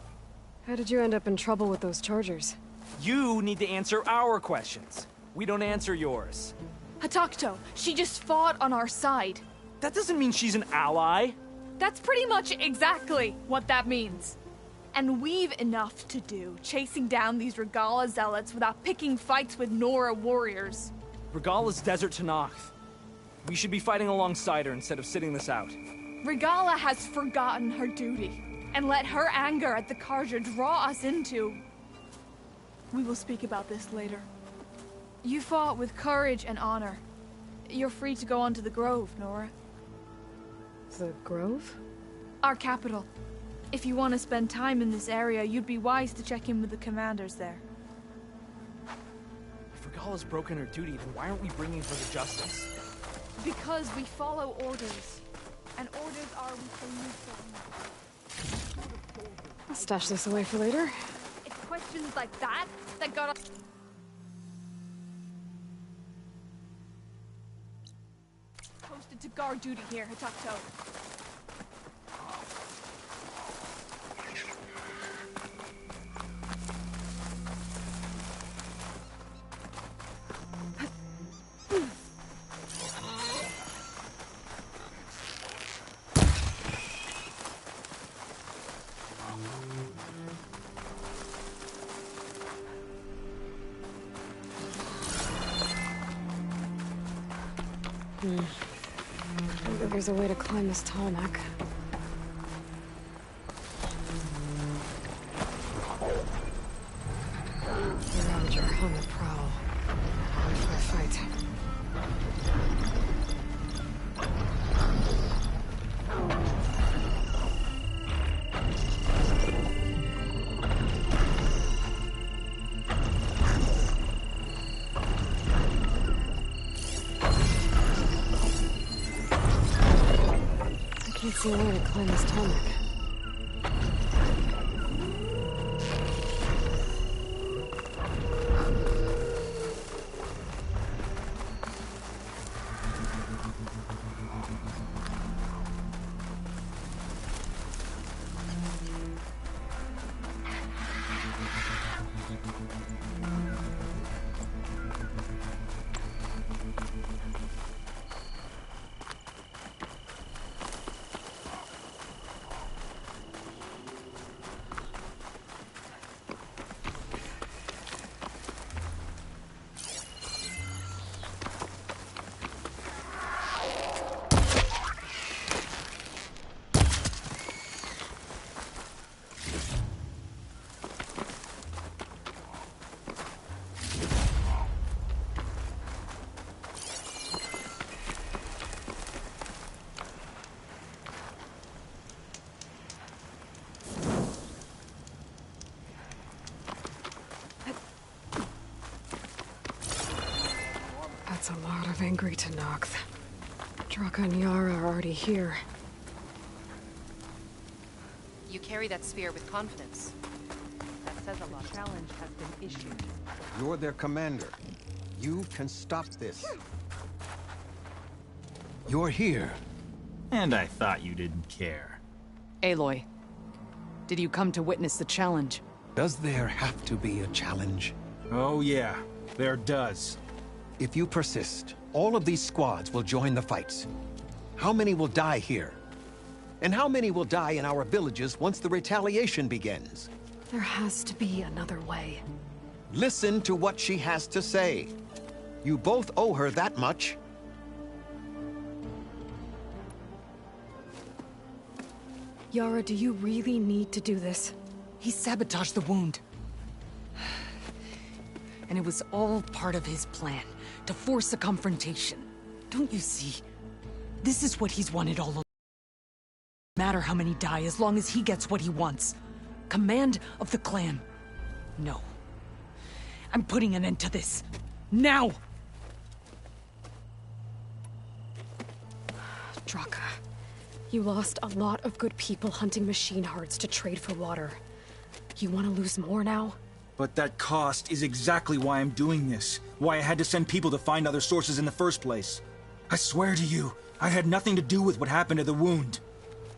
How did you end up in trouble with those chargers? You need to answer our questions. We don't answer yours. Hatakto, she just fought on our side. That doesn't mean she's an ally. That's pretty much exactly what that means. And we've enough to do chasing down these Regala zealots without picking fights with Nora warriors. Regala's desert Tenakth. We should be fighting alongside her instead of sitting this out. Regala has forgotten her duty and let her anger at the Carja draw us into... We will speak about this later. You fought with courage and honor. You're free to go on to the Grove, Nora. The Grove? Our capital. If you want to spend time in this area, you'd be wise to check in with the commanders there. If Regala's broken her duty, then why aren't we bringing her to justice? Because we follow orders. And orders are we I'll stash this away for later. It's questions like that that got us... Posted to guard duty here, Hatakto. Maybe there's a way to climb this tall neck. The Ravager on the prowl. Ready for a fight. I can't see a way to climb this tall neck. That's a lot of angry Tenakth. Draka and Yara are already here. You carry that spear with confidence. That says a lot. Challenge has been issued. You're their commander. You can stop this. You're here. And I thought you didn't care. Aloy, did you come to witness the challenge? Does there have to be a challenge? Oh yeah, there does. If you persist, all of these squads will join the fights. How many will die here? And how many will die in our villages once the retaliation begins? There has to be another way. Listen to what she has to say. You both owe her that much. Yara, do you really need to do this? He sabotaged the wound. And it was all part of his plan, to force a confrontation. Don't you see? This is what he's wanted all along. No matter how many die, as long as he gets what he wants. Command of the clan. No. I'm putting an end to this. Now! Draka, you lost a lot of good people hunting machine hearts to trade for water. You want to lose more now? But that cost is exactly why I'm doing this. Why I had to send people to find other sources in the first place. I swear to you, I had nothing to do with what happened to the wound.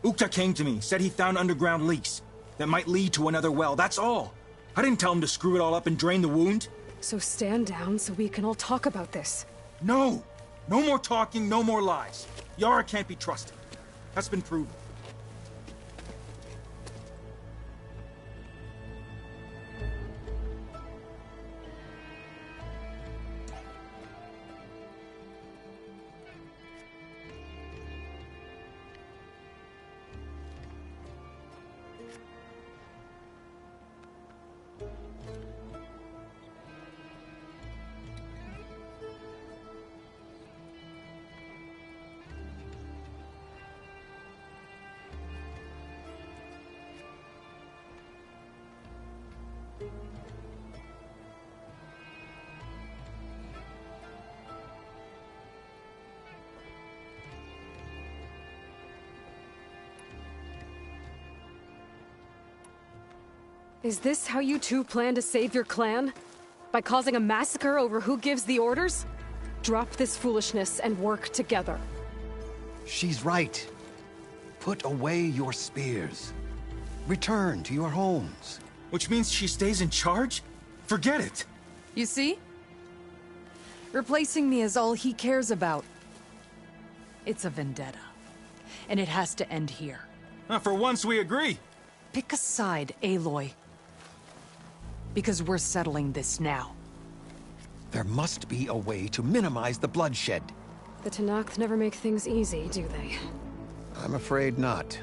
Ukta came to me, said he found underground leaks that might lead to another well, that's all. I didn't tell him to screw it all up and drain the wound. So stand down so we can all talk about this. No! No more talking, no more lies. Yara can't be trusted. That's been proven. Is this how you two plan to save your clan? By causing a massacre over who gives the orders? Drop this foolishness and work together. She's right. Put away your spears. Return to your homes. Which means she stays in charge? Forget it! You see? Replacing me is all he cares about. It's a vendetta. And it has to end here. For once we agree. Pick a side, Aloy. Because we're settling this now. There must be a way to minimize the bloodshed. The Tenakth never make things easy, do they? I'm afraid not.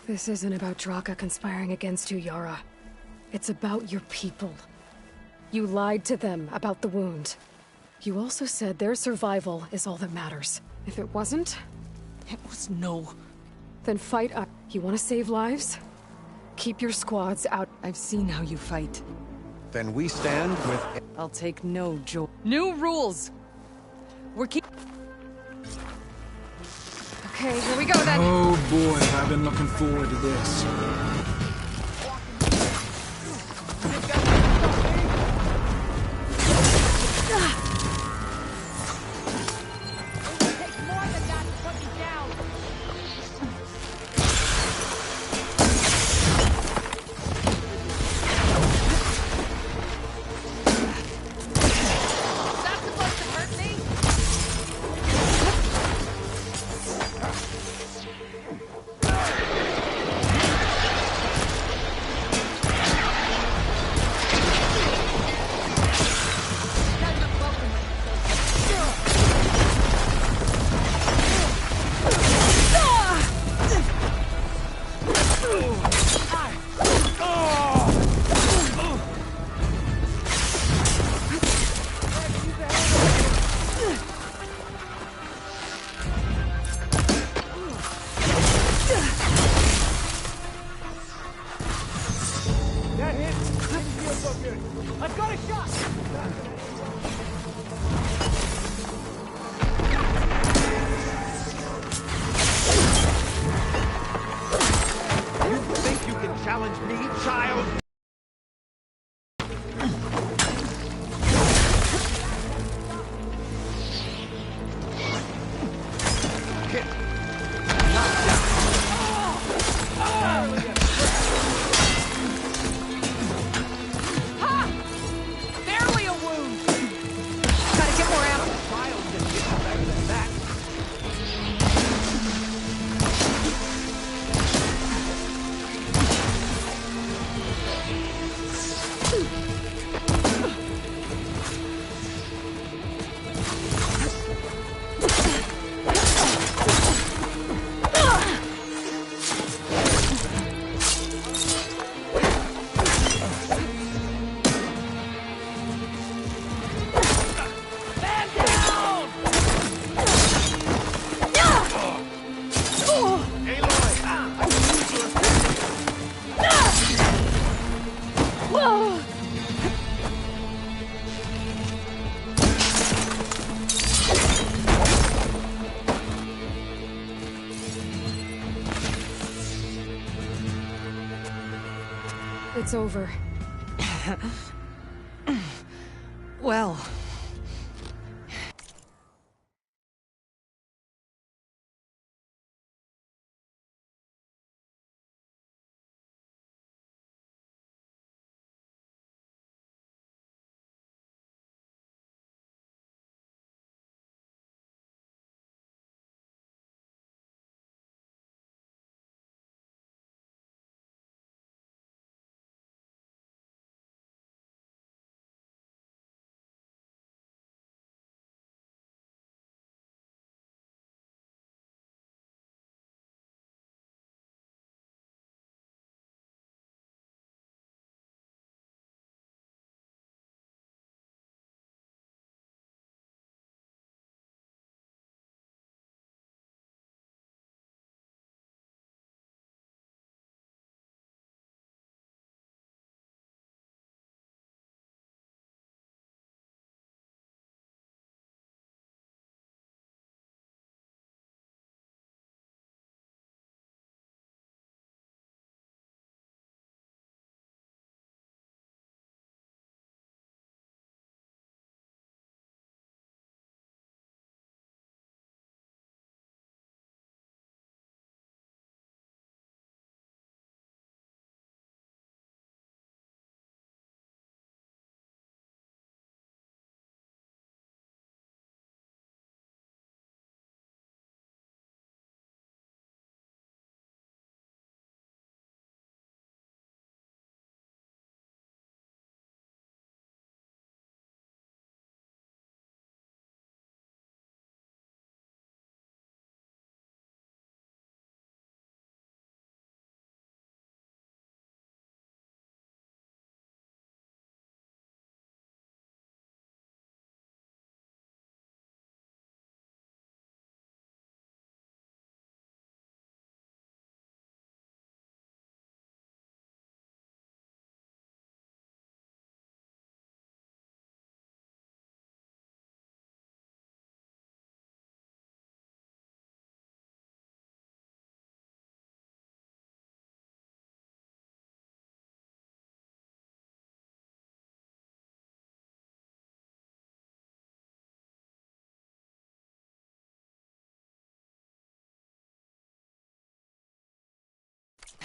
This isn't about Draka conspiring against you, Yara. It's about your people. You lied to them about the wound. You also said their survival is all that matters. If it wasn't, It was no. then fight up. You want to save lives? Keep your squads out. I've seen how you fight. Then we stand with... I'll take no joy. New rules! We're keep... Okay, here we go then. Oh boy, I've been looking forward to this. That hit didn't feel so good. I've got a shot! You think you can challenge me, child? Barely a wound! Gotta get more ammo. Child can get better than that. It's over. Well...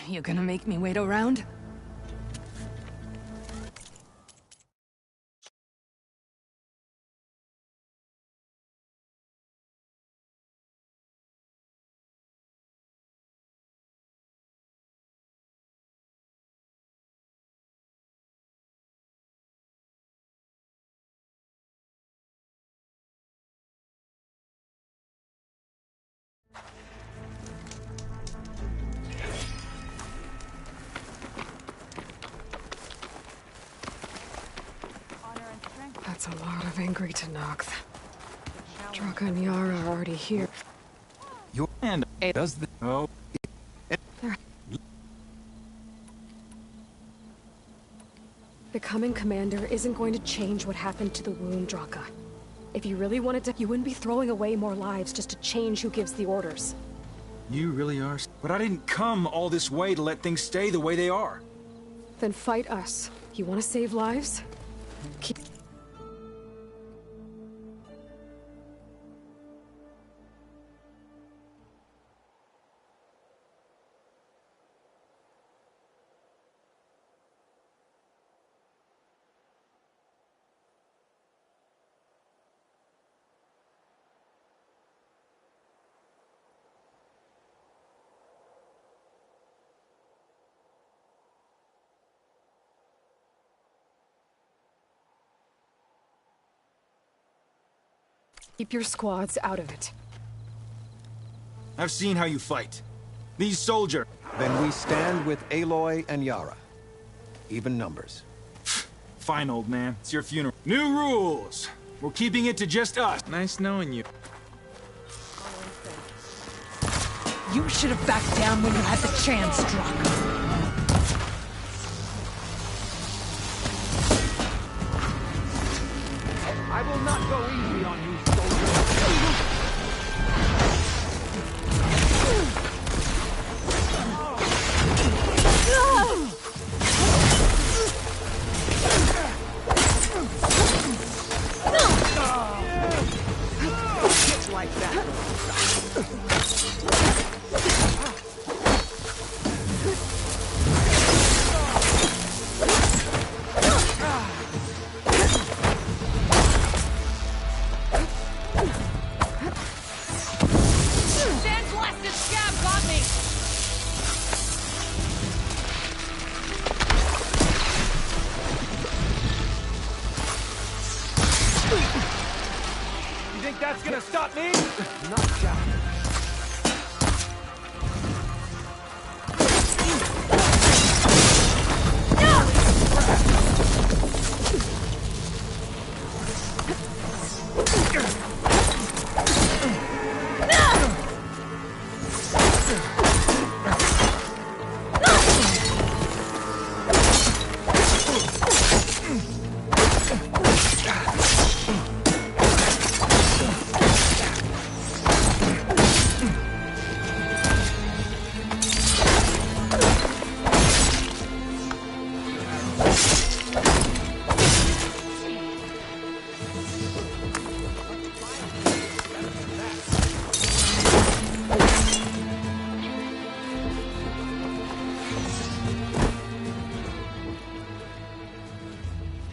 You gonna make me wait around? That's a lot of angry Tenakth. Draka and Yara are already here. Your hand does the... Oh. Becoming commander isn't going to change what happened to the wound, Draka. If you really wanted to, you wouldn't be throwing away more lives just to change who gives the orders. You really are... But I didn't come all this way to let things stay the way they are. Then fight us. You want to save lives? Keep... Keep your squads out of it. I've seen how you fight. These soldiers... Then we stand with Aloy and Yara. Even numbers. Fine, old man. It's your funeral. New rules! We're keeping it to just us. Nice knowing you. You should have backed down when you had the chance, Draka. I will not go easy on you, soldier. Just like that. Sandblasted scab got me! You think that's gonna stop me? Not Jack.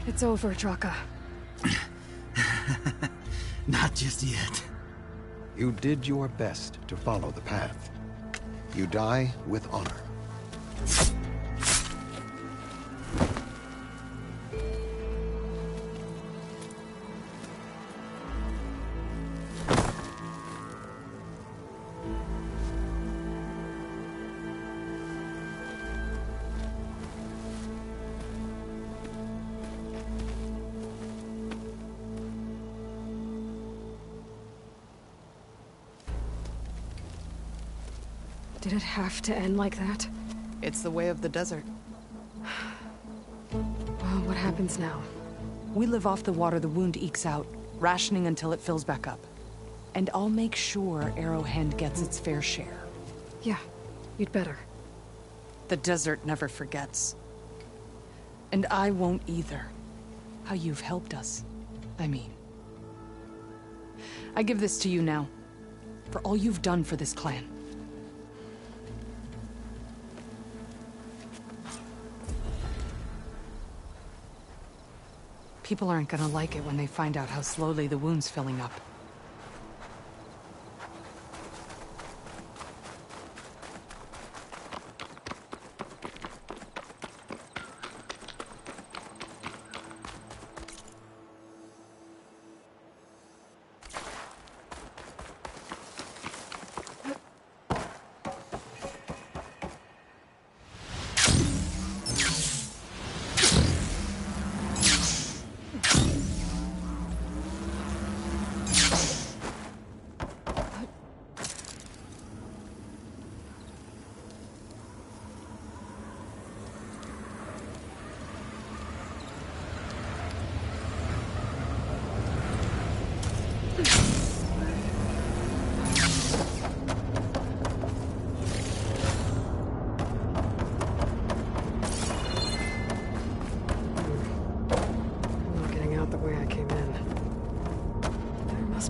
It's over, Draka. Not just yet. You did your best to follow the path. You die with honor. Did it have to end like that? It's the way of the desert. Well, what happens now? We live off the water the wound ekes out, rationing until it fills back up. And I'll make sure Arrowhand gets its fair share. Yeah, you'd better. The desert never forgets. And I won't either. How you've helped us, I mean. I give this to you now, for all you've done for this clan. People aren't gonna like it when they find out how slowly the wound's filling up.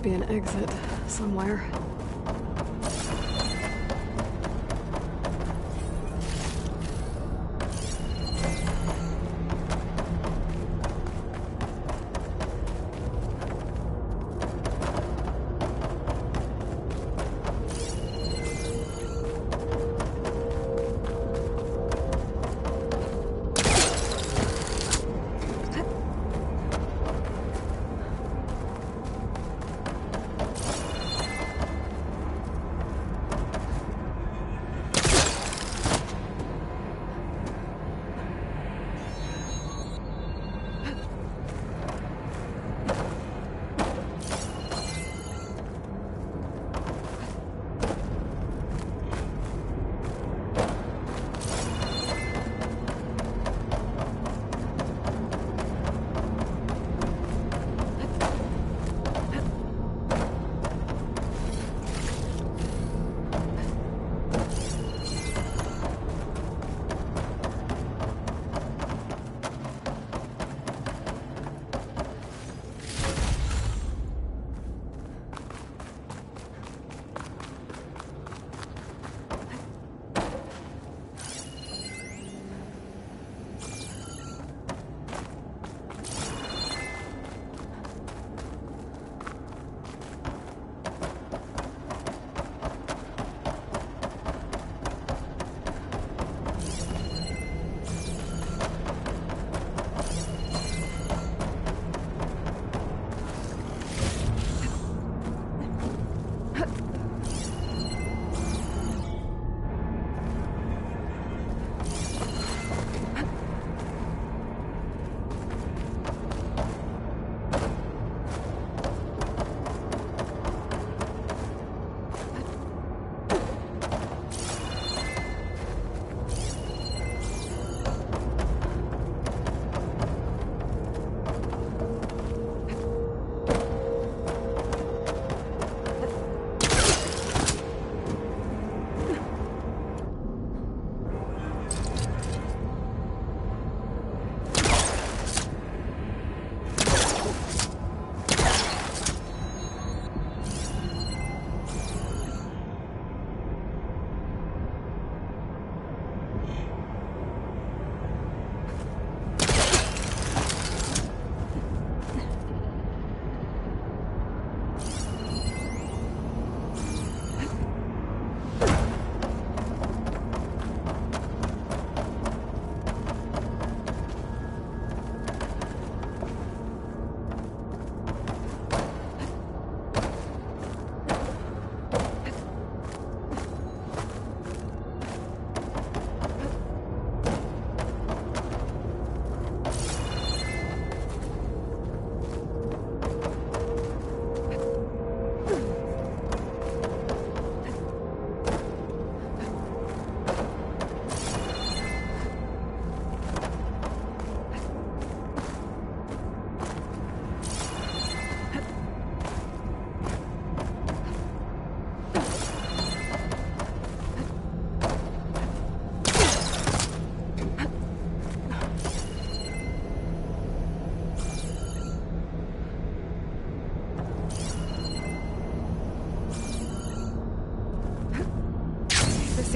Be an exit somewhere.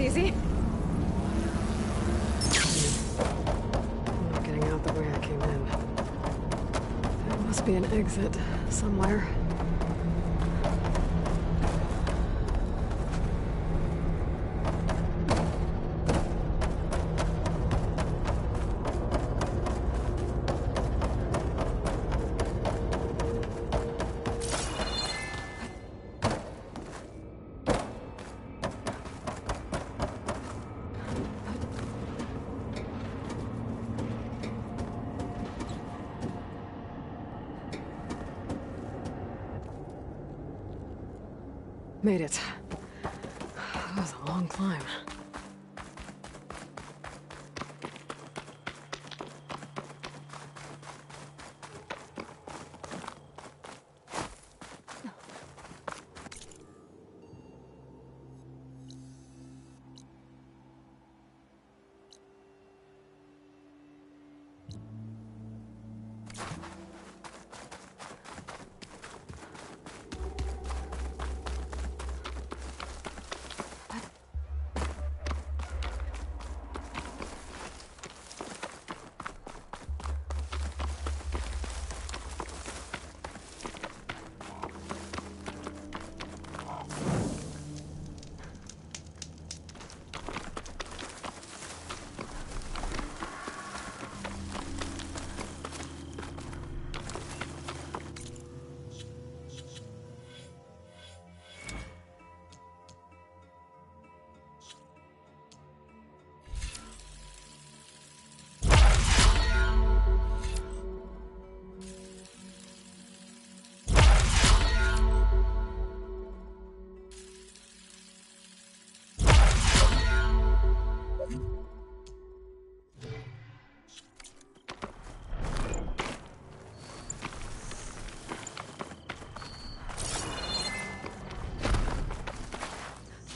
Easy? I'm not getting out the way I came in. must be an exit somewhere. Made it. That was a long climb.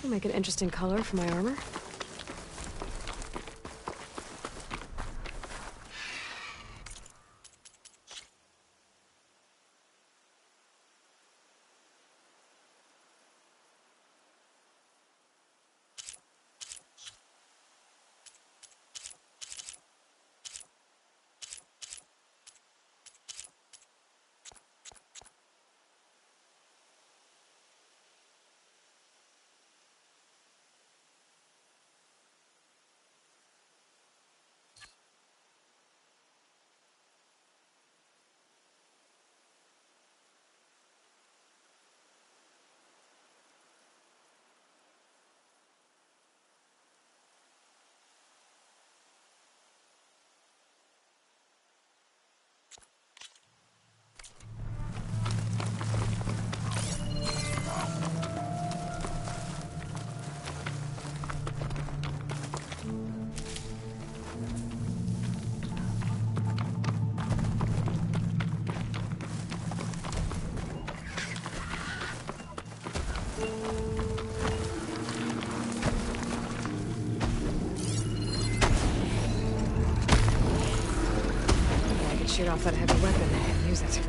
Make an interesting color for my armor. Shoot off that heavy weapon and use it.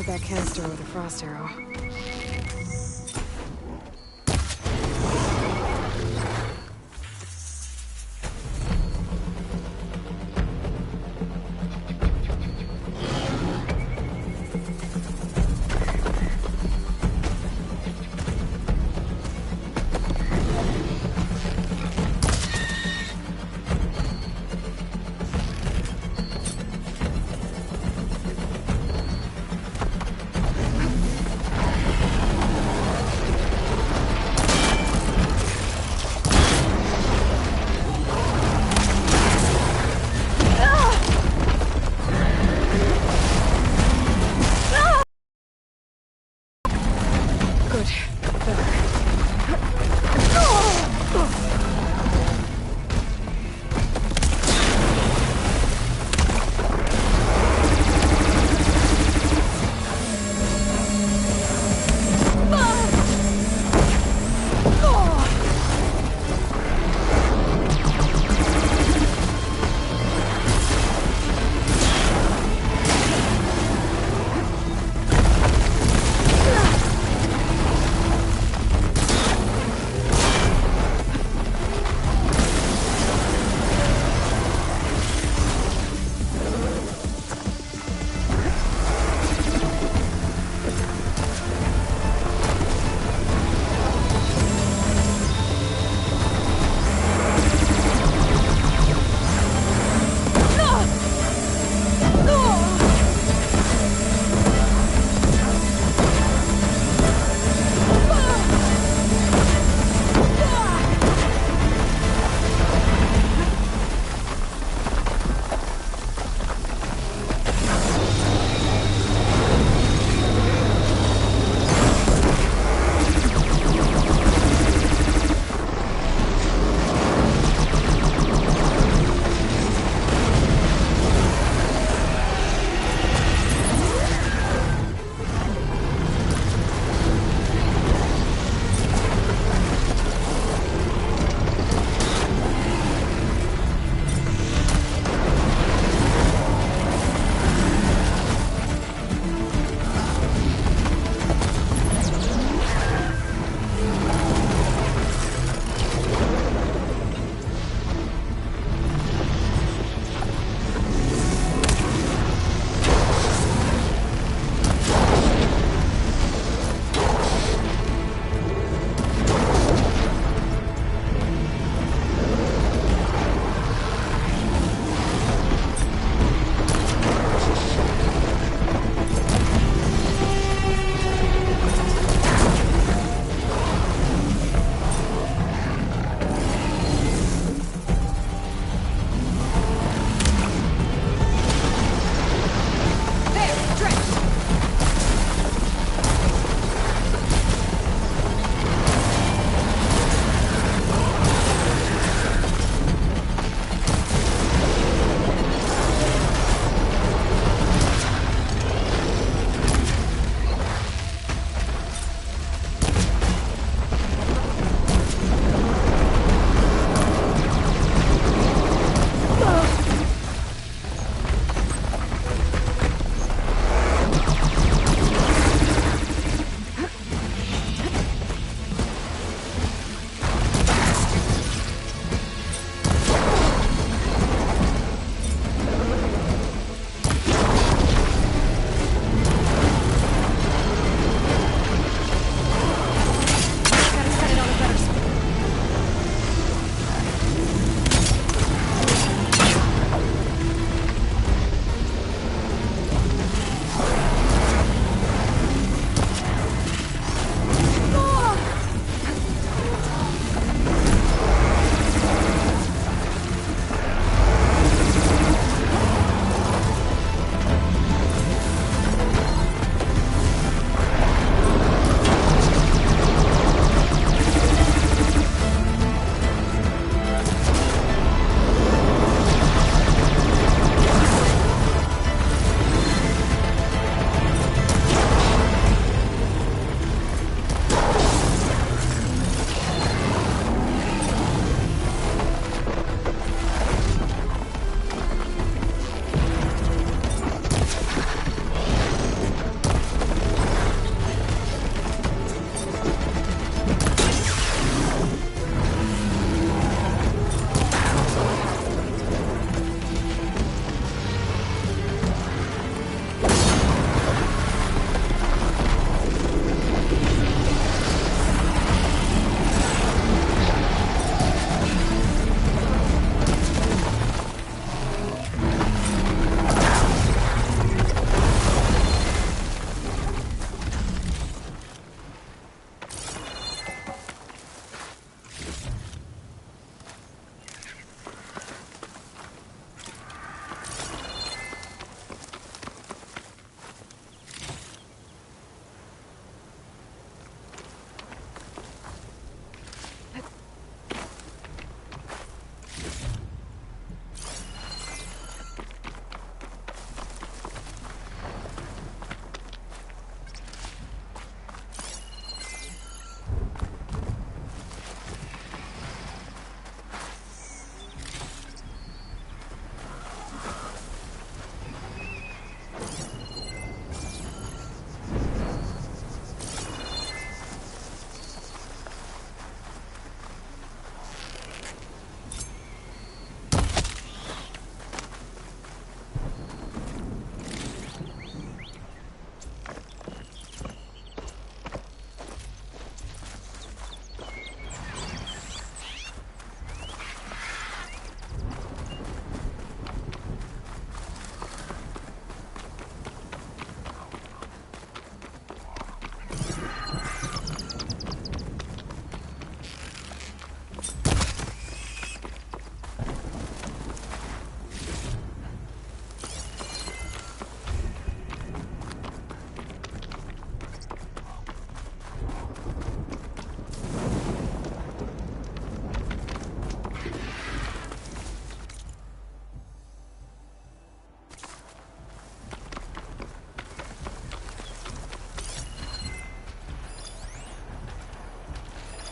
that canister with a frost arrow.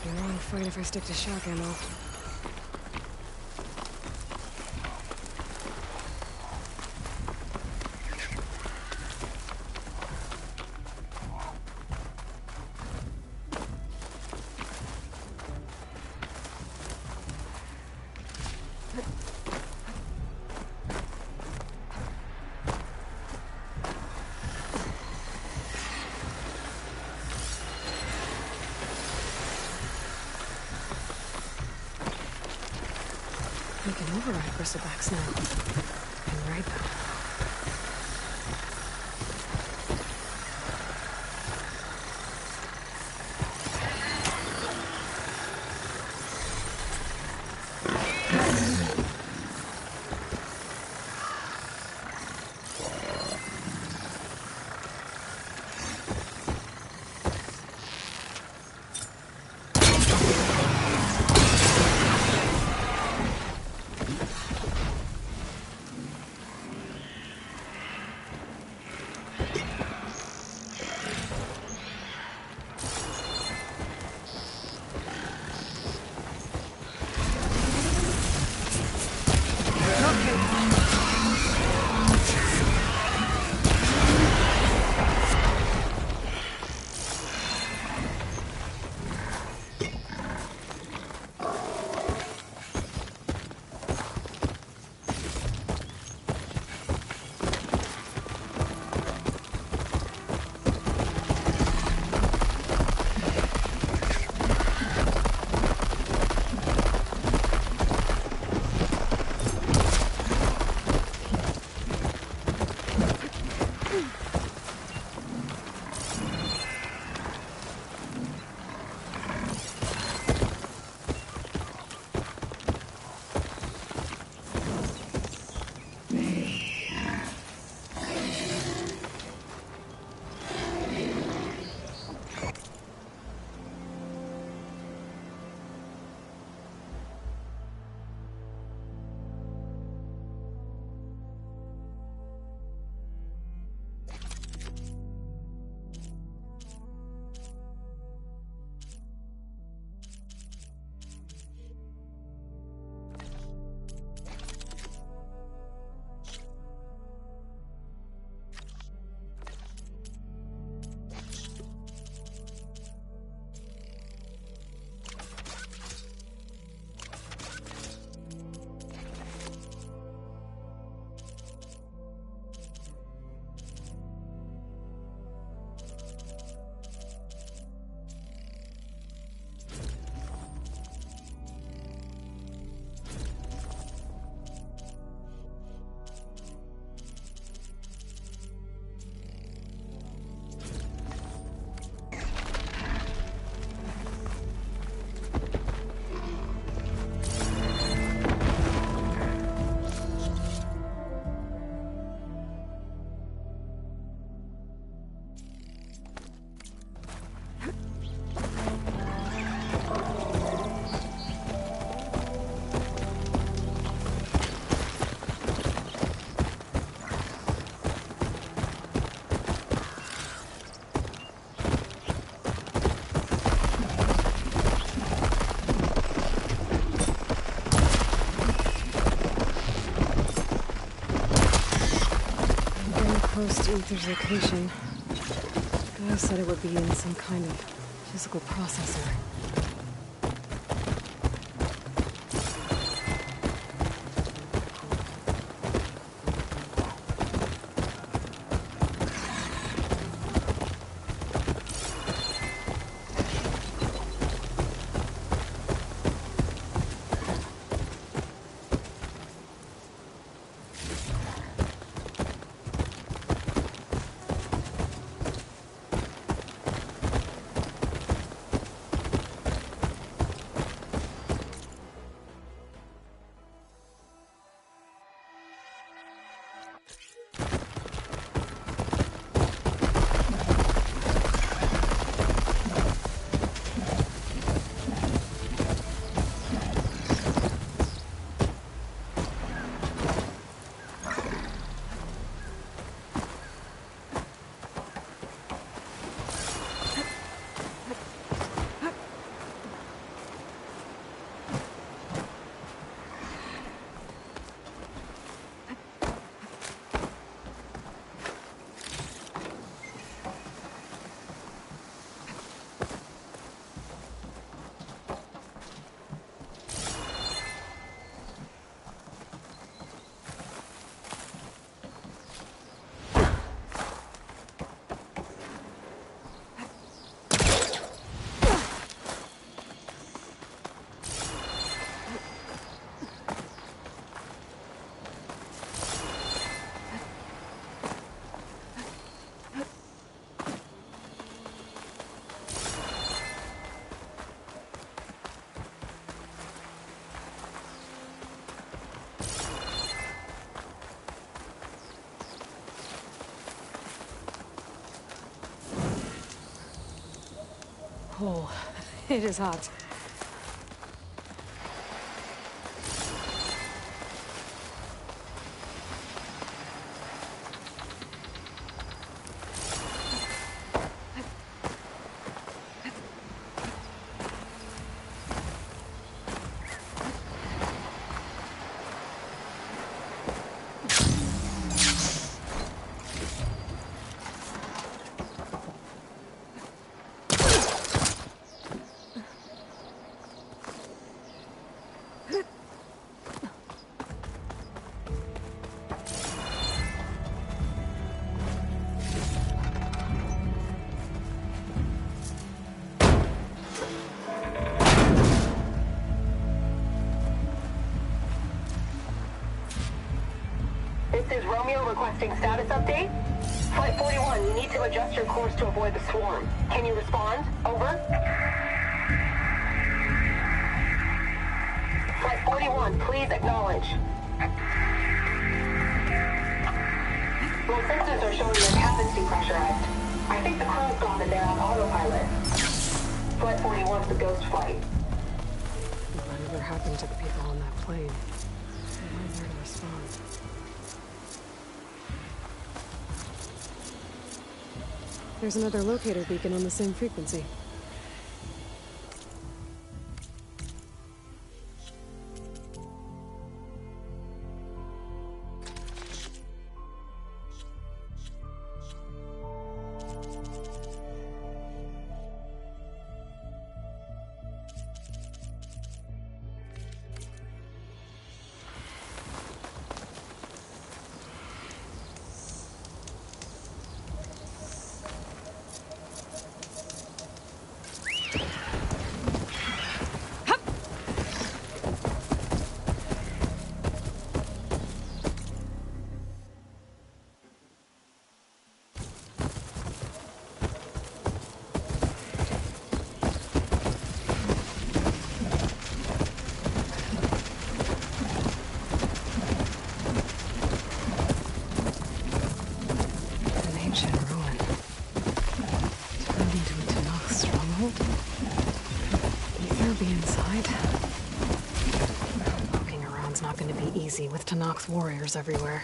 be a long fight if I stick to shock ammo. We can override Bristleback's now. And ride them. Close to Ether's location. Guy said it would be in some kind of physical processor. hole. It is hot. This is Romeo requesting status update. Flight 41, you need to adjust your course to avoid the swarm. Can you respond? Over. Flight 41, please acknowledge. Well, sensors are showing your cabin's depressurized. I think the crew's gone and they're on autopilot. Flight 41's a ghost flight. Whatever happened to the people on that plane? They weren't there to respond. There's another locator beacon on the same frequency. With Tanak's warriors everywhere.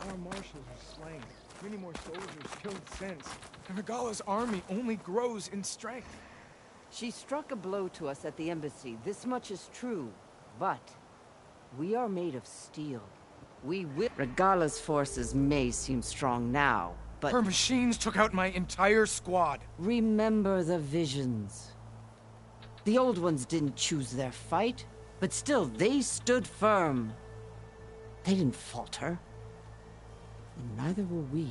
Our marshals are slain. Many more soldiers killed since. And Regala's army only grows in strength. She struck a blow to us at the embassy. This much is true. But we are made of steel. We will... Regala's forces may seem strong now, but... Her machines took out my entire squad. Remember the visions. The old ones didn't choose their fight, but still, they stood firm. They didn't falter. And neither will we.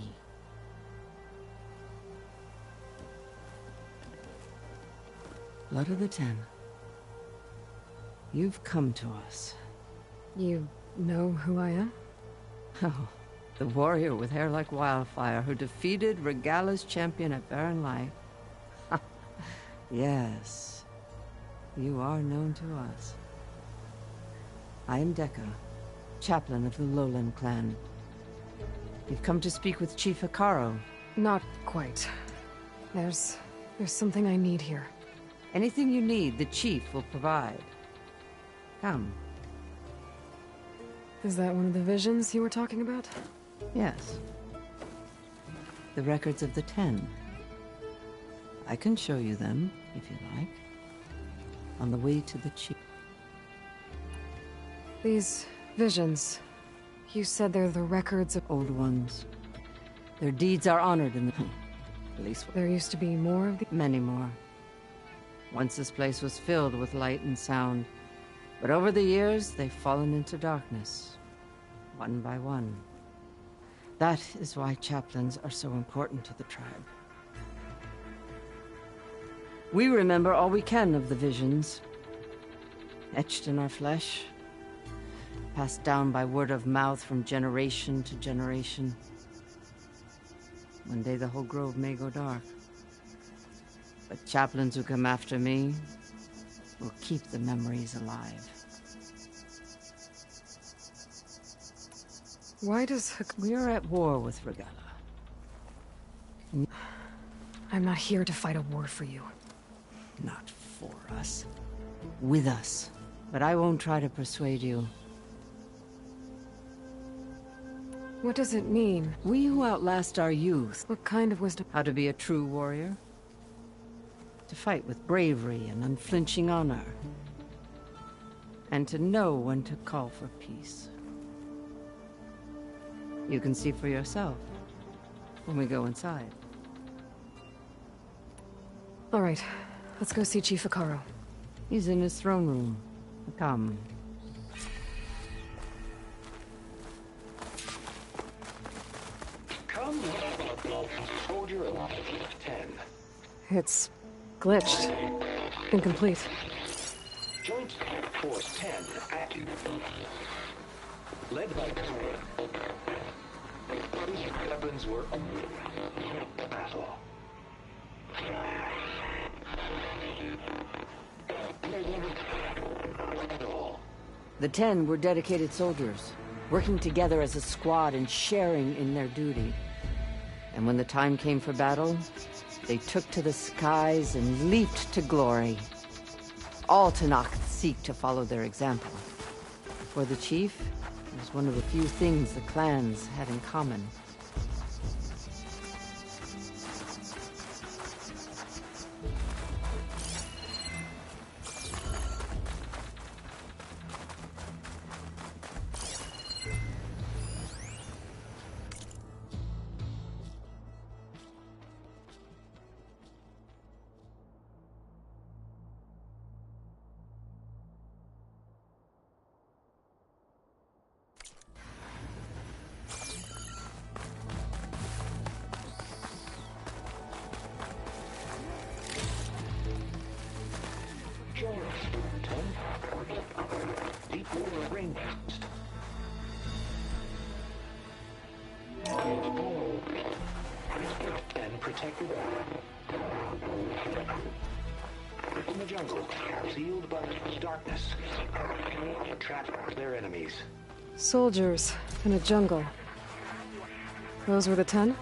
Blood of the Ten. You've come to us. You know who I am? Oh, the warrior with hair like wildfire who defeated Regala's champion at Barren Light. Yes, you are known to us. I am Dekka, chaplain of the Lowland clan. You've come to speak with Chief Hikaru. Not quite. There's something I need here. Anything you need, the Chief will provide. Come. Is that one of the visions you were talking about? Yes. The records of the Ten. I can show you them, if you like. On the way to the Chief. These visions... You said they're the records of... Old ones. Their deeds are honored in the... At least... There used to be more of the... Many more. Once this place was filled with light and sound. But over the years, they've fallen into darkness. One by one. That is why chaplains are so important to the tribe. We remember all we can of the visions. Etched in our flesh. Passed down by word of mouth from generation to generation. One day the whole grove may go dark. But chaplains who come after me will keep the memories alive. Why does We are at war with Regala. I'm not here to fight a war for you. Not for us. With us. But I won't try to persuade you. What does it mean? We who outlast our youth. What kind of wisdom? How to be a true warrior. To fight with bravery and unflinching honor. And to know when to call for peace. You can see for yourself when we go inside. All right, let's go see Chief Akaro. He's in his throne room. Come. Come, soldier of 10. It's glitched. Incomplete. Joint Force 10 active. Led by weapons were battle. The 10 were dedicated soldiers, working together as a squad and sharing in their duty. And when the time came for battle, they took to the skies and leaped to glory. All Tanakh seek to follow their example. For the chief, it was one of the few things the clans had in common. Deep water ring nest. And protected in the jungle, sealed by darkness. Trap their enemies. Soldiers in a jungle. Those were the 10?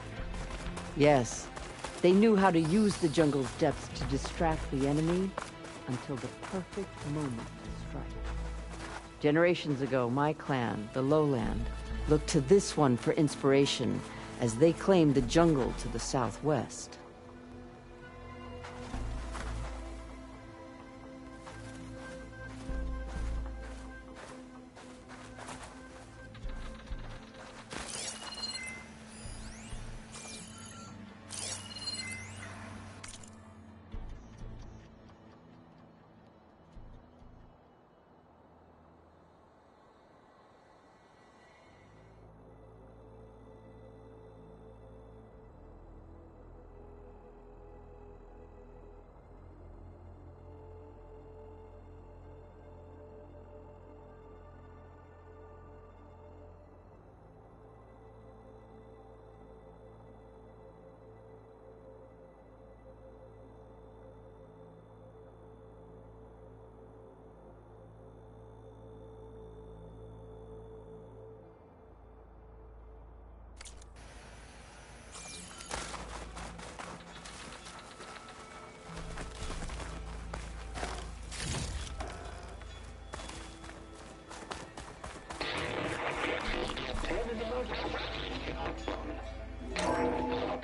Yes. They knew how to use the jungle's depths to distract the enemy until the perfect moment to strike. Generations ago, my clan, the Lowland, looked to this one for inspiration as they claimed the jungle to the southwest.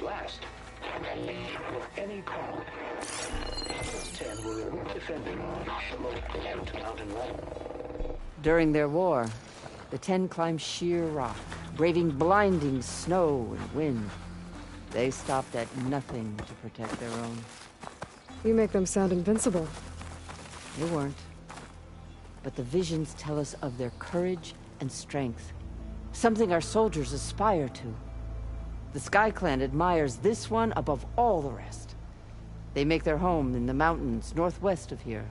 Last, any call. 10 were defending mountain line. During their war, the 10 climbed sheer rock, braving blinding snow and wind. They stopped at nothing to protect their own. You make them sound invincible. They weren't. But the visions tell us of their courage and strength. Something our soldiers aspire to. The Sky Clan admires this one above all the rest. They make their home in the mountains northwest of here.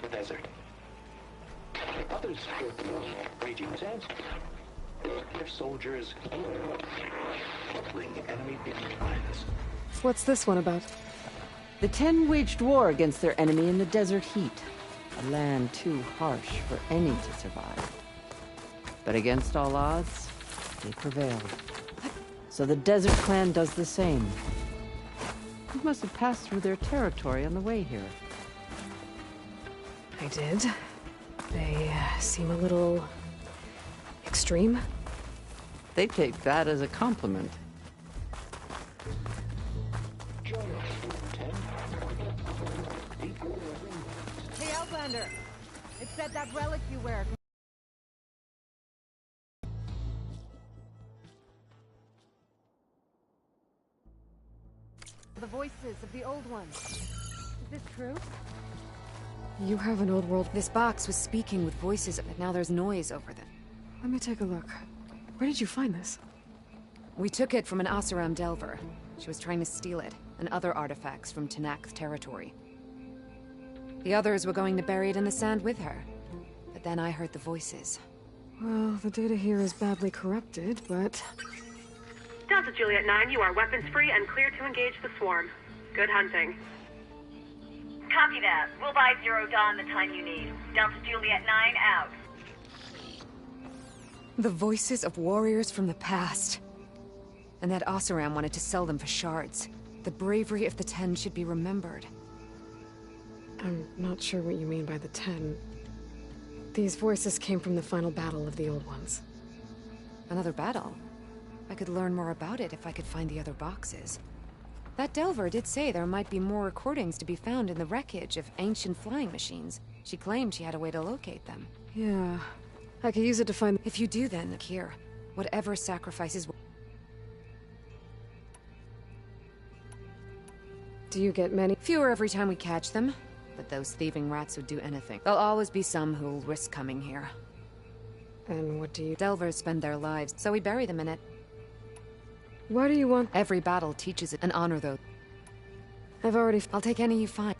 The desert. Others raging sands. Their soldiers fling enemy behind us. What's this one about? The 10 waged war against their enemy in the desert heat. A land too harsh for any to survive. But against all odds, they prevailed. So the Desert Clan does the same. You must have passed through their territory on the way here. I did. They seem a little extreme. They take that as a compliment. Outlander. It said that relic you wear. The voices of the old ones. Is this true? You have an old world. This box was speaking with voices, but now there's noise over them. Let me take a look. Where did you find this? We took it from an Oseram Delver. She was trying to steal it, and other artifacts from Tenakth territory. The others were going to bury it in the sand with her. But then I heard the voices. Well, the data here is badly corrupted, but... Delta Juliet 9, you are weapons-free and clear to engage the swarm. Good hunting. Copy that. We'll buy Zero Dawn the time you need. Delta Juliet 9 out. The voices of warriors from the past. And that Oseram wanted to sell them for shards. The bravery of the 10 should be remembered. I'm not sure what you mean by the 10. These voices came from the final battle of the Old Ones. Another battle? I could learn more about it if I could find the other boxes. That Delver did say there might be more recordings to be found in the wreckage of ancient flying machines. She claimed she had a way to locate them. Yeah, I could use it to find... If you do then, here, whatever sacrifices... Do you get many? Fewer every time we catch them, but those thieving rats would do anything. There'll always be some who'll risk coming here. And what do you... Delvers spend their lives, so we bury them in it. Why do you want... Every battle teaches it an honor, though. I've already... I'll take any you find.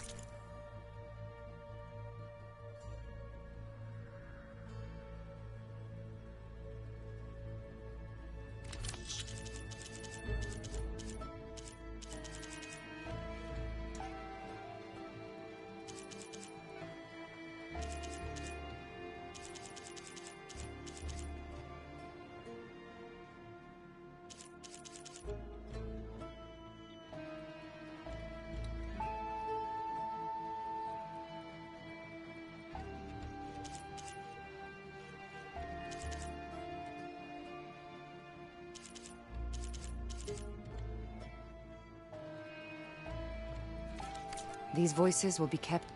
These voices will be kept...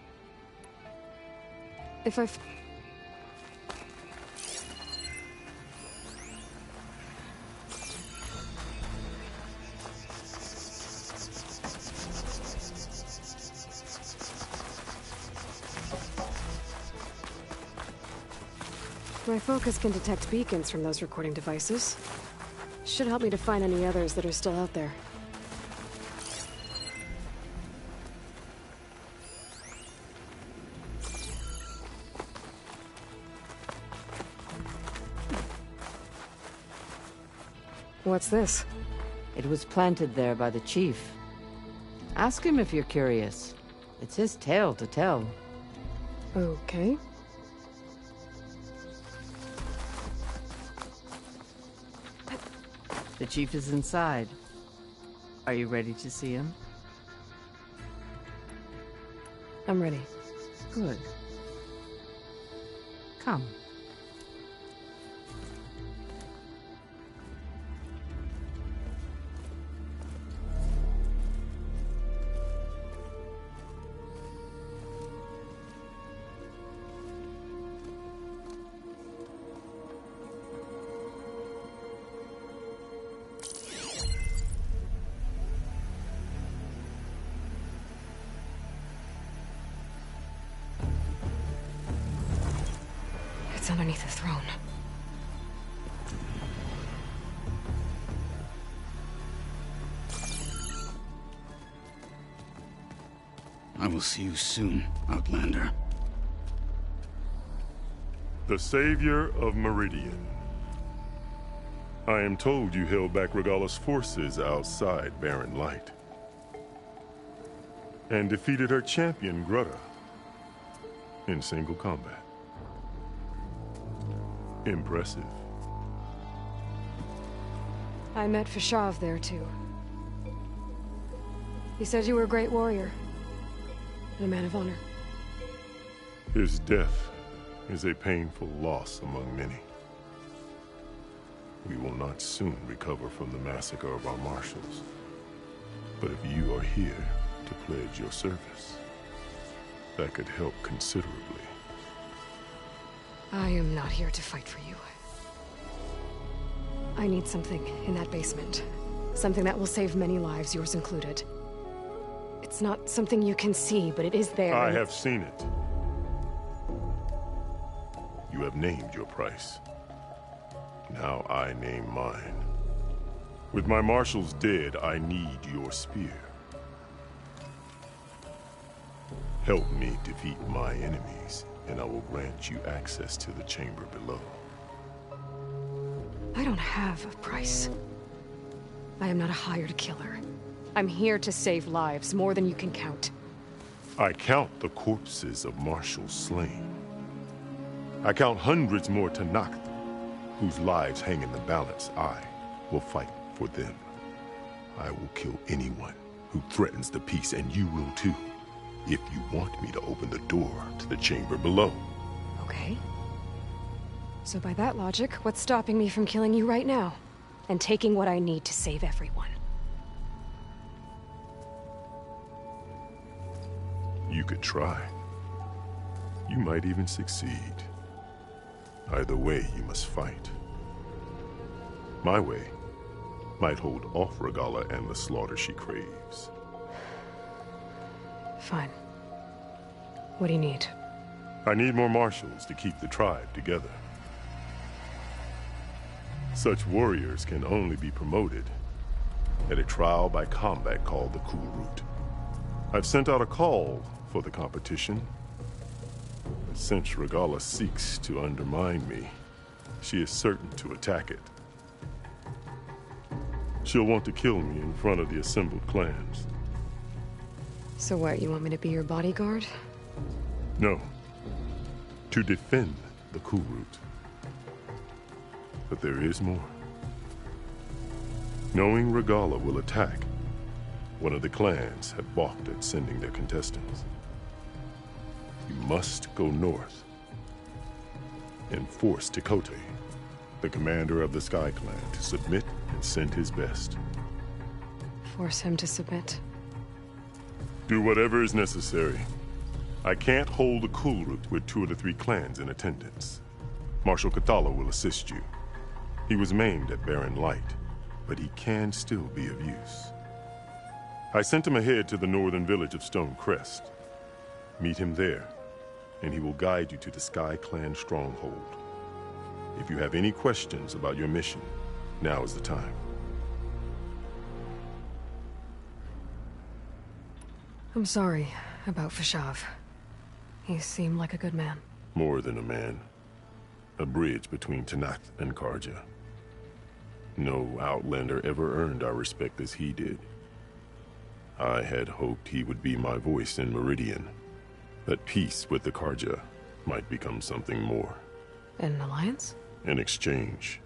If I... My focus can detect beacons from those recording devices. Should help me to find any others that are still out there. What's this? It was planted there by the chief. Ask him if you're curious. It's his tale to tell. Okay. The chief is inside. Are you ready to see him? I'm ready. Good. Come. It's underneath the throne. I will see you soon, Outlander. The savior of Meridian. I am told you held back Regalla's forces outside Barren Light. And defeated her champion, Grutta, in single combat. Impressive. I met Fashav there, too. He said you were a great warrior. And a man of honor. His death is a painful loss among many. We will not soon recover from the massacre of our marshals. But if you are here to pledge your service, that could help considerably. I am not here to fight for you. I need something in that basement. Something that will save many lives, yours included. It's not something you can see, but it is there. I have seen it. You have named your price. Now I name mine. With my marshals dead, I need your spear. Help me defeat my enemies, and I will grant you access to the chamber below. I don't have a price. I am not a hired killer. I'm here to save lives, more than you can count. I count the corpses of marshals slain. I count hundreds more Tanakh, whose lives hang in the balance. I will fight for them. I will kill anyone who threatens the peace, and you will too, if you want me to open the door to the chamber below. Okay. So by that logic, what's stopping me from killing you right now? And taking what I need to save everyone? You could try. You might even succeed. Either way, you must fight. My way might hold off Regalla and the slaughter she craves. Fine. What do you need? I need more marshals to keep the tribe together. Such warriors can only be promoted at a trial by combat called the Cool Route. I've sent out a call for the competition. But since Regalla seeks to undermine me, she is certain to attack it. She'll want to kill me in front of the assembled clans. So what, you want me to be your bodyguard? No. To defend the Cool Route. But there is more. Knowing Regalla will attack, one of the clans have balked at sending their contestants. You must go north and force Tekote, the commander of the Sky Clan, to submit and send his best. Force him to submit. Do whatever is necessary. I can't hold the Cool Route with 2 of the 3 clans in attendance. Marshal Kathala will assist you. He was maimed at Barren Light, but he can still be of use. I sent him ahead to the northern village of Stone Crest. Meet him there, and he will guide you to the Sky Clan stronghold. If you have any questions about your mission, now is the time. I'm sorry about Fashav. He seemed like a good man. More than a man. A bridge between Tanakh and Karja. No Outlander ever earned our respect as he did. I had hoped he would be my voice in Meridian. That peace with the Karja might become something more. An alliance? In exchange.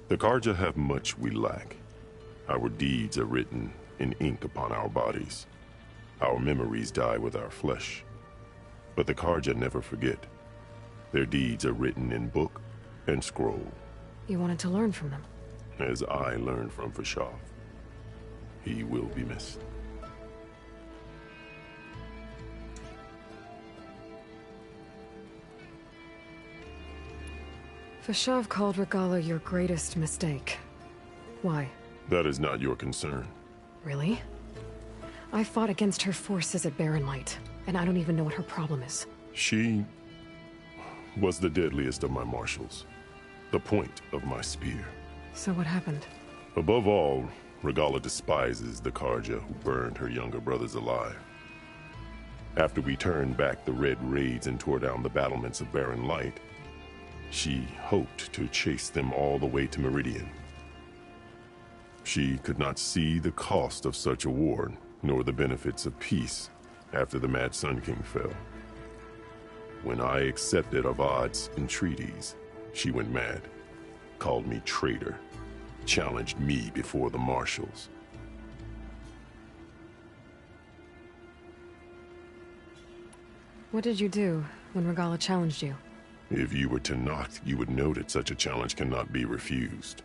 The Karja have much we lack. Our deeds are written in ink upon our bodies. Our memories die with our flesh. But the Karja never forget. Their deeds are written in book and scroll. You wanted to learn from them? As I learned from Fashav. He will be missed. Fashav called Regalla your greatest mistake. Why? That is not your concern. Really? I fought against her forces at Barren Light, and I don't even know what her problem is. She was the deadliest of my marshals. The point of my spear. So what happened? Above all, Regalla despises the Karja who burned her younger brothers alive. After we turned back the Red Raids and tore down the battlements of Barren Light, she hoped to chase them all the way to Meridian. She could not see the cost of such a war, nor the benefits of peace after the Mad Sun King fell. When I accepted Avad's entreaties, she went mad, called me traitor, challenged me before the marshals. What did you do when Regalla challenged you? If you were Tanakh, you would know that such a challenge cannot be refused.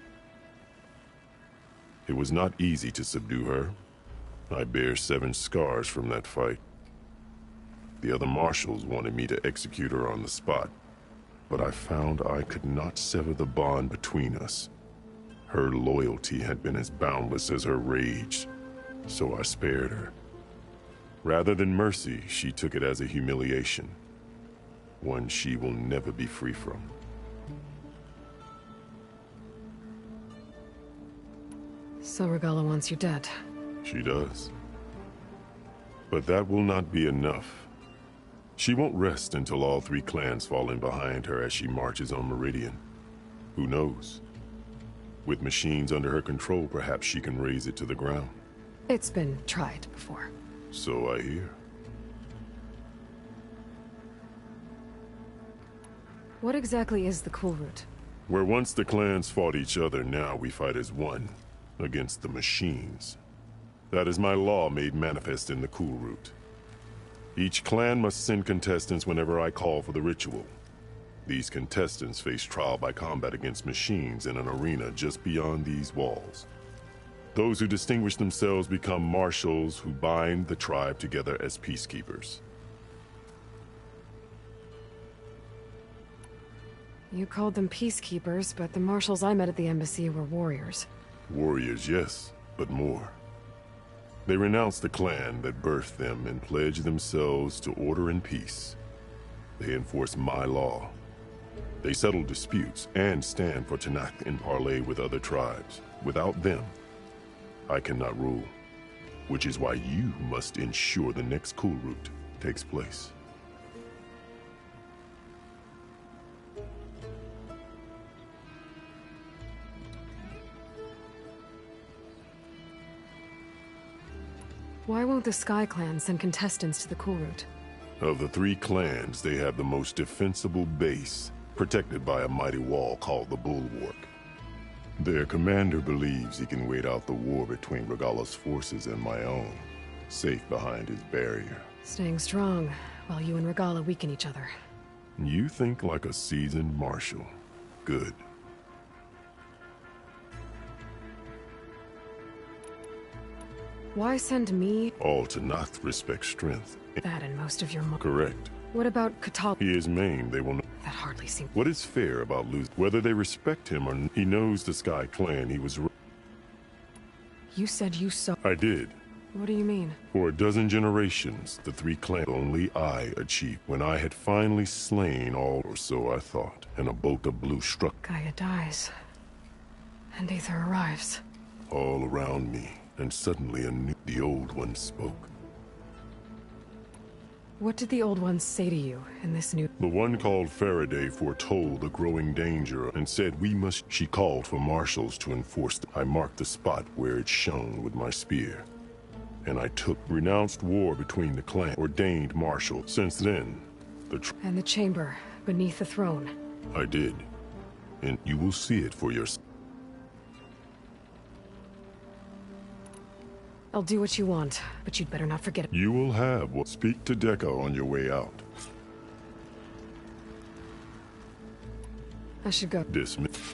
It was not easy to subdue her. I bear 7 scars from that fight. The other marshals wanted me to execute her on the spot, but I found I could not sever the bond between us. Her loyalty had been as boundless as her rage, so I spared her. Rather than mercy, she took it as a humiliation, one she will never be free from. So Regala wants you dead. She does. But that will not be enough. She won't rest until all 3 clans fall in behind her as she marches on Meridian. Who knows? With machines under her control, perhaps she can raise it to the ground. It's been tried before. So I hear. What exactly is the Cool Route? Where once the clans fought each other, now we fight as one, against the machines. That is my law made manifest in the Cool Route. Each clan must send contestants whenever I call for the ritual. These contestants face trial by combat against machines in an arena just beyond these walls. Those who distinguish themselves become marshals who bind the tribe together as peacekeepers. You called them peacekeepers, but the marshals I met at the embassy were warriors. Warriors, yes, but more. They renounce the clan that birthed them and pledge themselves to order and peace. They enforce my law. They settle disputes and stand for Tanakh in parley with other tribes. Without them, I cannot rule, which is why you must ensure the next Cool Route takes place. Why won't the Sky Clan send contestants to the Cool Route? Of the 3 clans, they have the most defensible base, protected by a mighty wall called the Bulwark. Their commander believes he can wait out the war between Regala's forces and my own, safe behind his barrier. Staying strong, while you and Regala weaken each other. You think like a seasoned marshal. Good. Why send me? All Tanakh respect strength. That and most of your Correct. What about Katal? He is maimed, they will not. That hardly seems... What is fair about losing? Whether they respect him or he knows the Sky Clan, he was... You said you saw... I did. What do you mean? For a dozen generations, the 3 clans only I achieved. When I had finally slain all, or so I thought, and a bolt of blue struck... Gaia dies. And Aether arrives. All around me, and suddenly the Old One spoke. What did the Old Ones say to you in this new... The one called Faraday foretold the growing danger and said we must... She called for marshals to enforce... I marked the spot where it shone with my spear. And I renounced war between the clan, ordained marshal. Since then, And the chamber, beneath the throne. I did. And you will see it for yourself. I'll do what you want, but you'd better not forget it. You will have what... Speak to Deco on your way out. I should go. Dismiss.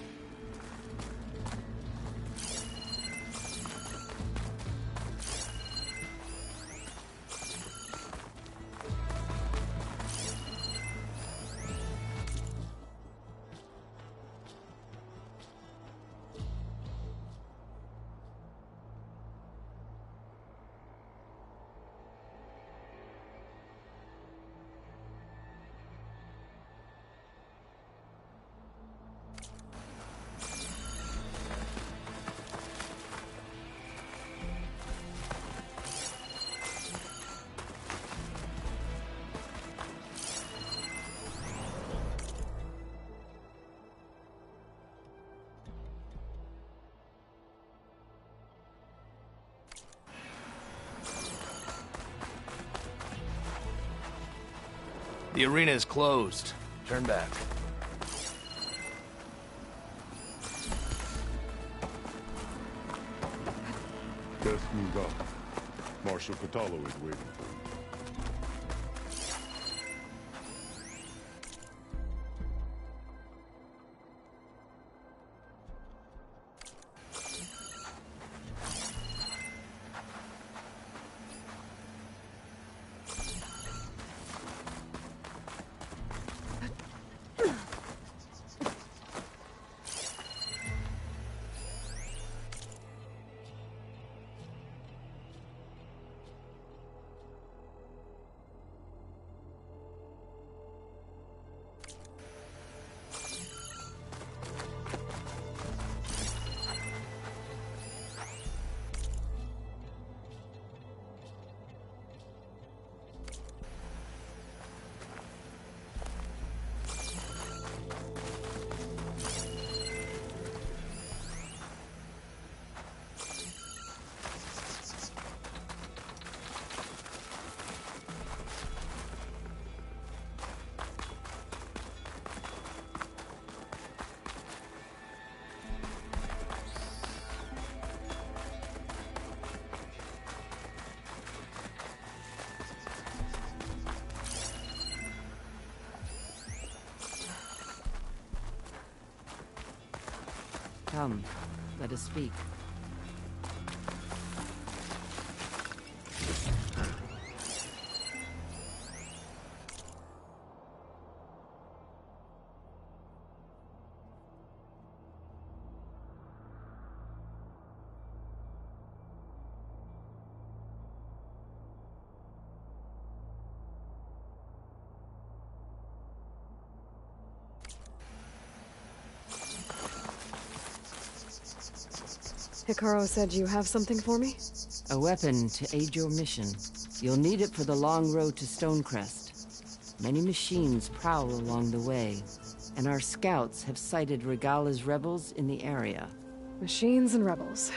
The arena is closed. Turn back. Best move out. Marshal Catalo is waiting. Come, let us speak. Hikaru said you have something for me? A weapon to aid your mission. You'll need it for the long road to Stonecrest. Many machines prowl along the way, and our scouts have sighted Regala's rebels in the area. Machines and rebels.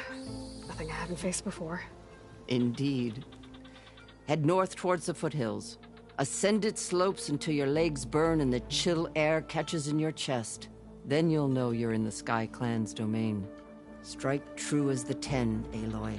Nothing I haven't faced before. Indeed. Head north towards the foothills. Ascend its slopes until your legs burn and the chill air catches in your chest. Then you'll know you're in the Sky Clan's domain. Strike true as the 10, Aloy.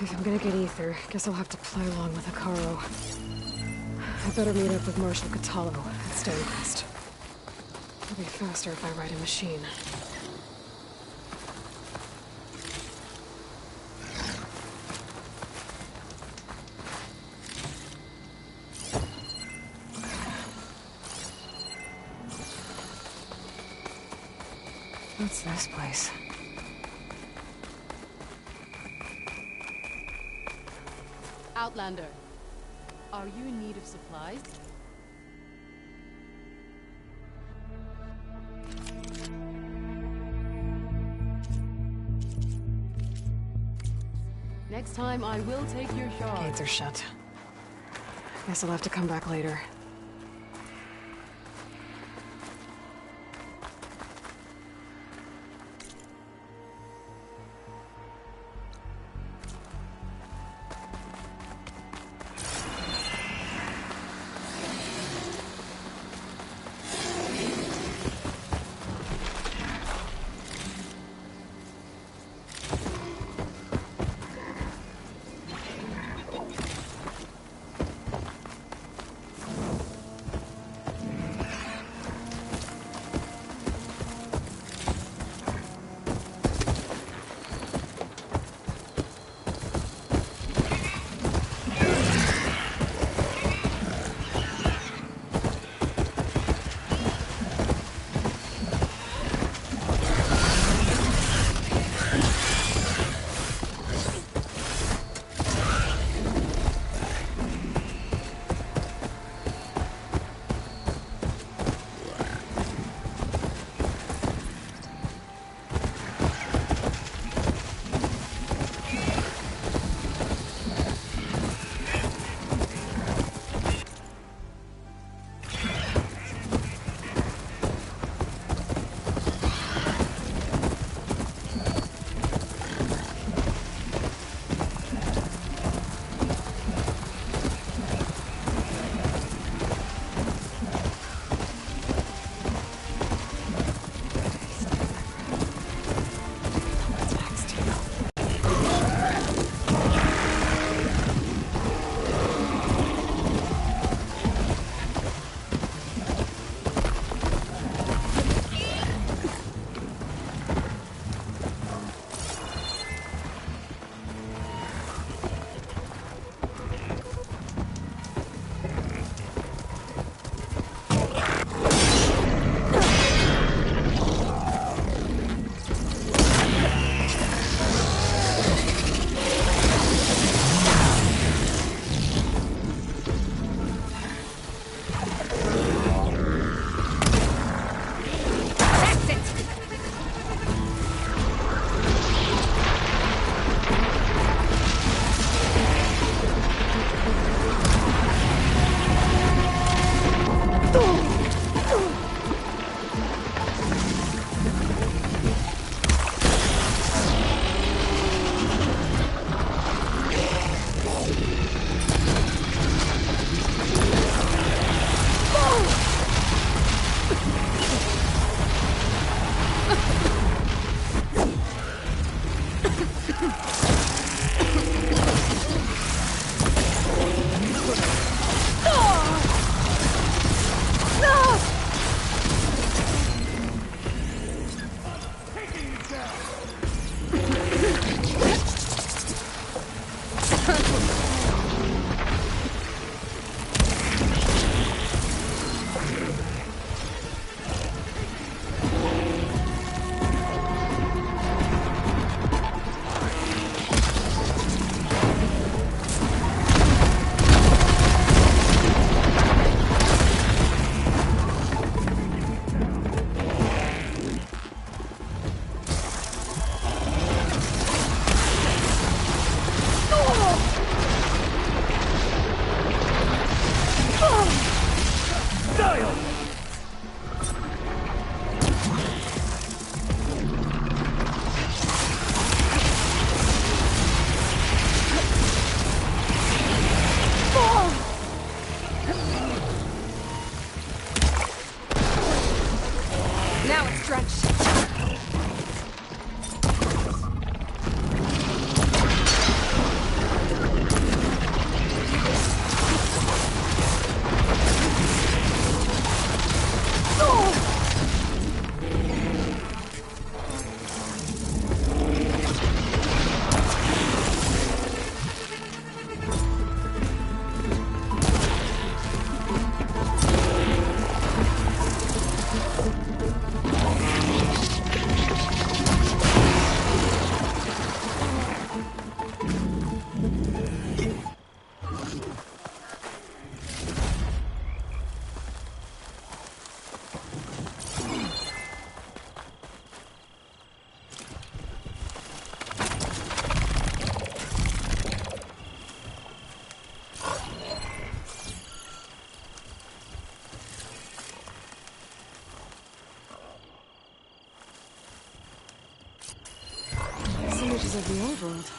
If I'm gonna get ether, guess I'll have to play along with Hikaru. I better meet up with Marshal Catallo at Stonecrest. It'll be faster if I ride a machine. What's this place? Outlander, are you in need of supplies? Next time I will take your shot. Gates are shut. Guess I'll have to come back later. child! Now it's drenched. Images of the old world.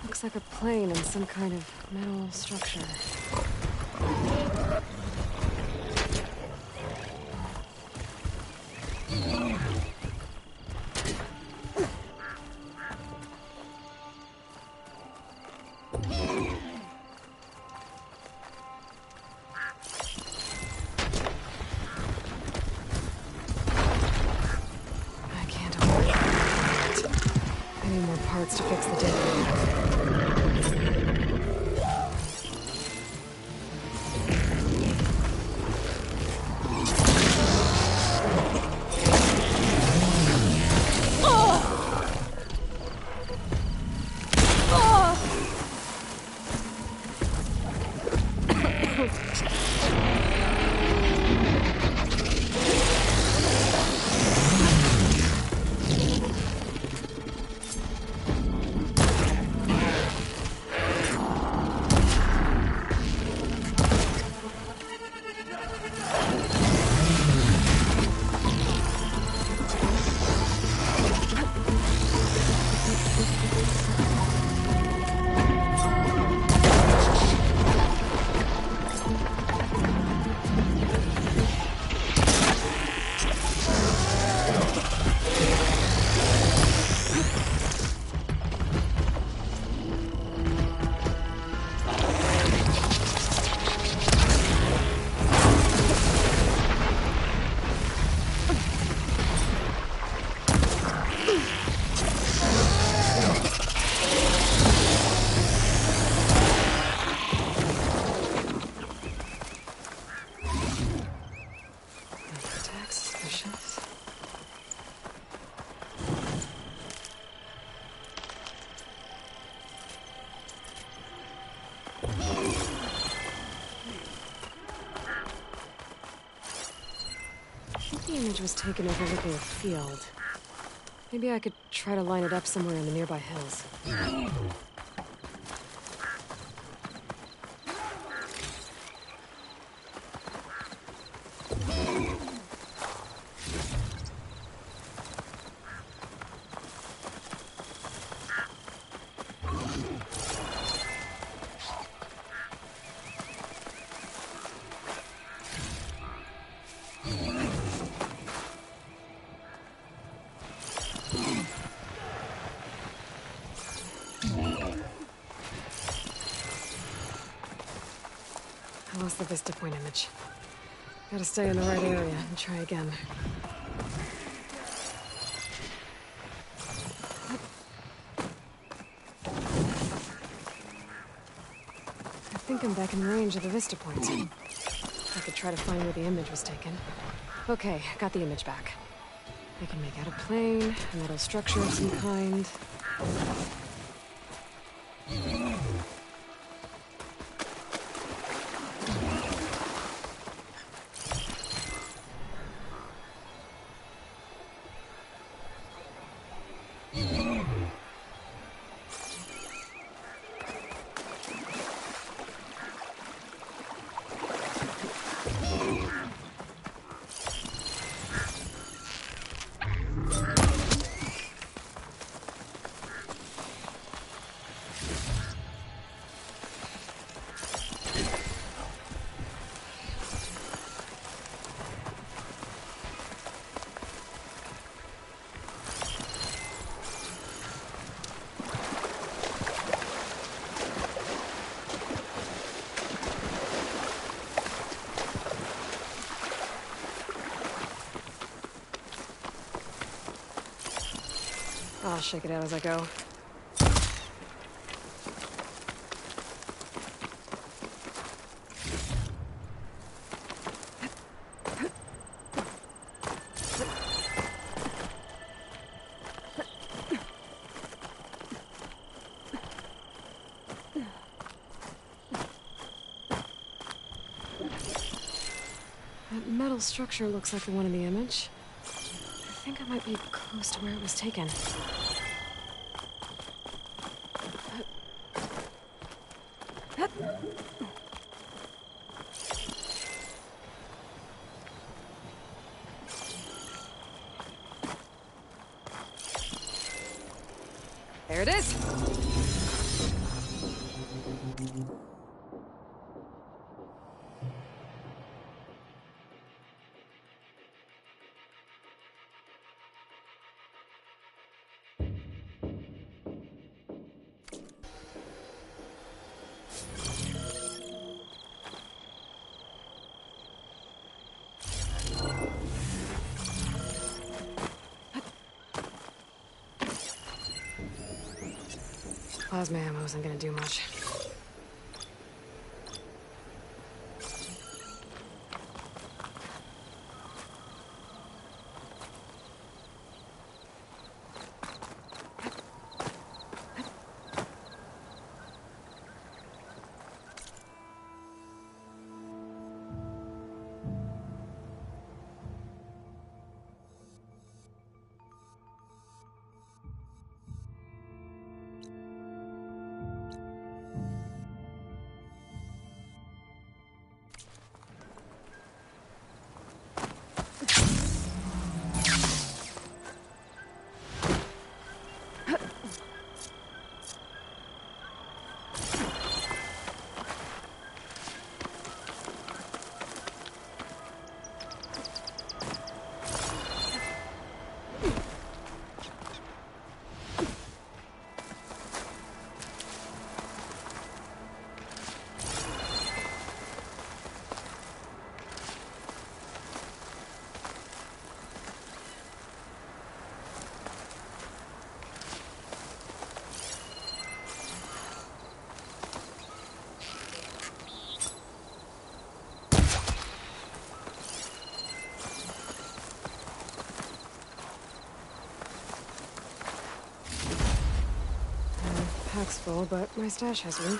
Looks like a plane and some kind of metal structure. To fix the dam. The image was taken overlooking a field. Maybe I could try to line it up somewhere in the nearby hills. I lost the Vista Point image. Gotta stay in the right area and try again. I think I'm back in range of the Vista Point. I could try to find where the image was taken. Okay, got the image back. I can make out a plane, a metal structure of some kind. I'll shake it out as I go. That metal structure looks like the one in the image. I think I might be close to where it was taken. There it is! Plasma ammo isn't gonna do much. Pack's full, but my stash has room.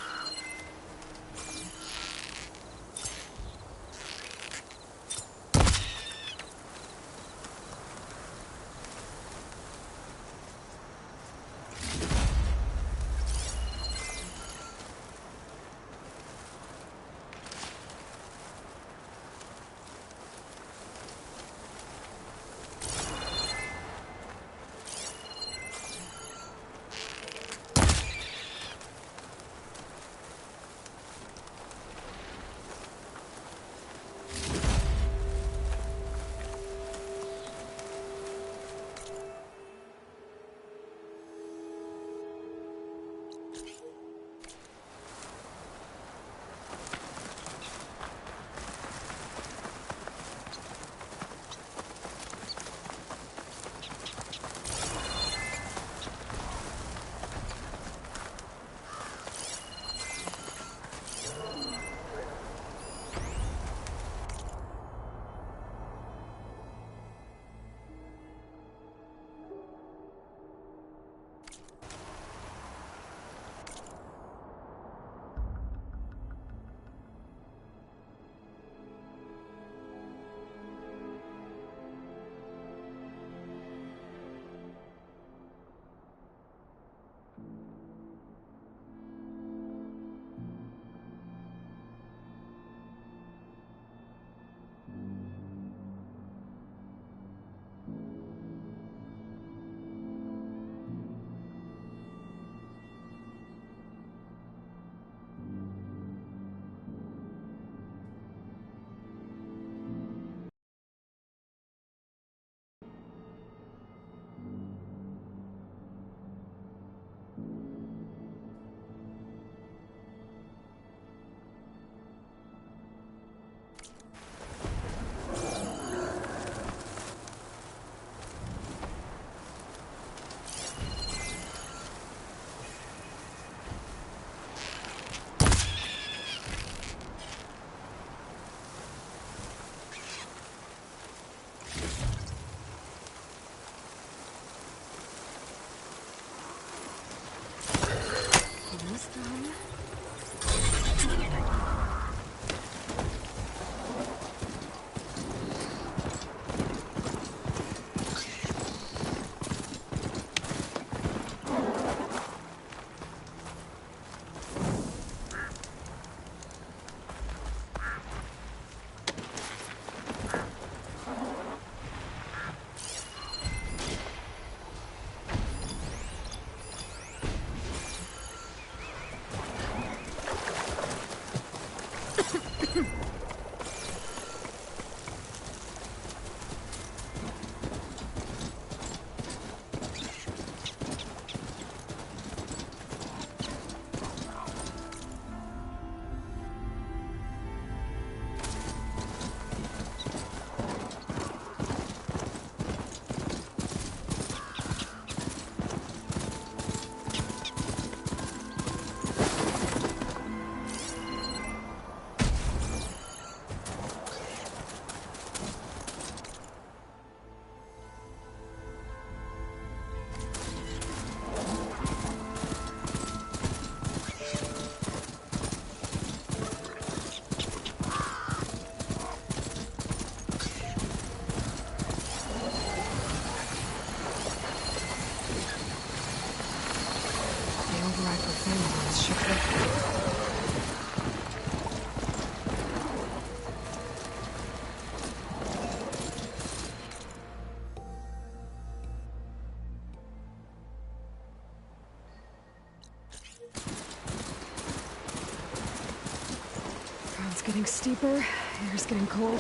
getting steeper, air's getting cold.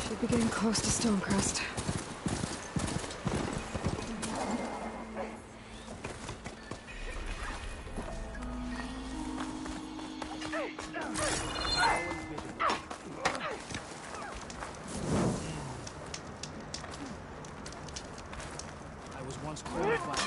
Should be getting close to Stonecrest. I was once called by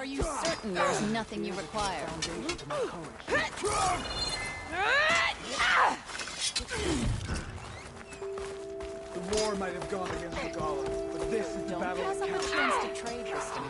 Are you certain there's nothing you require? The war might have gone against Regala, but this is the Don't battle pass that up a counts. chance to trade this time.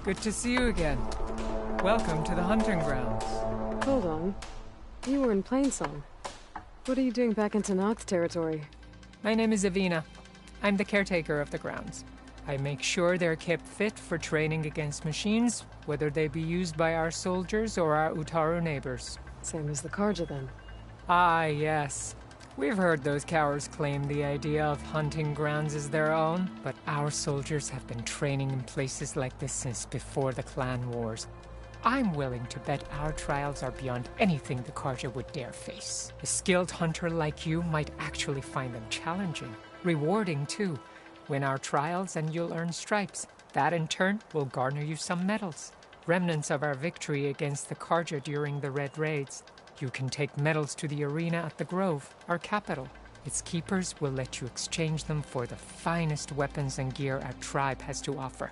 Good to see you again. Welcome to the hunting grounds. Hold on. You were in Plainsong. What are you doing back in Tenak's territory? My name is Avina. I'm the caretaker of the grounds. I make sure they're kept fit for training against machines, whether they be used by our soldiers or our Utaru neighbors. Same as the Karja, then. Ah, yes. We've heard those cowards claim the idea of hunting grounds as their own, but our soldiers have been training in places like this since before the clan wars. I'm willing to bet our trials are beyond anything the Karja would dare face. A skilled hunter like you might actually find them challenging. Rewarding, too. Win our trials and you'll earn stripes. That, in turn, will garner you some medals. Remnants of our victory against the Karja during the Red Raids. You can take medals to the arena at the Grove, our capital. Its keepers will let you exchange them for the finest weapons and gear our tribe has to offer.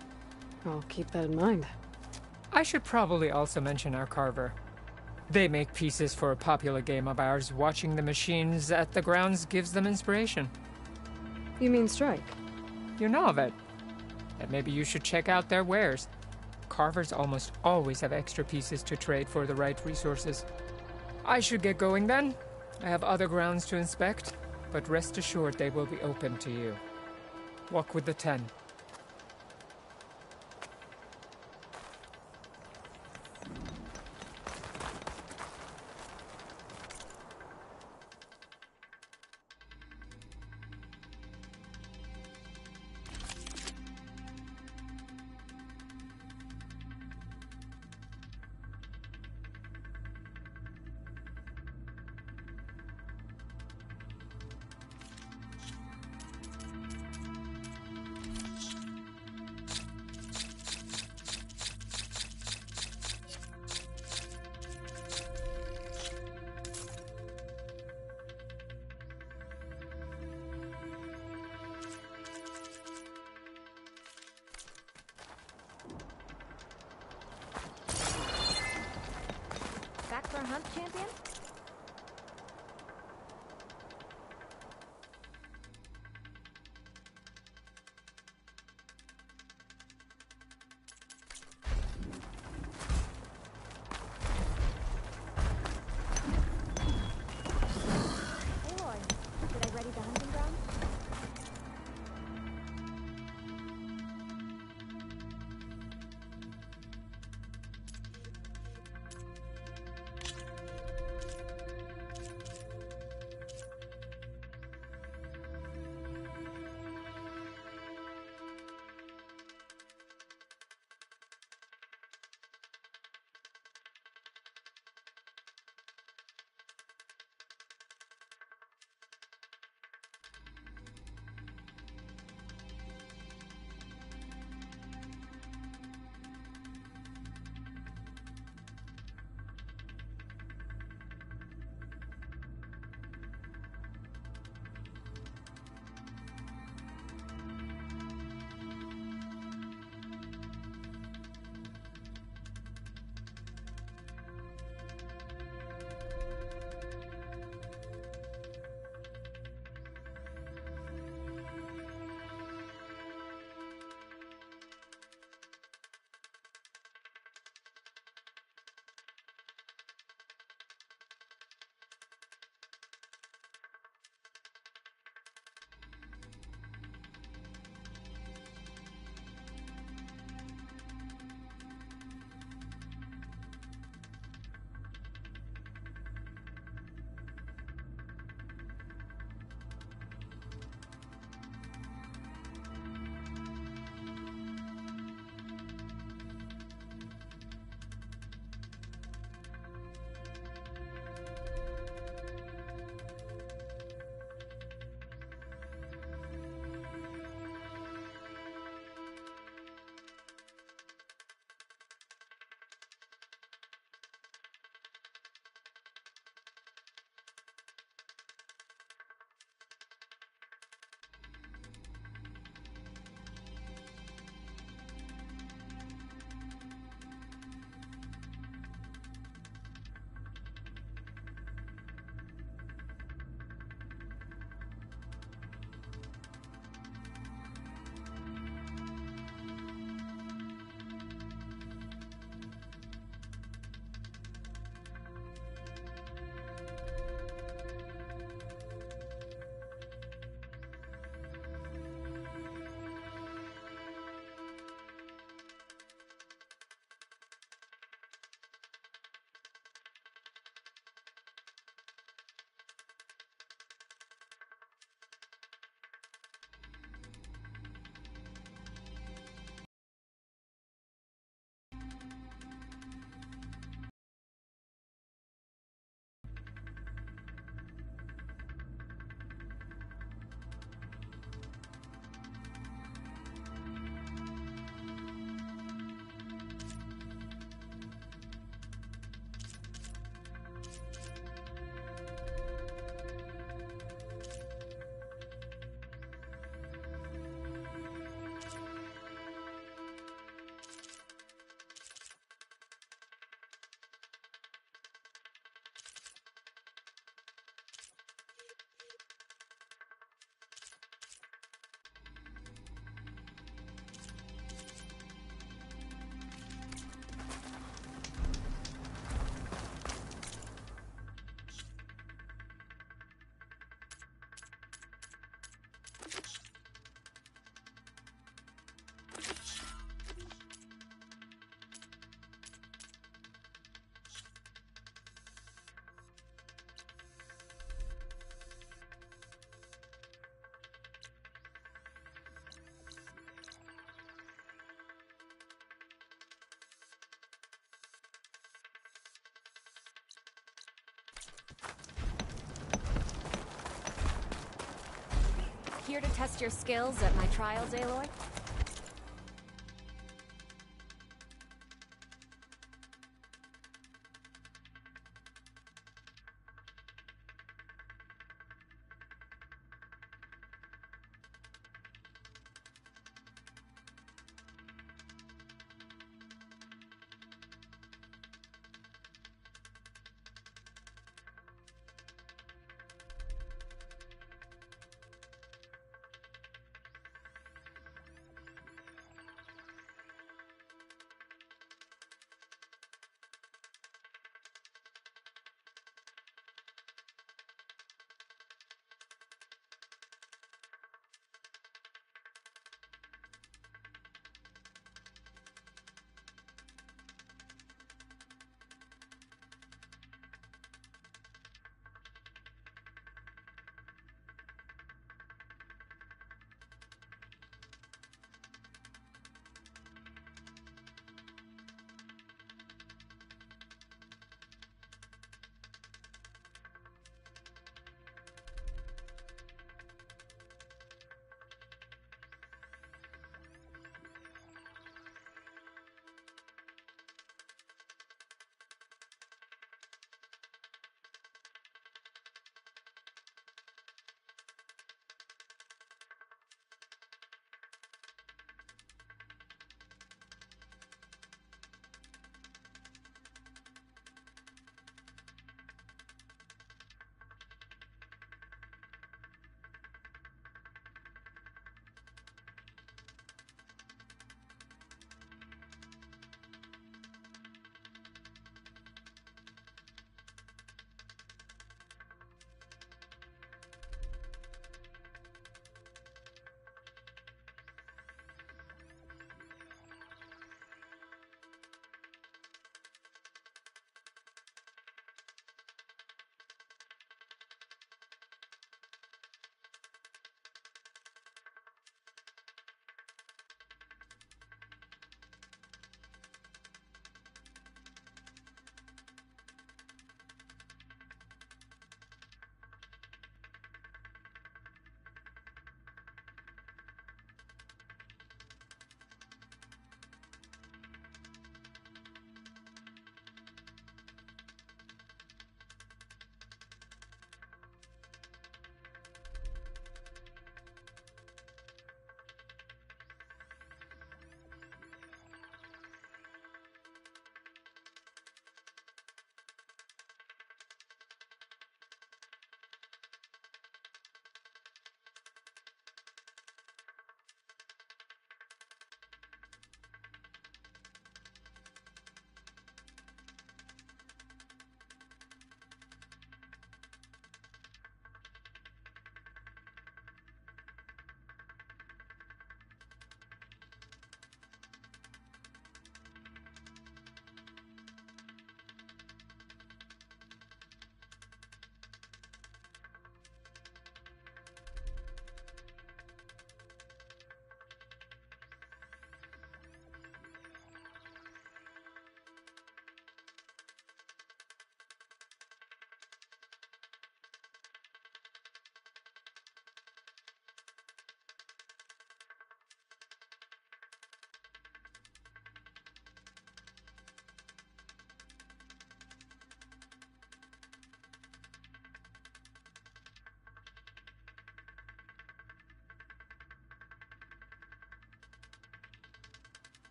I'll keep that in mind. I should probably also mention our carver. They make pieces for a popular game of ours. Watching the machines at the grounds gives them inspiration. You mean Strike? You know of it. then maybe you should check out their wares. Carvers almost always have extra pieces to trade for the right resources. I should get going then. I have other grounds to inspect, but rest assured they will be open to you. Walk with the 10. Back for a hunt, champion? Aloy, did I ready the hunting ground? here to test your skills at my trials, Aloy?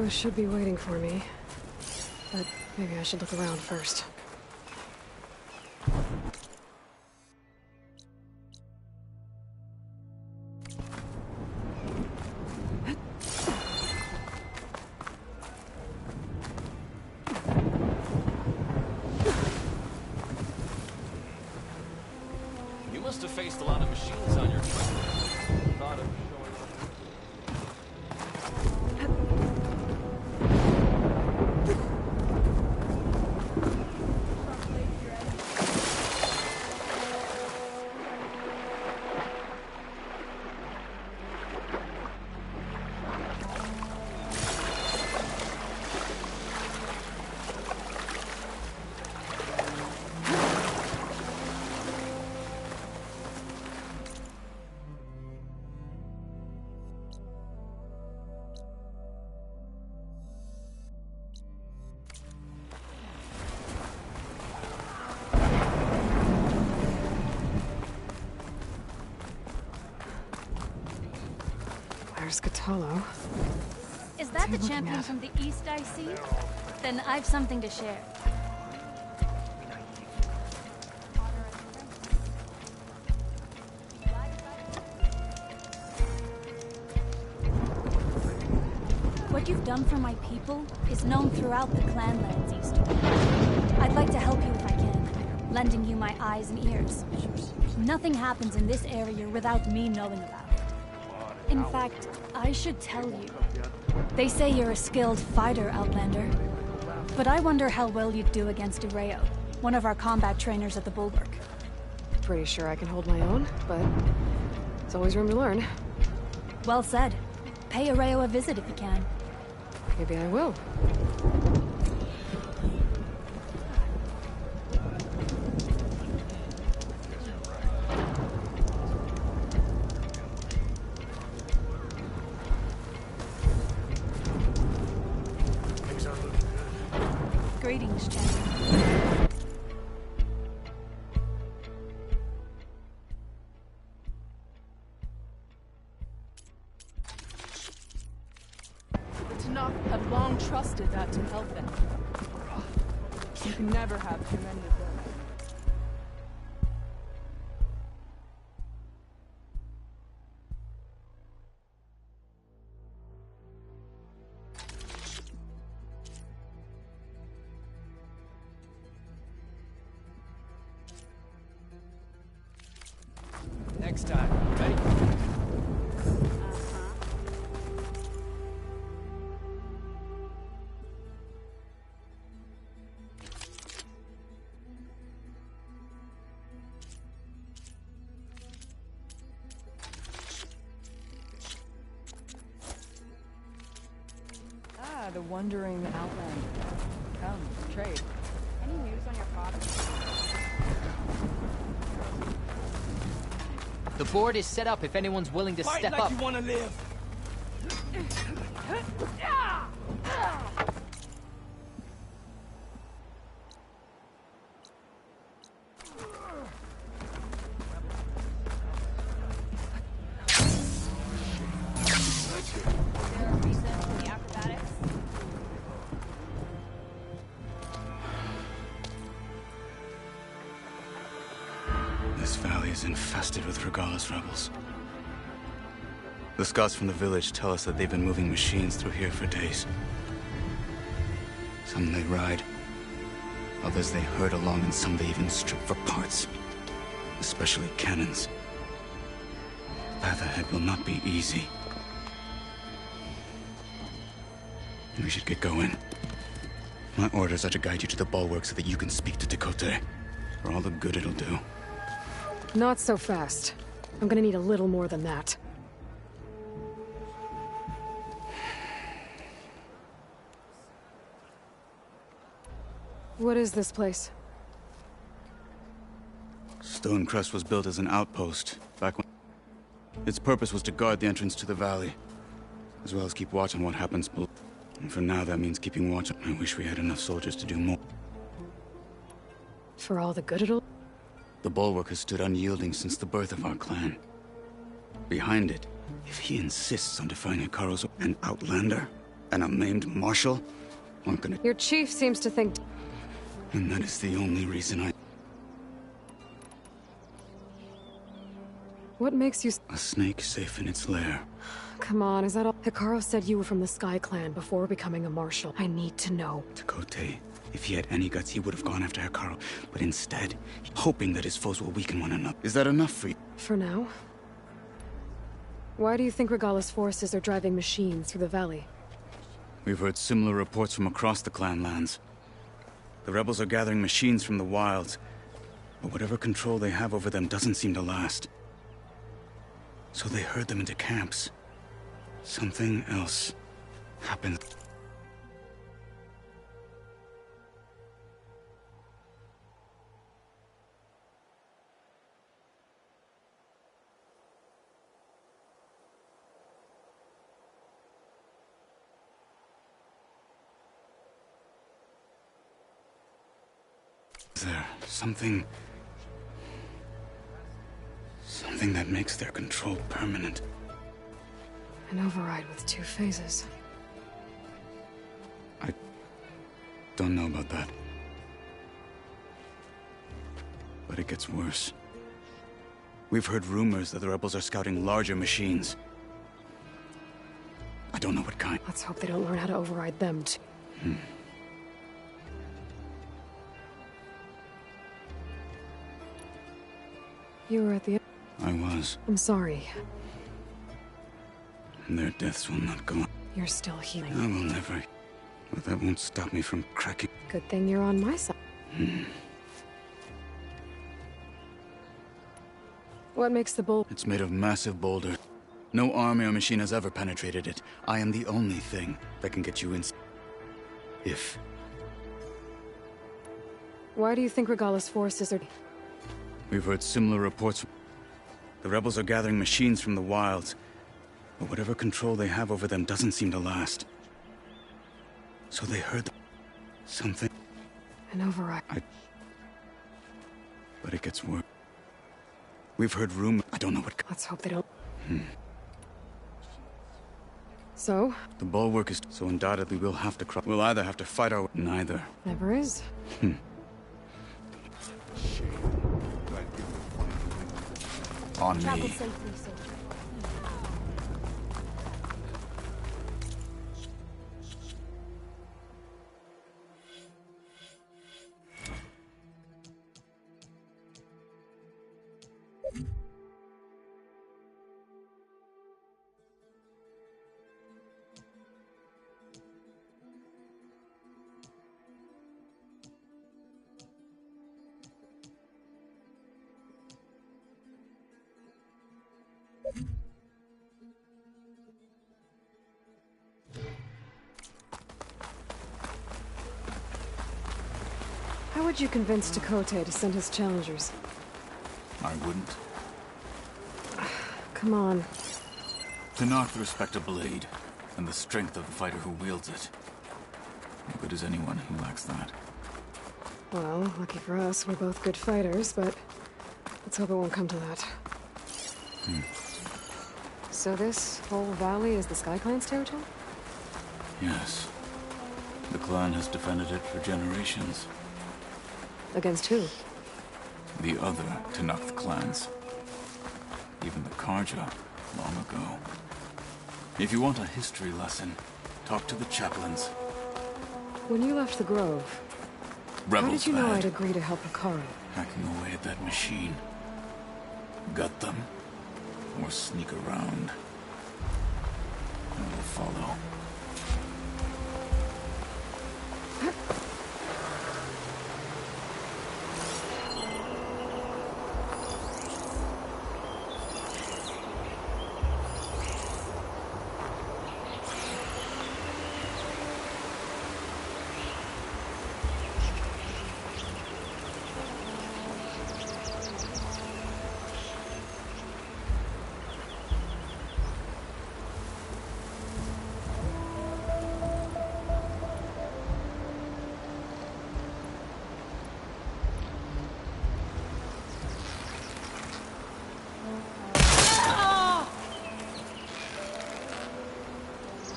Reo should be waiting for me. But maybe I should look around first. You must have faced a lot of machines on your trip. Thought of showing up. There's Catalo. Is that the champion from the east I see? Then I've something to share. What you've done for my people is known throughout the clanlands eastward. I'd like to help you if I can, lending you my eyes and ears. Nothing happens in this area without me knowing about it. In fact, I should tell you. They say you're a skilled fighter, Outlander. But I wonder how well you'd do against Areo, one of our combat trainers at the Bulwark. Pretty sure I can hold my own, but there's always room to learn. Well said. Pay Areo a visit if you can. Maybe I will. Greetings, champion. The Tanakh have long trusted that to help them. You can never have too many of them. Next time, ready? Ah, the wandering outlander. Come, trade. Any news on your father? The board is set up if anyone's willing to Fight step like up. you want to live. This valley is infested with Regala's rebels. The scouts from the village tell us that they've been moving machines through here for days. Some they ride, others they herd along, and some they even strip for parts. Especially cannons. The path ahead will not be easy. We should get going. My orders are to guide you to the bulwark so that you can speak to Tekote. For all the good it'll do. Not so fast. I'm gonna need a little more than that. What is this place? Stonecrest was built as an outpost back when... Its purpose was to guard the entrance to the valley, as well as keep watch on what happens below. And for now, that means keeping watch. I wish we had enough soldiers to do more. For all the good it'll... The bulwark has stood unyielding since the birth of our clan. Behind it, if he insists on defying Hikaru's an outlander, And a maimed marshal aren't gonna... Your chief seems to think... And that is the only reason I... What makes you... A snake safe in its lair. Come on, is that all? Hikaru said you were from the Sky Clan before becoming a marshal. I need to know. Takote, if he had any guts, he would have gone after Hikaru. But instead, hoping that his foes will weaken one another. Is that enough for you? For now. Why do you think Regala's forces are driving machines through the valley? We've heard similar reports from across the clan lands. The rebels are gathering machines from the wilds, but whatever control they have over them doesn't seem to last. So they herd them into camps. Something else happened. Is there something that makes their control permanent? An override with 2 phases. I don't know about that. But it gets worse. We've heard rumors that the rebels are scouting larger machines. I don't know what kind. Let's hope they don't learn how to override them too. You were at the... I was. I'm sorry. Their deaths will not go on. You're still healing. I will never. But that won't stop me from cracking. Good thing you're on my side. What makes the bull... It's made of massive boulders. No army or machine has ever penetrated it. I am the only thing that can get you in. If... Why do you think Regala's forces are... We've heard similar reports. The rebels are gathering machines from the wilds, but whatever control they have over them doesn't seem to last. So they heard something. An override. But it gets worse. We've heard rumors. I don't know what... Let's hope they don't... So? The bulwark is... So undoubtedly we'll have to We'll either have to fight our... Neither. Never is. On Travel me. safely, soldier. How would you convince Takote to send his challengers? I wouldn't. Come on. To knock the respect of blade, and the strength of the fighter who wields it. No good is anyone who lacks that. Well, lucky for us, we're both good fighters, but let's hope it won't come to that. So this whole valley is the Sky Clan's territory? Yes. The clan has defended it for generations. Against who? The other Tanakh clans. Even the Karja, long ago. If you want a history lesson, talk to the chaplains. When you left the Grove, Rebels how did you know bad. I'd agree to help Hikaru? Hacking away at that machine. Gut them, or sneak around. And we'll follow.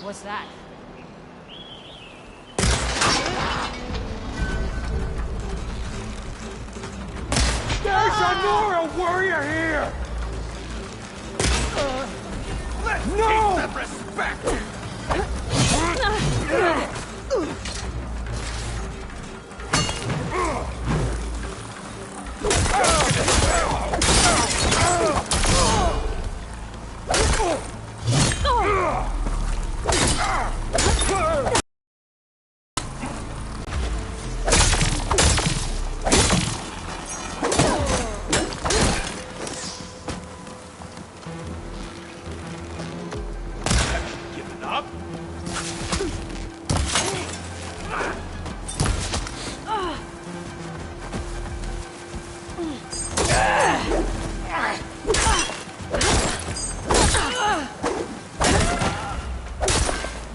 What's that? Sonora warrior here! Let's keep the respect!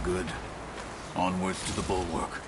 Good. Onwards to the bulwark.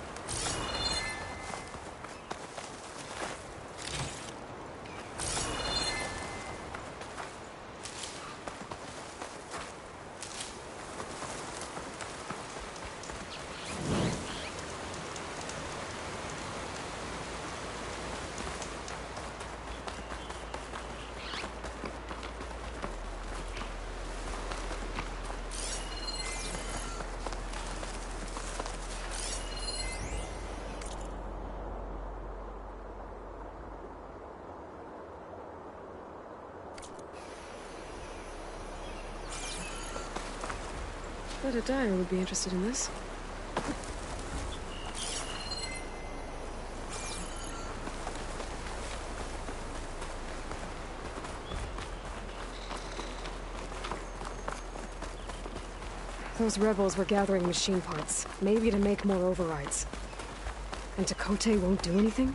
I bet a dyer would be interested in this. Those rebels were gathering machine parts, maybe to make more overrides. And Tekote won't do anything?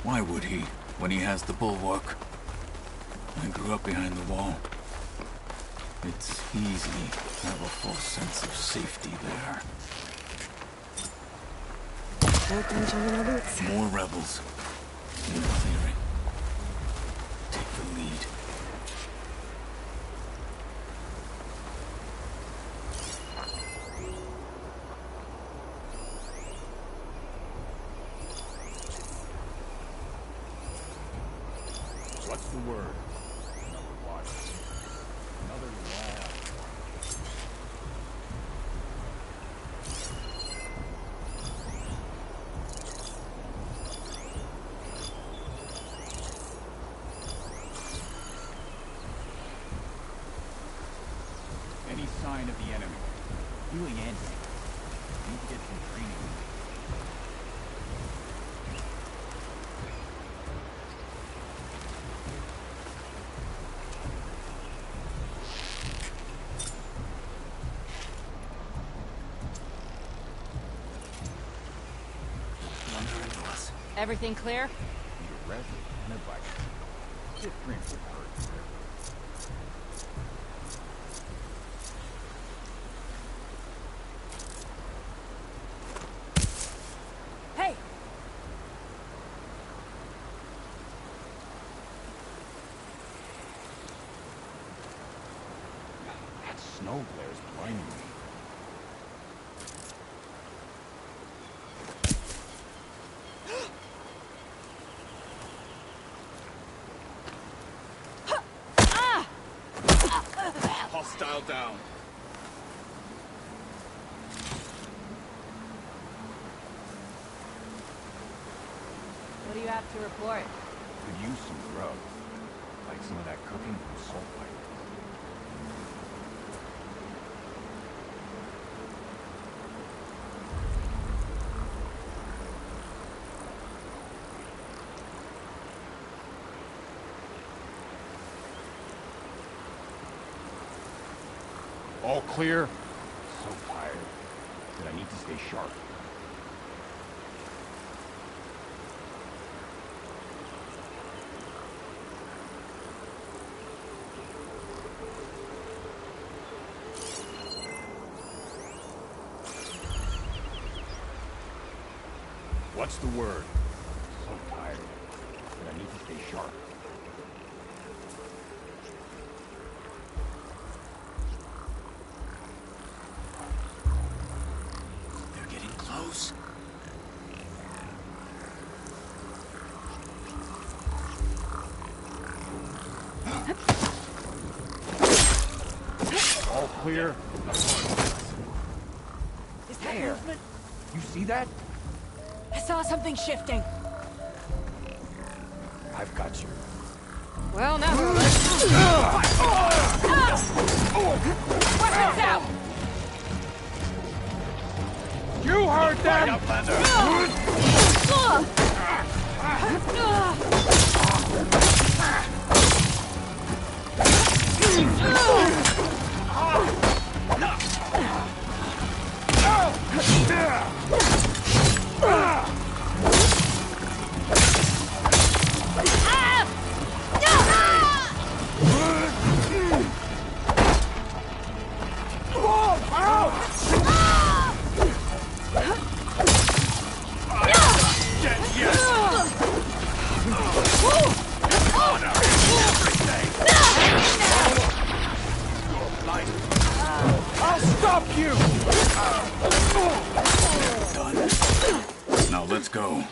Why would he, when he has the bulwark? I grew up behind the wall. It's easy to have a false sense of safety there. More rebels. In theory. Take the lead. What's the word? Another what? Another lab. Any sign of the enemy? Healing and need to get some training. Everything clear? Need a rest and a bite. Different would hurt. Hey! That snow glare's blinding me. Hostile down. What do you have to report? Could use some grub. Like some of that cooking from Salt Lake. All clear? So tired that I need to stay sharp. What's the word? So tired that I need to stay sharp. Close. clear. Is that movement? You see that? I saw something shifting. I've got you. Well, now. Weapons out! You heard them! I'll stop you! Done. Now let's go.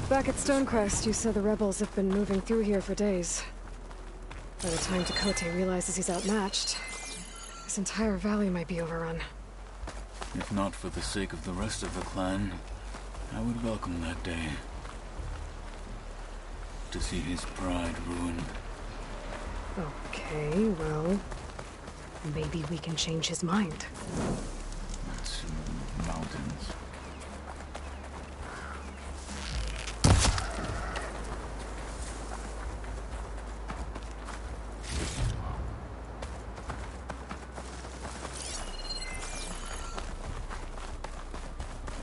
Back at Stonecrest, you said the rebels have been moving through here for days. By the time Dakota realizes he's outmatched, this entire valley might be overrun. If not for the sake of the rest of the clan, I would welcome that day. To see his pride ruined. Okay, well, maybe we can change his mind. It's mountains.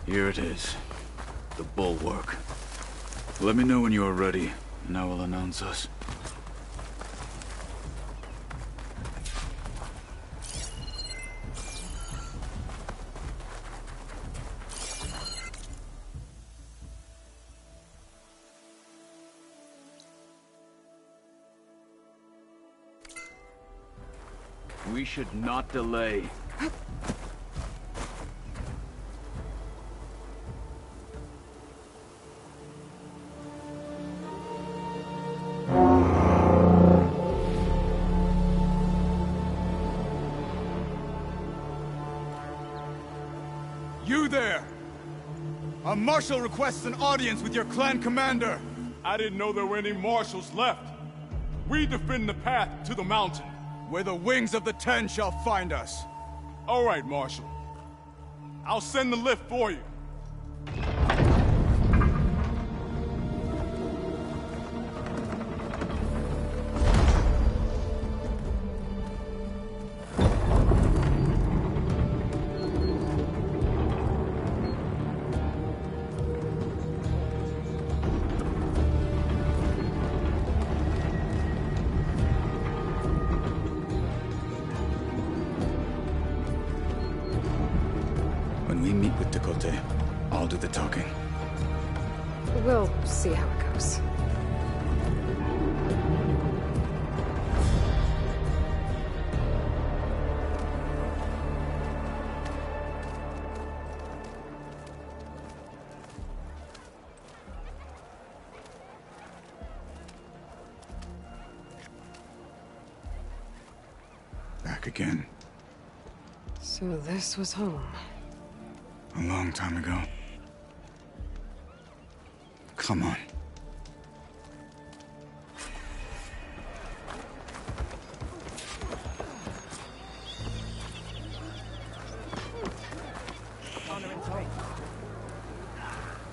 Here it is. The bulwark. Let me know when you are ready, and I will announce us. We should not delay. You there! A marshal requests an audience with your clan commander. I didn't know there were any marshals left. We defend the path to the mountain. Where the wings of the Ten shall find us. All right, Marshal. I'll send the lift for you. When we meet with Dakota, I'll do the talking. We'll see how it goes. Back again. So this was home. A long time ago. Come on.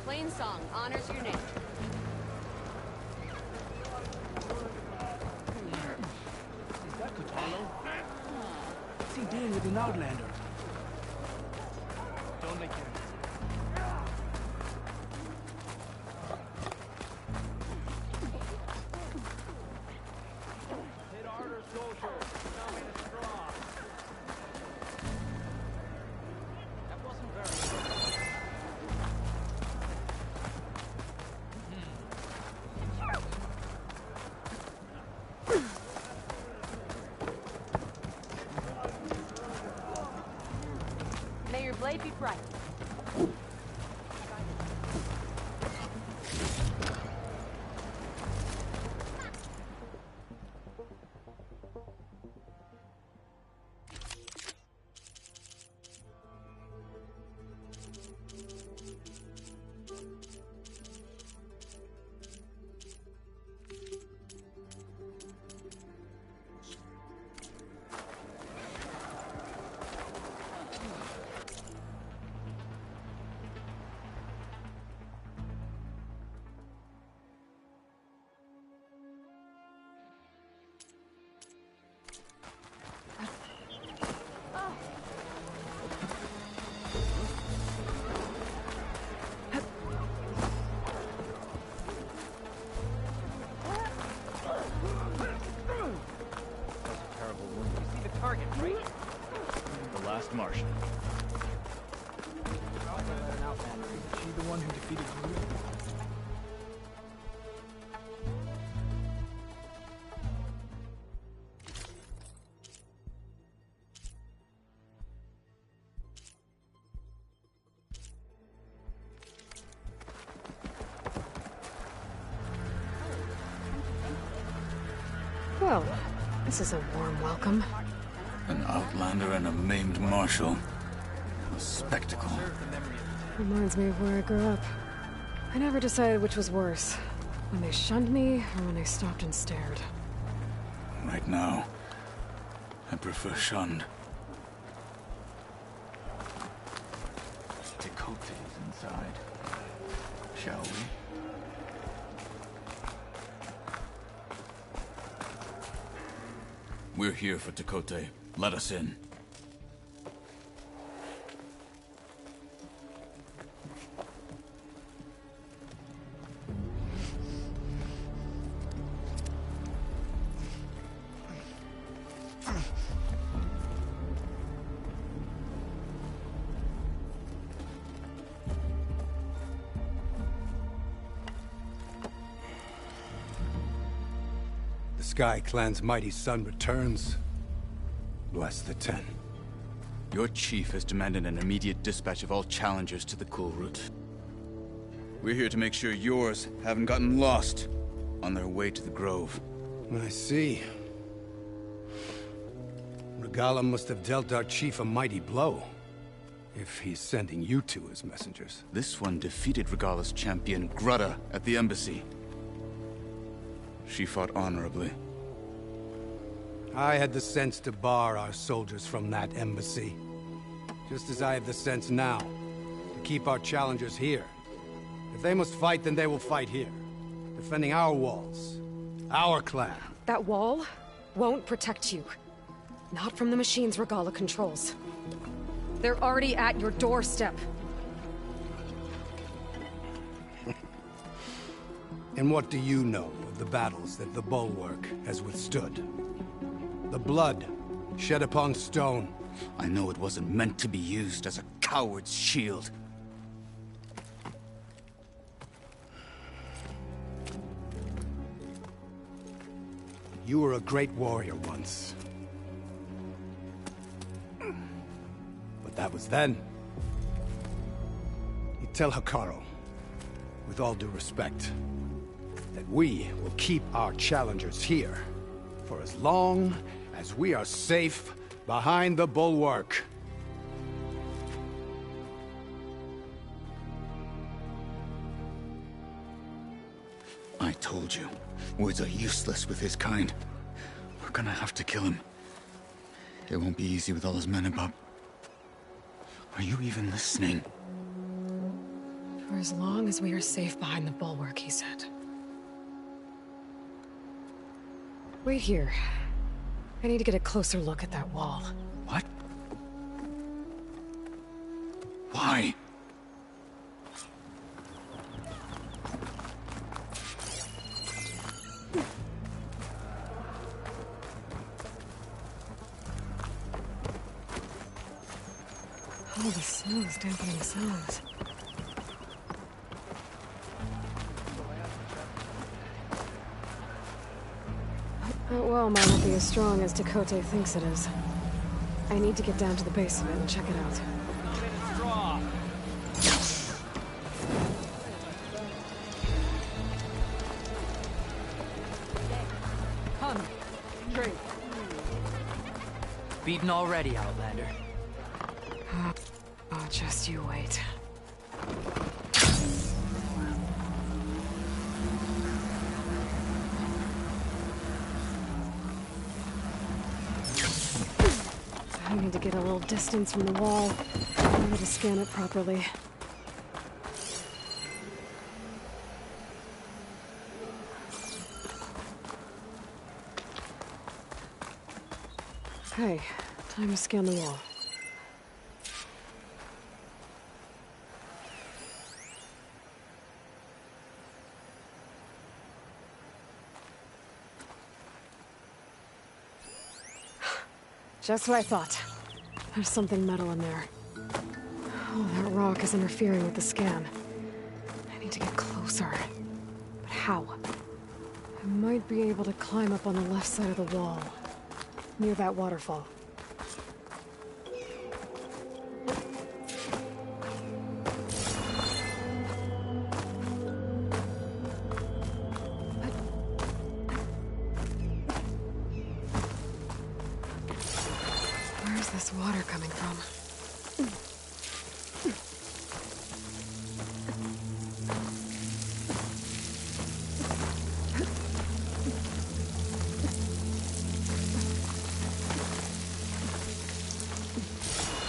Plain song honors your name. dealing with an outlander. Don't make enemies. Hit harder, soldier. Not in a straw. That wasn't very good. May your blade be bright. Target, right? The last Martian. An outlander. Is she the one who defeated you? Well, this is a warm welcome. An outlander and a maimed marshal. A spectacle. Reminds me of where I grew up. I never decided which was worse. When they shunned me, or when they stopped and stared. Right now, I prefer shunned. Tecote's inside. Shall we? We're here for Tecote. Let us in. The Sky Clan's mighty son returns. Bless the Ten. Your chief has demanded an immediate dispatch of all challengers to the cool route. We're here to make sure yours haven't gotten lost on their way to the Grove. I see. Regala must have dealt our chief a mighty blow, if he's sending you two as messengers. This one defeated Regala's champion, Grutta, at the embassy. She fought honorably. I had the sense to bar our soldiers from that embassy. Just as I have the sense now, to keep our challengers here. If they must fight, then they will fight here. Defending our walls. Our clan. That wall won't protect you. Not from the machines Regala controls. They're already at your doorstep. And what do you know of the battles that the Bulwark has withstood? The blood shed upon stone. I know it wasn't meant to be used as a coward's shield. You were a great warrior once. But that was then. You tell Hikaru, with all due respect, that we will keep our challengers here for as long as we are safe behind the Bulwark. I told you, words are useless with his kind. We're gonna have to kill him. It won't be easy with all his men about. Are you even listening? For as long as we are safe behind the Bulwark, he said. Wait here. I need to get a closer look at that wall. What? die. Oh, the snow is dampening the sounds. That well might not be as strong as Dakota thinks it is. I need to get down to the base of it and check it out. Come. Straight. Beaten already, Outlander. Oh, just you wait. I need to get a little distance from the wall in order to scan it properly. Okay, time to scan the wall. Just what I thought. There's something metal in there. Oh, that rock is interfering with the scan. I need to get closer. But how? I might be able to climb up on the left side of the wall, near that waterfall. Where's this water coming from?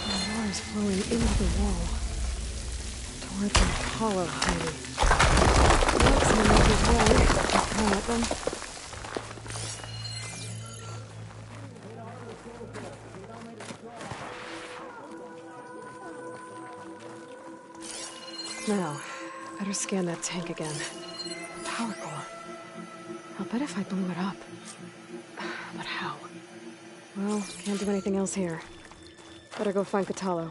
The water's flowing into the wall, towards the hollow hiding. Looks gonna make his way. Just come at them. Now, better scan that tank again. Power core. I'll bet if I blew it up. But how? Well, can't do anything else here. Better go find Katalo.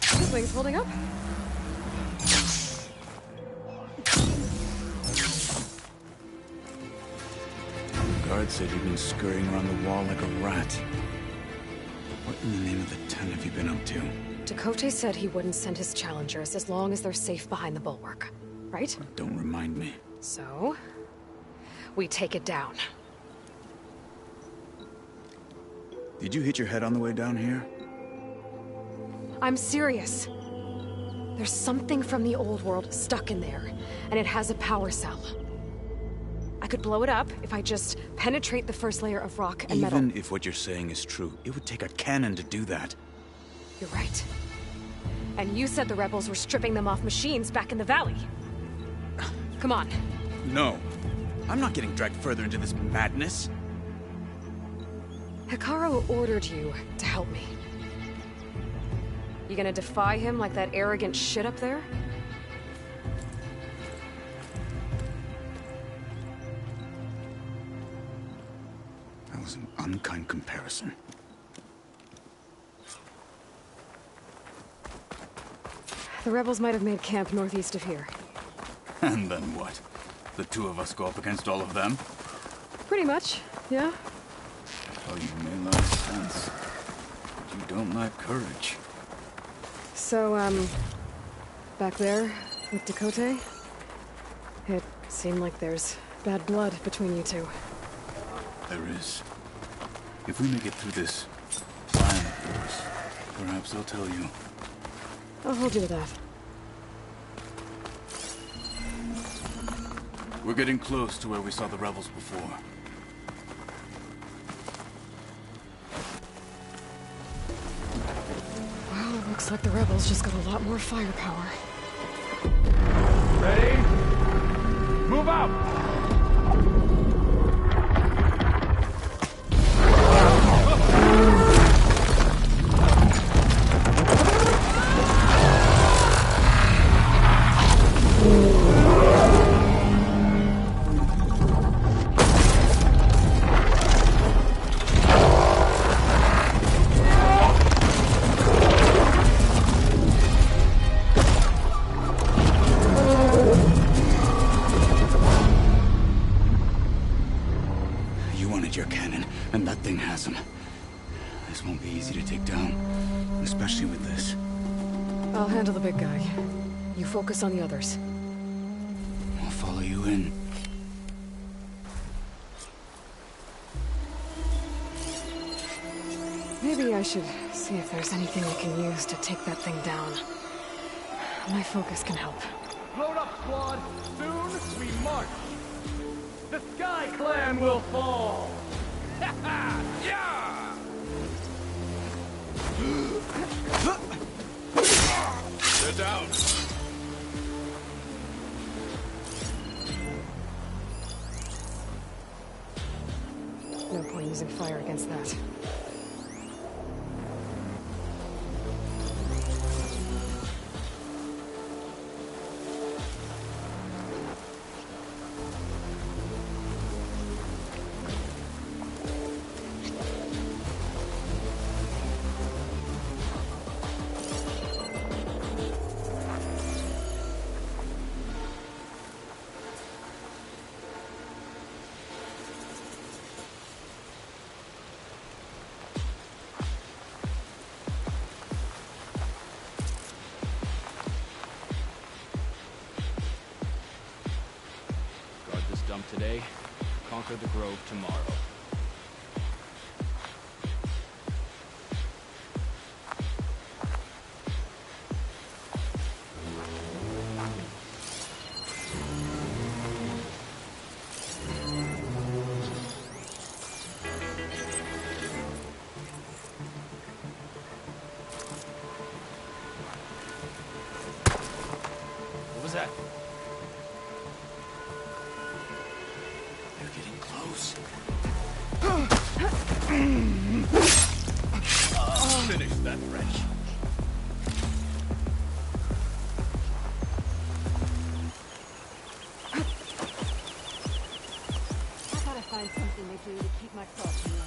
This thing's holding up. Guard said you've been scurrying around the wall like a rat. What in the name of the ten have you been up to? Dakota said he wouldn't send his challengers as long as they're safe behind the bulwark, right? Don't remind me. So, we take it down. Did you hit your head on the way down here? I'm serious. There's something from the old world stuck in there, and it has a power cell. I could blow it up if I just penetrate the first layer of rock and metal. Even if what you're saying is true, it would take a cannon to do that. You're right. And you said the rebels were stripping them off machines back in the valley. Come on. No. I'm not getting dragged further into this madness. Hikaru ordered you to help me. You gonna defy him like that arrogant shit up there? That was an unkind comparison. The rebels might have made camp northeast of here. And then what? The two of us go up against all of them? Pretty much, yeah. Oh, you may lack sense, but you don't lack courage. So, back there with Dakota, it seemed like there's bad blood between you two. There is. If we make it through this plan of yours, perhaps they'll tell you. I'll hold you to that. We're getting close to where we saw the rebels before. Well, it looks Looks like the rebels just got a lot more firepower. Ready? Move out! Your cannon, and that thing has him. This won't be easy to take down, especially with this. I'll handle the big guy. You focus on the others. I'll follow you in. Maybe I should see if there's anything I can use to take that thing down. My focus can help. Load up, squad! Soon we march! The Sky Clan will fall! Ha ha! Yeah! They're down! No point using fire against that. Today, conquer the grove tomorrow. What was that? Finish that wretch. I gotta find something to do to keep my thoughts in line.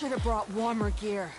Should have brought warmer gear.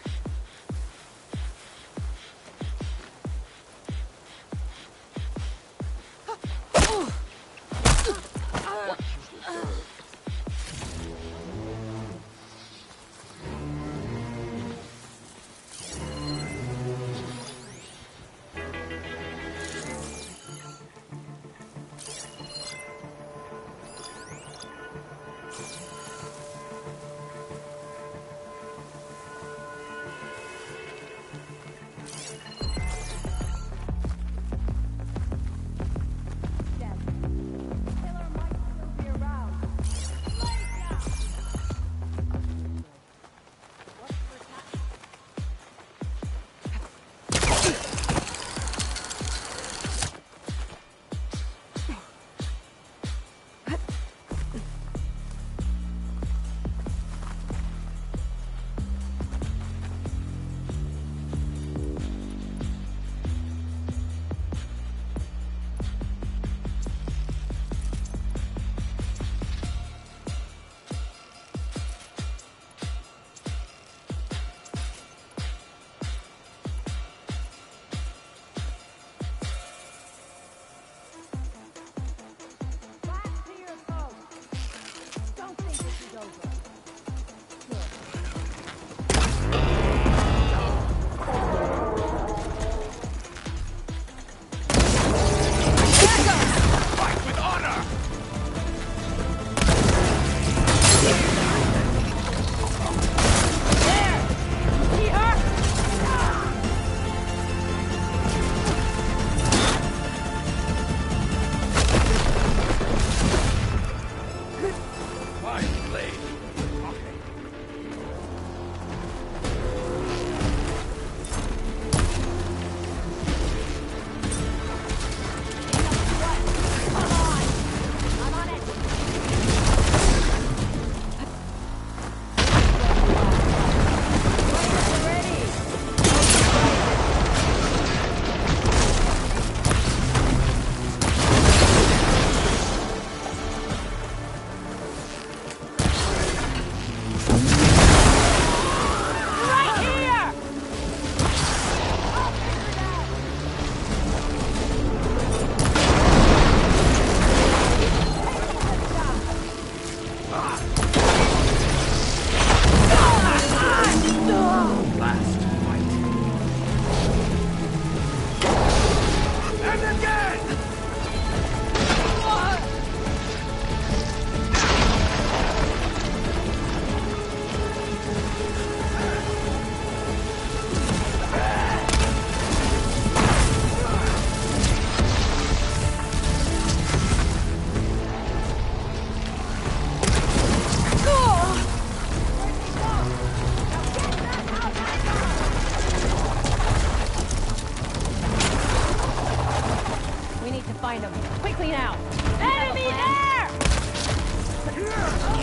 Find him. Quickly now. Enemy there!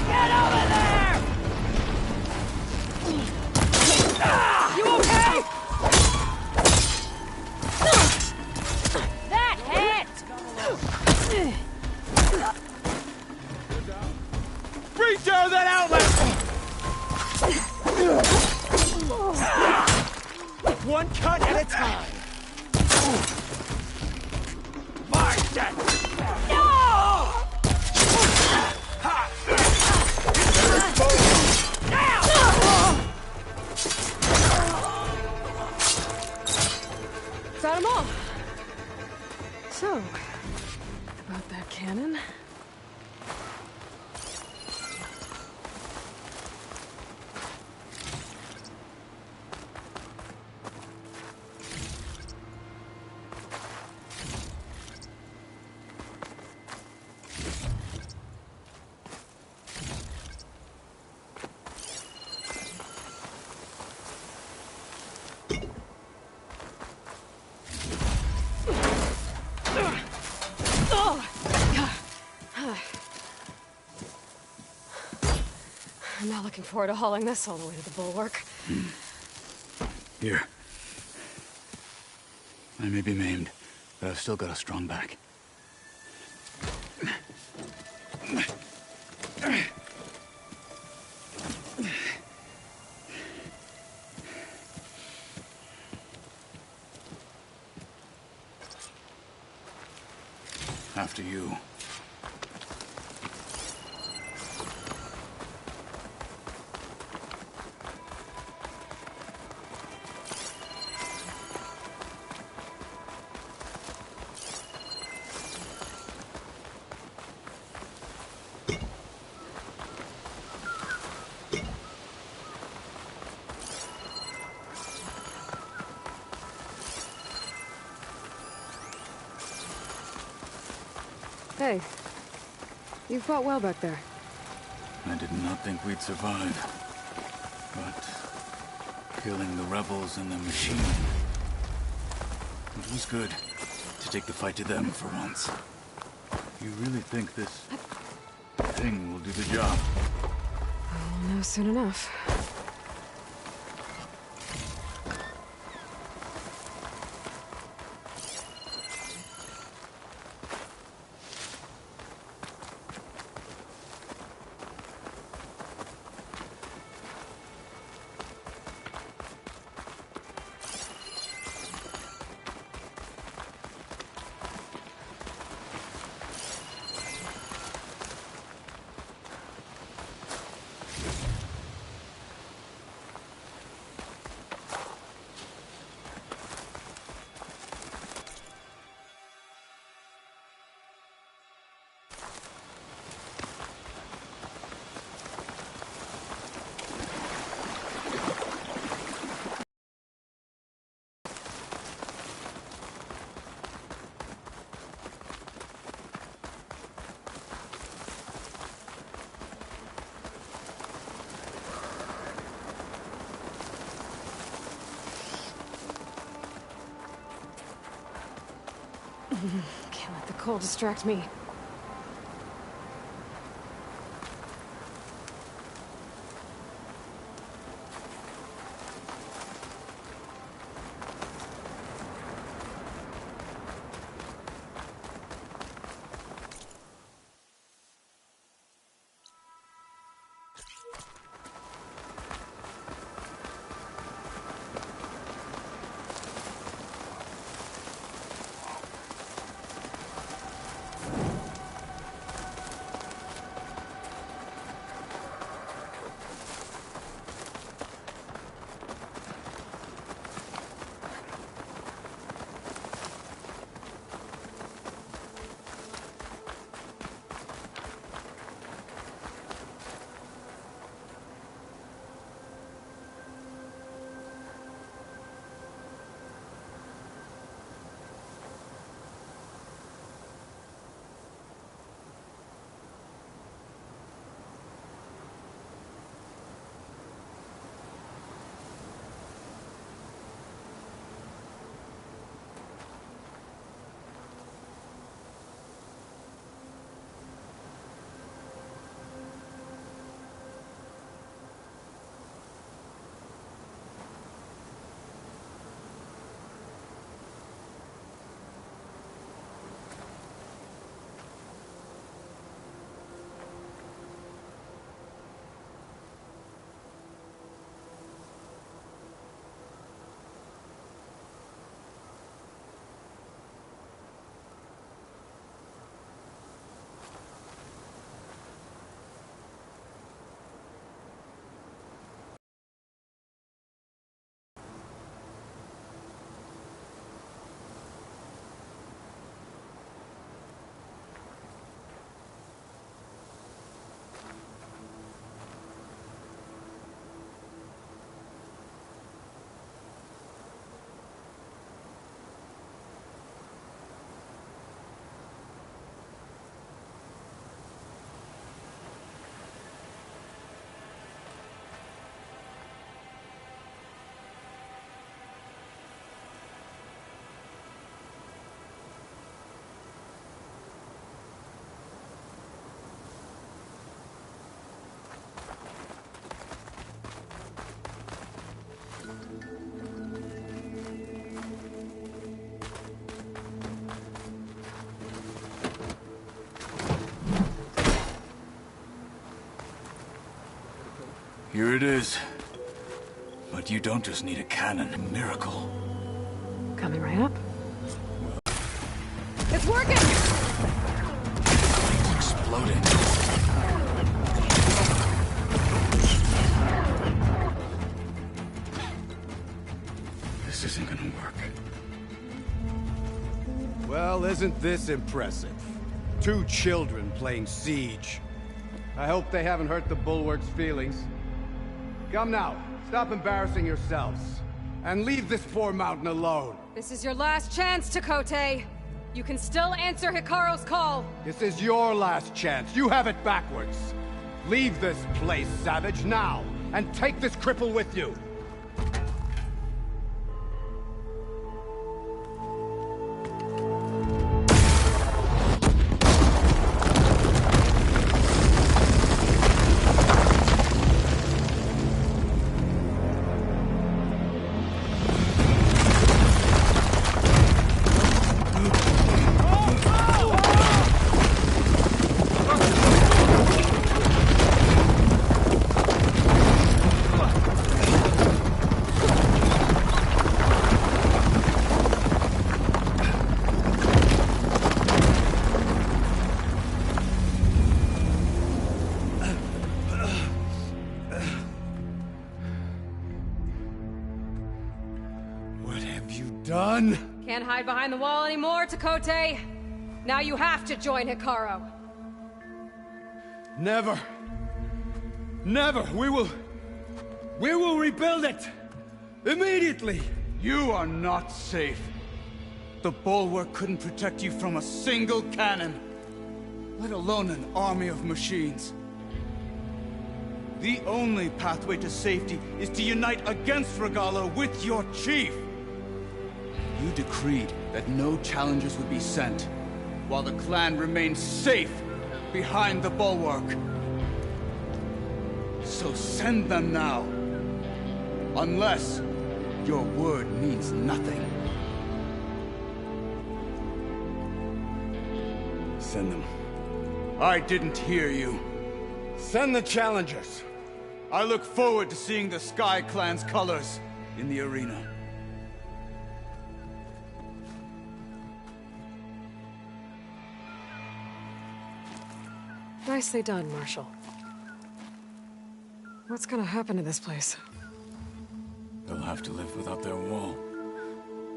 Get over there! You okay? That hit! Breach down that outlet! One cut at a time. No! Got 'em all. So, about that cannon. I'm not looking forward to hauling this all the way to the bulwark. Here. I may be maimed, but I've still got a strong back. After you. Hey, you fought well back there. I did not think we'd survive. But killing the rebels and the machine, it was good to take the fight to them for once. You really think this thing will do the job? I'll know soon enough. Can't let the cold distract me. Here it is. But you don't just need a cannon, a miracle. Coming right up. It's working! Loading. This isn't gonna work. Well, isn't this impressive? 2 children playing siege. I hope they haven't hurt the Bulwark's feelings. Come now, stop embarrassing yourselves. And leave this poor mountain alone. This is your last chance, Chakotay. You can still answer Hikaru's call. This is your last chance. You have it backwards. Leave this place, Savage, now. And take this cripple with you. Can't hide behind the wall anymore, Chakotay. Now you have to join Hikaru. Never. Never. We will rebuild it. Immediately. You are not safe. The Bulwark couldn't protect you from a single cannon, let alone an army of machines. The only pathway to safety is to unite against Regala with your chief. You decreed that no challengers would be sent, while the clan remained safe behind the Bulwark. So send them now. Unless your word means nothing. Send them. I didn't hear you. Send the challengers. I look forward to seeing the Sky Clan's colors in the arena. Nicely done, Marshal. What's gonna happen to this place? They'll have to live without their wall.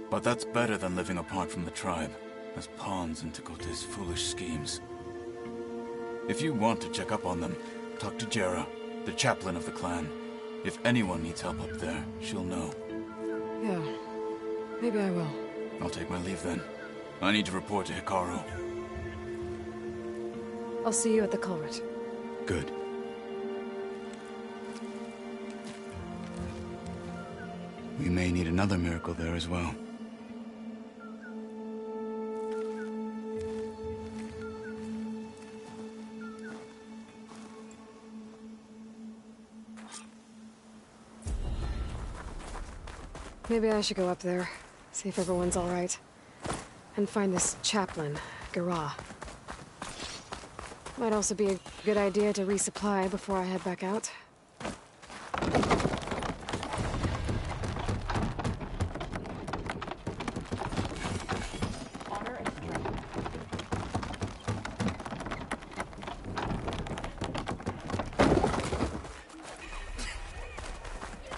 But that's better than living apart from the tribe, as pawns in Chakotay's foolish schemes. If you want to check up on them, talk to Jera, the chaplain of the clan. If anyone needs help up there, she'll know. Yeah, maybe I will. I'll take my leave then. I need to report to Hikaru. I'll see you at the culvert. Good. We may need another miracle there as well. Maybe I should go up there, see if everyone's all right, and find this chaplain, Gara. Might also be a good idea to resupply before I head back out.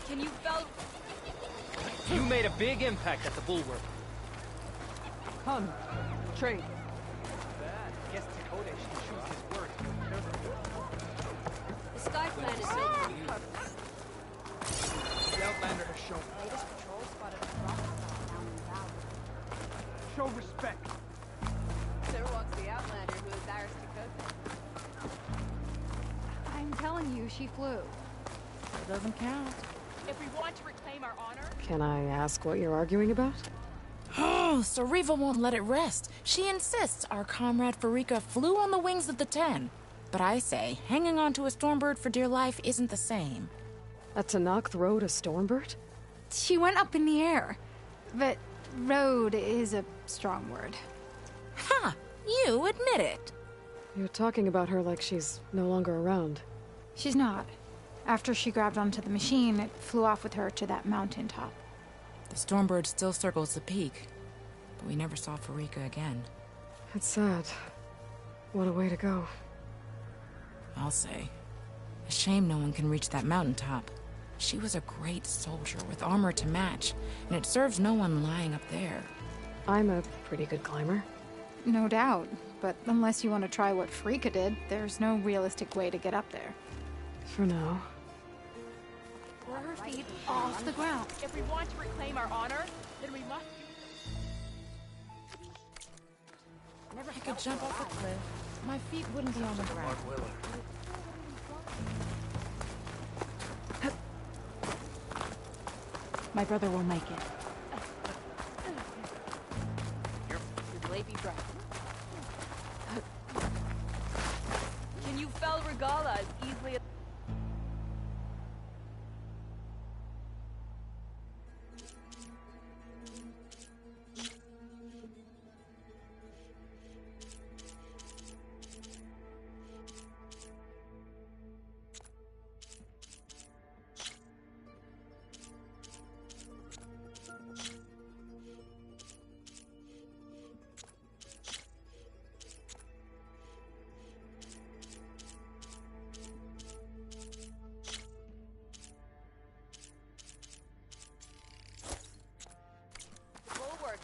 Can you felt? You made a big impact at the Bulwark. Come, trade. Guess Dakota should choose his word. The Sky Clan is sent for you. The Outlander has shown. Latest patrol spotted a rock down in the valley. Show respect. There walks the Outlander who is ours to I'm telling you, she flew. It doesn't count. If we want to reclaim our honor... Can I ask what you're arguing about? Oh, so Riva won't let it rest. She insists our comrade Farika flew on the wings of the Ten. But I say, hanging on to a Stormbird for dear life isn't the same. A Tanakh rode a Stormbird? She went up in the air. But rode is a strong word. Ha! You admit it. You're talking about her like she's no longer around. She's not. After she grabbed onto the machine, it flew off with her to that mountaintop. The Stormbird still circles the peak, but we never saw Farika again. It's sad. What a way to go. I'll say. A shame no one can reach that mountaintop. She was a great soldier with armor to match, and it serves no one lying up there. I'm a pretty good climber. No doubt, but unless you want to try what Frika did, there's no realistic way to get up there. For now. Or her feet off the ground. If we want to reclaim our honor, then we must I could jump off a cliff. My feet wouldn't be on the ground. My brother will make it. Your baby breath. Can you fell Regala as easily as...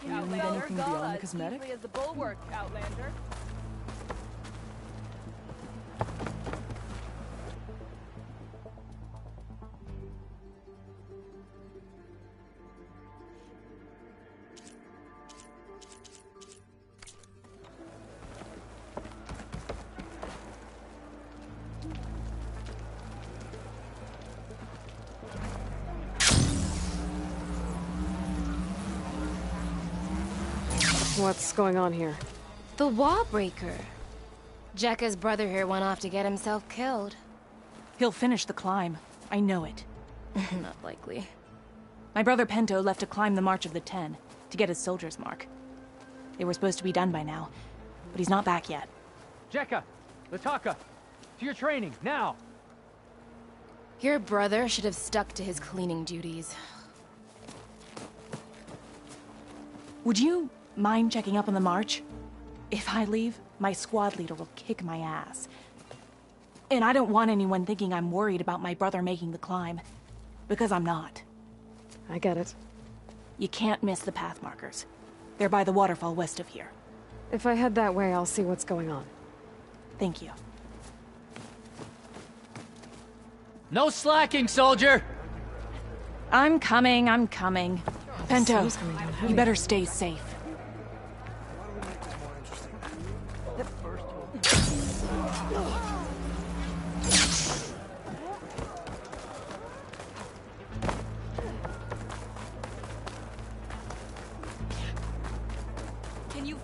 You need anything beyond the cosmetic? As the bulwark, Outlander. What's going on here? The wall breaker. Jekka's brother here went off to get himself killed. He'll finish the climb. I know it. Not likely. My brother Pento left to climb the March of the Ten, to get his soldier's mark. They were supposed to be done by now, but he's not back yet. Jekka! Lataka! To your training, now! Your brother should have stuck to his cleaning duties. Would you mind checking up on the march? If I leave, my squad leader will kick my ass. And I don't want anyone thinking I'm worried about my brother making the climb. Because I'm not. I get it. You can't miss the path markers. They're by the waterfall west of here. If I head that way, I'll see what's going on. Thank you. No slacking, soldier! I'm coming. Pento, you better stay safe. Can you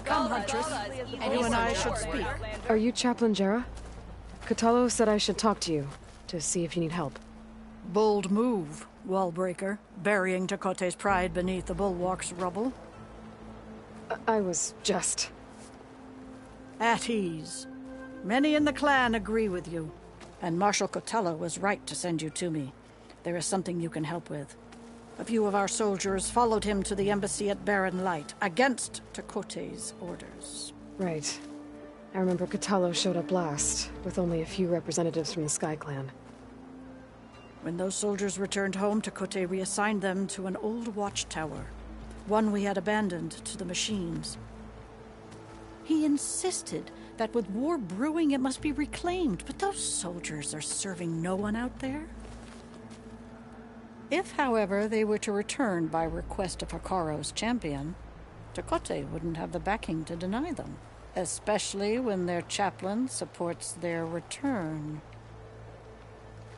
come, Huntress? You and I should speak. Are you Chaplain Jera? Katalo said I should talk to you, to see if you need help. Bold move, Wallbreaker, burying Tekote's pride beneath the bulwark's rubble. I was just... At ease. Many in the clan agree with you, and Marshal Cotello was right to send you to me. There is something you can help with. A few of our soldiers followed him to the embassy at Barren Light, against Tekote's orders. Right. I remember Cotello showed up last, with only a few representatives from the Sky Clan. When those soldiers returned home, Tekote reassigned them to an old watchtower, one we had abandoned to the machines. He insisted that with war brewing it must be reclaimed, but those soldiers are serving no one out there. If, however, they were to return by request of Hikaro's champion, Tekote wouldn't have the backing to deny them, especially when their chaplain supports their return.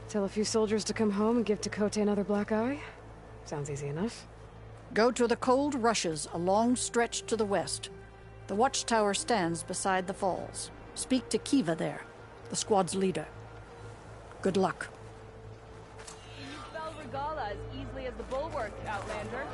Tell a few soldiers to come home and give Tekote another black eye? Sounds easy enough. Go to the cold rushes, a long stretch to the west. The watchtower stands beside the falls. Speak to Kiva there, the squad's leader. Good luck. Can you spell Regala as easily as the bulwark, Outlander?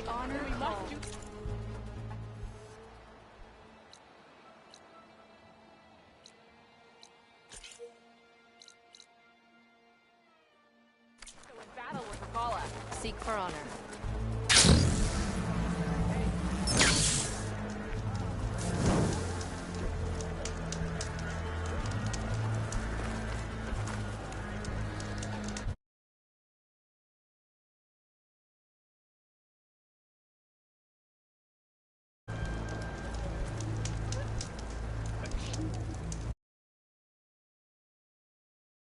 My honor calls. So in battle with Regala. Seek for honor.